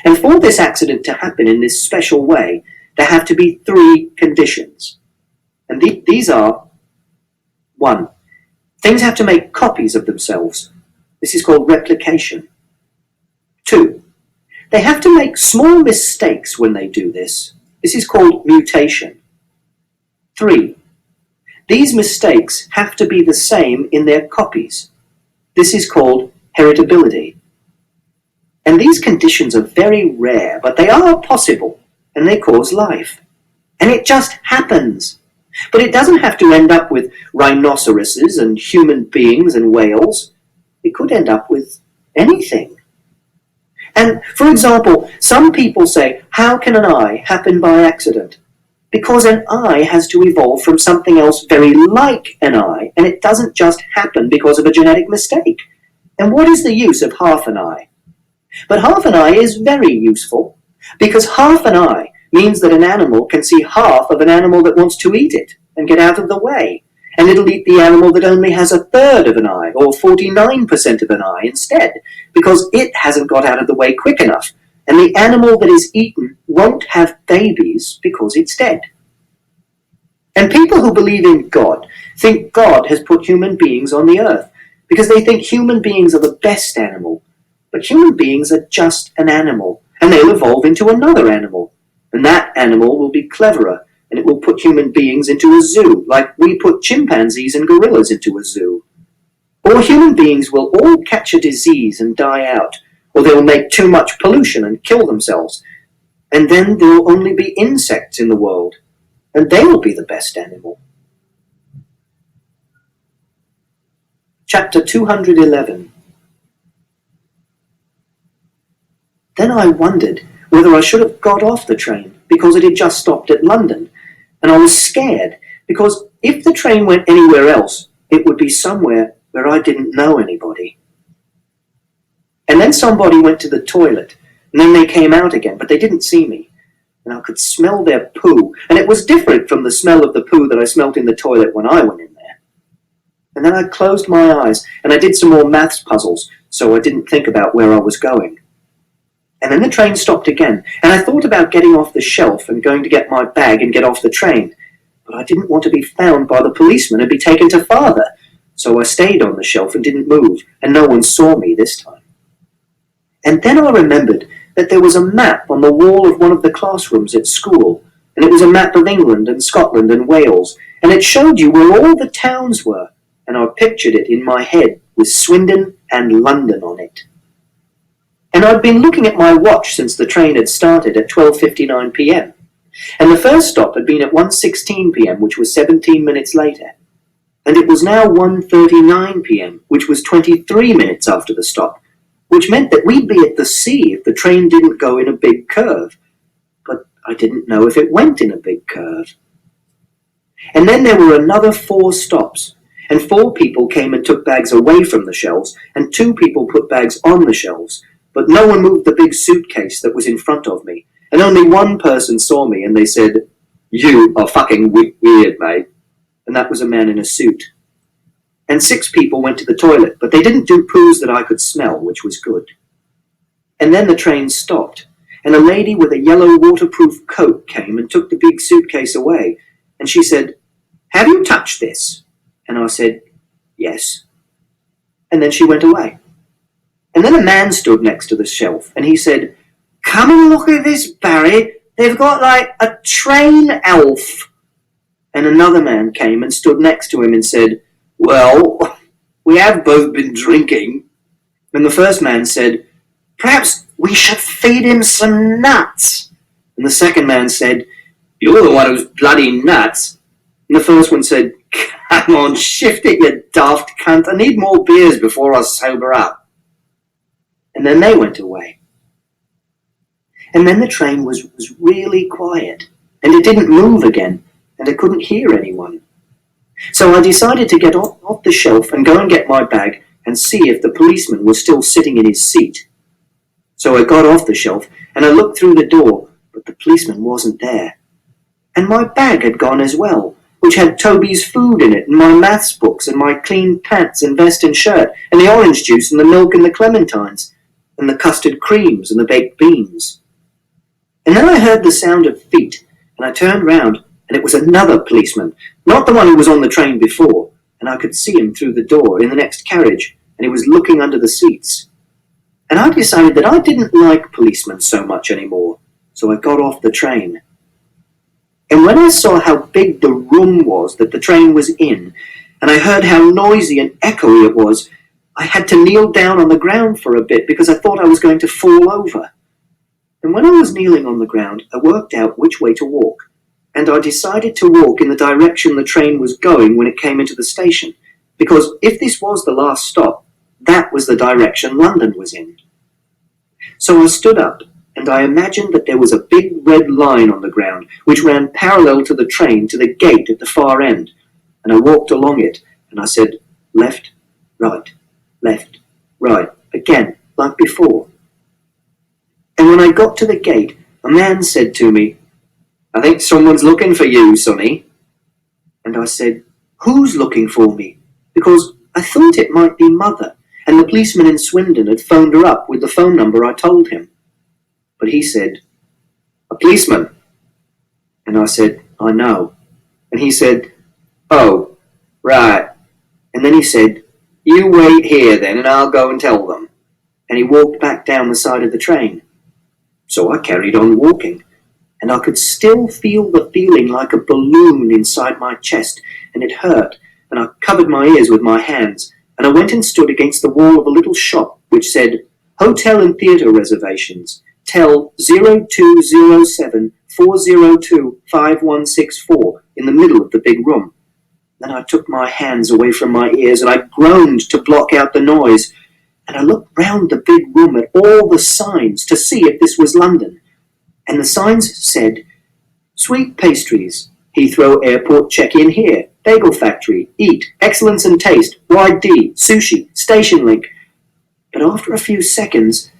And for this accident to happen in this special way, there have to be 3 conditions. And these are: 1. Things have to make copies of themselves. This is called replication. 2. They have to make small mistakes when they do this. This is called mutation. 3. These mistakes have to be the same in their copies. This is called heritability. And these conditions are very rare, but they are possible, and they cause life. And it just happens. But it doesn't have to end up with rhinoceroses and human beings and whales. It could end up with anything. And, for example, some people say, how can an eye happen by accident? Because an eye has to evolve from something else very like an eye, and it doesn't just happen because of a genetic mistake. And what is the use of half an eye? But half an eye is very useful, because half an eye means that an animal can see half of an animal that wants to eat it and get out of the way, and it'll eat the animal that only has a third of an eye, or 49% of an eye instead, because it hasn't got out of the way quick enough, and the animal that is eaten won't have babies because it's dead. And people who believe in God think God has put human beings on the earth, because they think human beings are the best animal, but human beings are just an animal, and they'll evolve into another animal. And that animal will be cleverer, and it will put human beings into a zoo, like we put chimpanzees and gorillas into a zoo. Or human beings will all catch a disease and die out, or they will make too much pollution and kill themselves. And then there will only be insects in the world, and they will be the best animal. Chapter 211. Then I wondered whether I should have got off the train, because it had just stopped at London, and I was scared, because if the train went anywhere else, it would be somewhere where I didn't know anybody. And then somebody went to the toilet, and then they came out again, but they didn't see me, and I could smell their poo, and it was different from the smell of the poo that I smelt in the toilet when I went in there. And then I closed my eyes, and I did some more maths puzzles, so I didn't think about where I was going. And then the train stopped again, and I thought about getting off the shelf and going to get my bag and get off the train. But I didn't want to be found by the policeman and be taken to father, so I stayed on the shelf and didn't move, and no one saw me this time. And then I remembered that there was a map on the wall of one of the classrooms at school, and it was a map of England and Scotland and Wales, and it showed you where all the towns were, and I pictured it in my head with Swindon and London on it. And I'd been looking at my watch since the train had started at 12:59 p.m, and the first stop had been at 1:16 p.m, which was 17 minutes later, and it was now 1:39 p.m, which was 23 minutes after the stop, which meant that we'd be at the sea if the train didn't go in a big curve. But I didn't know if it went in a big curve. And then there were another 4 stops, and 4 people came and took bags away from the shelves, and 2 people put bags on the shelves, but no one moved the big suitcase that was in front of me, and only one person saw me, and they said, "You are fucking weird, mate." And that was a man in a suit. And 6 people went to the toilet, but they didn't do poos that I could smell, which was good. And then the train stopped, and a lady with a yellow waterproof coat came and took the big suitcase away, and she said, "Have you touched this?" And I said, "Yes." And then she went away. And then a man stood next to the shelf, and he said, "Come and look at this, Barry. They've got like a train elf." And another man came and stood next to him and said, "Well, we have both been drinking." And the first man said, "Perhaps we should feed him some nuts." And the second man said, "You're the one who's bloody nuts." And the first one said, "Come on, shift it, you daft cunt. I need more beers before I sober up." And then they went away. And then the train was really quiet, and it didn't move again, and I couldn't hear anyone. So I decided to get off the shelf and go and get my bag and see if the policeman was still sitting in his seat. So I got off the shelf and I looked through the door, but the policeman wasn't there. And my bag had gone as well, which had Toby's food in it, and my maths books, and my clean pants and vest and shirt, and the orange juice and the milk and the clementines, and the custard creams and the baked beans. And then I heard the sound of feet, and I turned round, and it was another policeman, not the one who was on the train before, and I could see him through the door in the next carriage, and he was looking under the seats. And I decided that I didn't like policemen so much anymore, so I got off the train. And when I saw how big the room was that the train was in, and I heard how noisy and echoey it was, I had to kneel down on the ground for a bit because I thought I was going to fall over. And when I was kneeling on the ground, I worked out which way to walk, and I decided to walk in the direction the train was going when it came into the station, because if this was the last stop, that was the direction London was in. So I stood up, and I imagined that there was a big red line on the ground which ran parallel to the train to the gate at the far end, and I walked along it, and I said, left, right, again, like before. And when I got to the gate, a man said to me, "I think someone's looking for you, sonny." And I said, "Who's looking for me?" Because I thought it might be Mother, and the policeman in Swindon had phoned her up with the phone number I told him. But he said, "A policeman?" And I said, "I know." And he said, "Oh, right." And then he said, "You wait here then, and I'll go and tell them." And he walked back down the side of the train. So I carried on walking, and I could still feel the feeling like a balloon inside my chest, and it hurt, and I covered my ears with my hands, and I went and stood against the wall of a little shop which said, "Hotel and Theatre Reservations. Tell 0207 402 5164 in the middle of the big room." Then I took my hands away from my ears, and I groaned to block out the noise, and I looked round the big room at all the signs to see if this was London. And the signs said, "Sweet pastries, Heathrow Airport check-in here, Bagel Factory, Eat, Excellence and Taste, Wide D, Sushi, Station Link." But after a few seconds,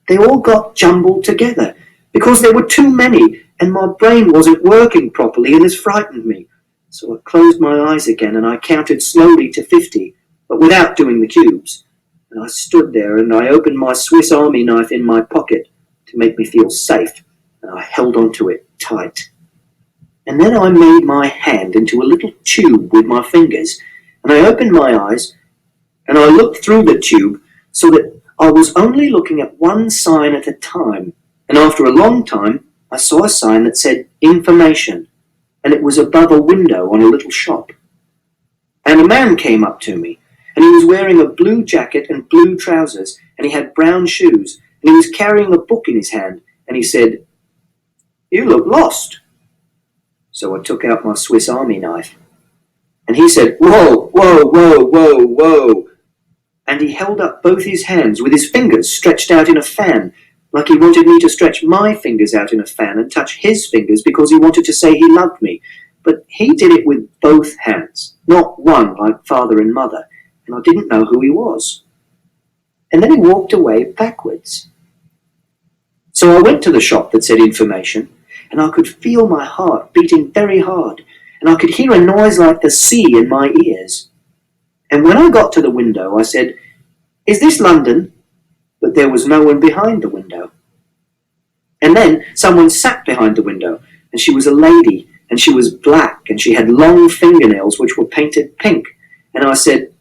they all got jumbled together, because there were too many, and my brain wasn't working properly, and this frightened me. So I closed my eyes again, and I counted slowly to 50, but without doing the cubes. And I stood there, and I opened my Swiss Army knife in my pocket to make me feel safe, and I held onto it tight. And then I made my hand into a little tube with my fingers, and I opened my eyes, and I looked through the tube so that I was only looking at one sign at a time, and after a long time, I saw a sign that said information, and it was above a window on a little shop. And a man came up to me, and he was wearing a blue jacket and blue trousers, and he had brown shoes, and he was carrying a book in his hand, and he said, "You look lost." So I took out my Swiss Army knife. And he said, "Whoa, whoa, whoa, whoa, whoa." And he held up both his hands with his fingers stretched out in a fan, like he wanted me to stretch my fingers out in a fan and touch his fingers because he wanted to say he loved me. But he did it with both hands, not one like father and mother, and I didn't know who he was. And then he walked away backwards. So I went to the shop that said information, and I could feel my heart beating very hard, and I could hear a noise like the sea in my ears. And when I got to the window, I said, "Is this London?" But there was no one behind the window. And then someone sat behind the window, and she was a lady, and she was black, and she had long fingernails which were painted pink. And I said,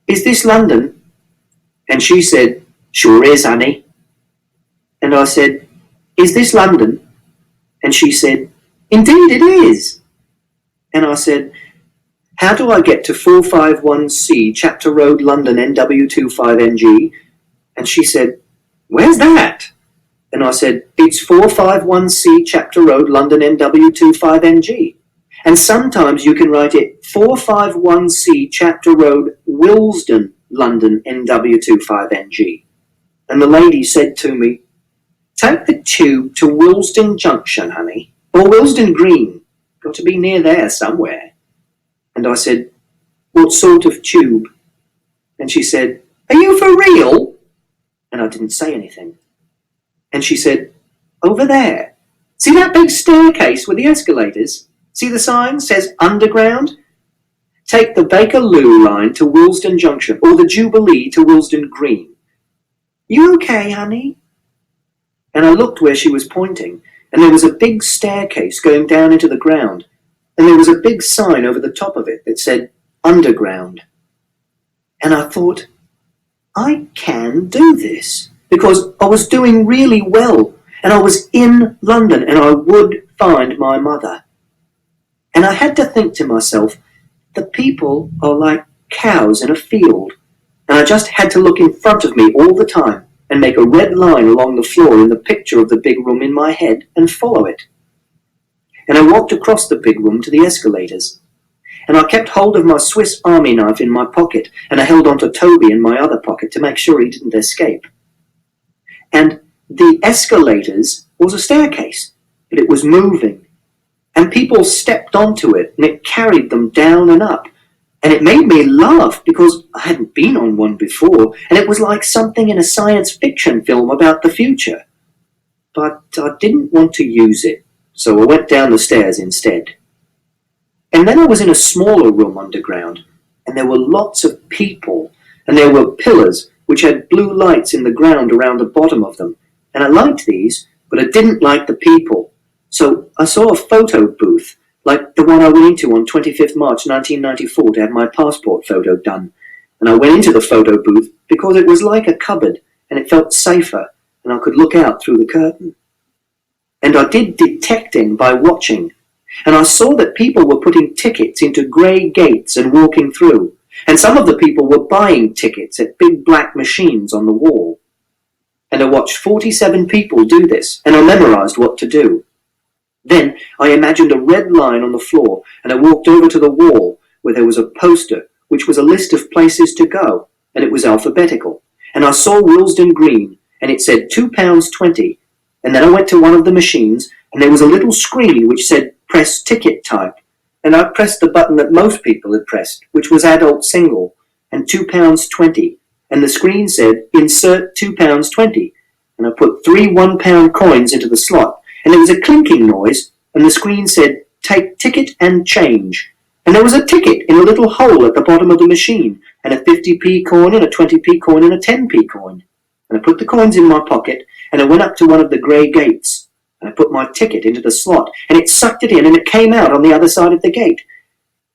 "Is this London?" And she said, "Sure is, honey." And I said, "Is this London?" And she said, "Indeed it is." And I said, "How do I get to 451C Chapter Road, London, NW25NG? And she said, "Where's that?" And I said, "It's 451C Chapter Road, London, NW25NG. And sometimes you can write it 451C Chapter Road, Willesden, London, NW25NG. And the lady said to me, "Take the tube to Willesden Junction, honey, or Willesden Green. Got to be near there somewhere." And I said, "What sort of tube?" And she said, "Are you for real?" And I didn't say anything. And she said, "Over there. See that big staircase with the escalators? See the sign says underground? Take the Bakerloo line to Willesden Junction, or the Jubilee to Willesden Green. You okay, honey?" And I looked where she was pointing, and there was a big staircase going down into the ground, and there was a big sign over the top of it that said underground. And I thought, I can do this, because I was doing really well, and I was in London, and I would find my mother. And I had to think to myself, the people are like cows in a field, and I just had to look in front of me all the time and make a red line along the floor in the picture of the big room in my head and follow it. And I walked across the big room to the escalators, and I kept hold of my Swiss Army knife in my pocket, and I held on to Toby in my other pocket to make sure he didn't escape. And the escalators was a staircase, but it was moving, and people stepped onto it, and it carried them down and up. And it made me laugh because I hadn't been on one before, and it was like something in a science fiction film about the future. But I didn't want to use it, so I went down the stairs instead. And then I was in a smaller room underground, and there were lots of people, and there were pillars which had blue lights in the ground around the bottom of them, and I liked these, but I didn't like the people. So I saw a photo booth, like the one I went into on 25th March 1994 to have my passport photo done. And I went into the photo booth because it was like a cupboard, and it felt safer, and I could look out through the curtain. And I did detecting by watching, and I saw that people were putting tickets into grey gates and walking through, and some of the people were buying tickets at big black machines on the wall. And I watched 47 people do this, and I memorised what to do. Then I imagined a red line on the floor, and I walked over to the wall where there was a poster which was a list of places to go, and it was alphabetical. And I saw Willesden Green, and it said £2.20. And then I went to one of the machines, and there was a little screen which said press ticket type. And I pressed the button that most people had pressed, which was adult single, and £2.20. And the screen said insert £2.20. And I put 3 £1 coins into the slot, and there was a clinking noise, and the screen said, take ticket and change. And there was a ticket in a little hole at the bottom of the machine, and a 50p coin and a 20p coin and a 10p coin. And I put the coins in my pocket, and I went up to one of the grey gates, and I put my ticket into the slot, and it sucked it in, and it came out on the other side of the gate.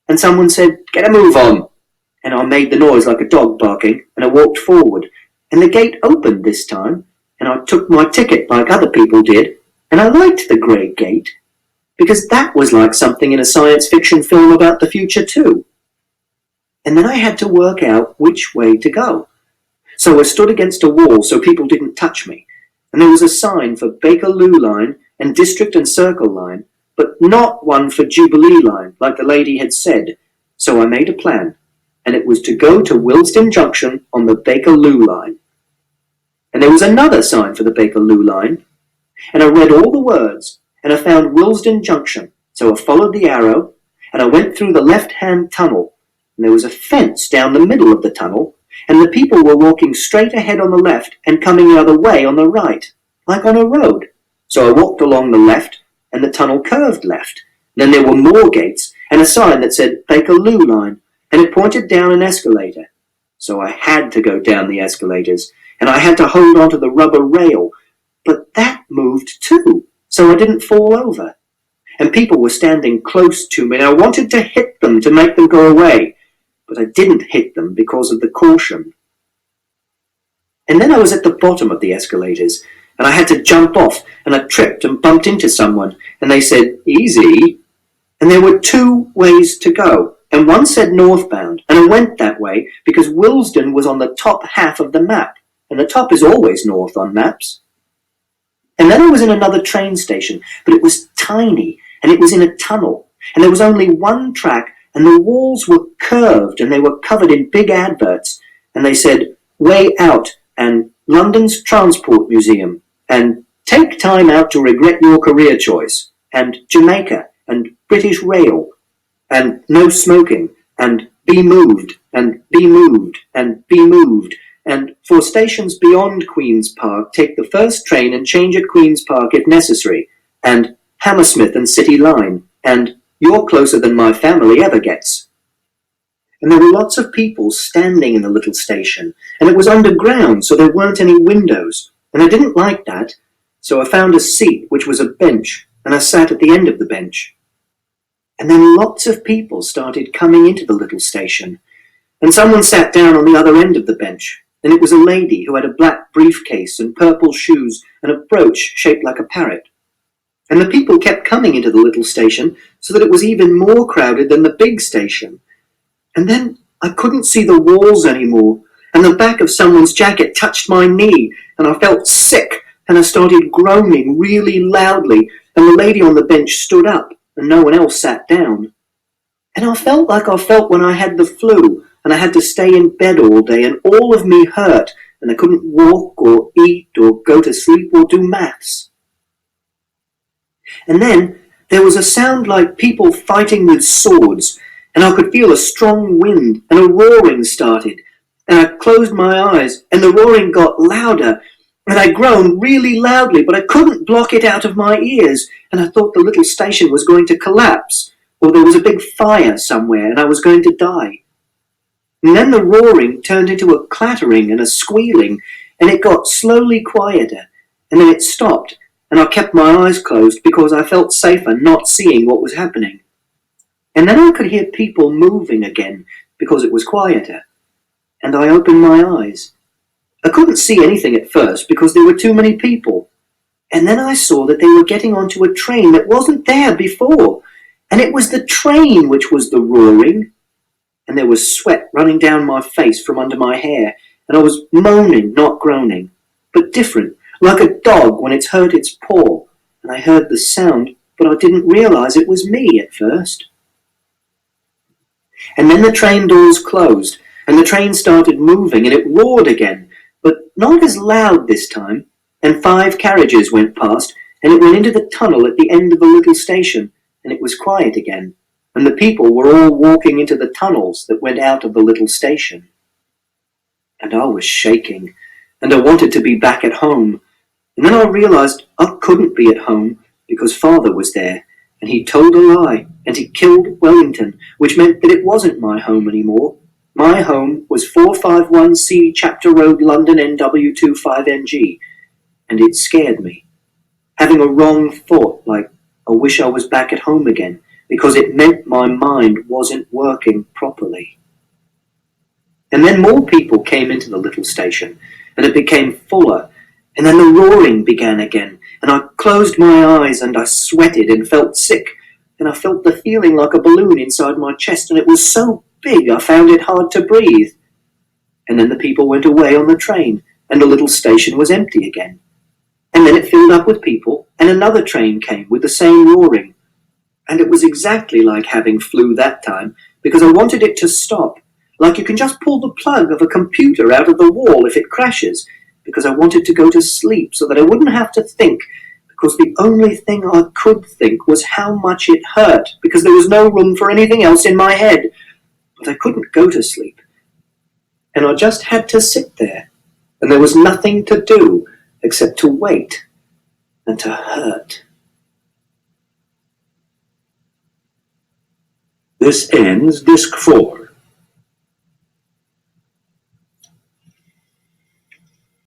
And someone said, get a move on. And I made the noise like a dog barking, and I walked forward, and the gate opened this time, and I took my ticket like other people did, And I liked the Grey Gate, because that was like something in a science fiction film about the future too. And then I had to work out which way to go. So I stood against a wall so people didn't touch me, and there was a sign for Bakerloo Line and District and Circle Line, but not one for Jubilee Line, like the lady had said. So I made a plan, and it was to go to Willesden Junction on the Bakerloo Line. And there was another sign for the Bakerloo Line, and I read all the words, and I found Willesden Junction, so I followed the arrow, and I went through the left-hand tunnel, and there was a fence down the middle of the tunnel, and the people were walking straight ahead on the left and coming the other way on the right, like on a road. So I walked along the left, and the tunnel curved left. Then there were more gates, and a sign that said Bakerloo Line, and it pointed down an escalator. So I had to go down the escalators, and I had to hold onto the rubber rail, but that moved too, so I didn't fall over. And people were standing close to me, and I wanted to hit them to make them go away, but I didn't hit them because of the caution. And then I was at the bottom of the escalators, and I had to jump off, and I tripped and bumped into someone, and they said, "Easy." And there were two ways to go, and one said northbound, and I went that way because Willesden was on the top half of the map, and the top is always north on maps. And then I was in another train station, but it was tiny, and it was in a tunnel, and there was only one track, and the walls were curved, and they were covered in big adverts, and they said, "Way Out," and "London's Transport Museum," and "Take time out to regret your career choice," and "Jamaica," and "British Rail," and "No smoking," and "Be moved," and "Be moved," and "Be moved," and "For stations beyond Queen's Park, take the first train and change at Queen's Park if necessary," and "Hammersmith and City Line," and "You're closer than my family ever gets." And there were lots of people standing in the little station, and it was underground, so there weren't any windows, and I didn't like that, so I found a seat, which was a bench, and I sat at the end of the bench. And then lots of people started coming into the little station, and someone sat down on the other end of the bench, and it was a lady who had a black briefcase and purple shoes and a brooch shaped like a parrot. And the people kept coming into the little station so that it was even more crowded than the big station. And then I couldn't see the walls anymore, and the back of someone's jacket touched my knee, and I felt sick, and I started groaning really loudly, and the lady on the bench stood up, and no one else sat down. And I felt like I felt when I had the flu, and I had to stay in bed all day, and all of me hurt, and I couldn't walk or eat or go to sleep or do maths. And then there was a sound like people fighting with swords, and I could feel a strong wind, and a roaring started, and I closed my eyes, and the roaring got louder, and I groaned really loudly, but I couldn't block it out of my ears, and I thought the little station was going to collapse, or there was a big fire somewhere, and I was going to die. And then the roaring turned into a clattering and a squealing, and it got slowly quieter, and then it stopped, and I kept my eyes closed because I felt safer not seeing what was happening. And then I could hear people moving again because it was quieter, and I opened my eyes. I couldn't see anything at first because there were too many people, and then I saw that they were getting onto a train that wasn't there before, and it was the train which was the roaring, and there was sweat running down my face from under my hair, and I was moaning, not groaning, but different, like a dog when it's hurt its paw, and I heard the sound, but I didn't realise it was me at first. And then the train doors closed, and the train started moving, and it roared again, but not as loud this time, and 5 carriages went past, and it went into the tunnel at the end of the little station, and it was quiet again, and the people were all walking into the tunnels that went out of the little station. And I was shaking, and I wanted to be back at home, and then I realised I couldn't be at home because Father was there, and he told a lie, and he killed Wellington, which meant that it wasn't my home anymore. My home was 451C Chapter Road, London, NW25NG, and it scared me. Having a wrong thought, like, I wish I was back at home again, because it meant my mind wasn't working properly. And then more people came into the little station, and it became fuller, and then the roaring began again, and I closed my eyes and I sweated and felt sick, and I felt the feeling like a balloon inside my chest, and it was so big I found it hard to breathe. And then the people went away on the train, and the little station was empty again. And then it filled up with people, and another train came with the same roaring. And it was exactly like having flu that time, because I wanted it to stop, like you can just pull the plug of a computer out of the wall if it crashes, because I wanted to go to sleep so that I wouldn't have to think, because the only thing I could think was how much it hurt, because there was no room for anything else in my head. But I couldn't go to sleep. And I just had to sit there, and there was nothing to do except to wait and to hurt. This ends Disc 4.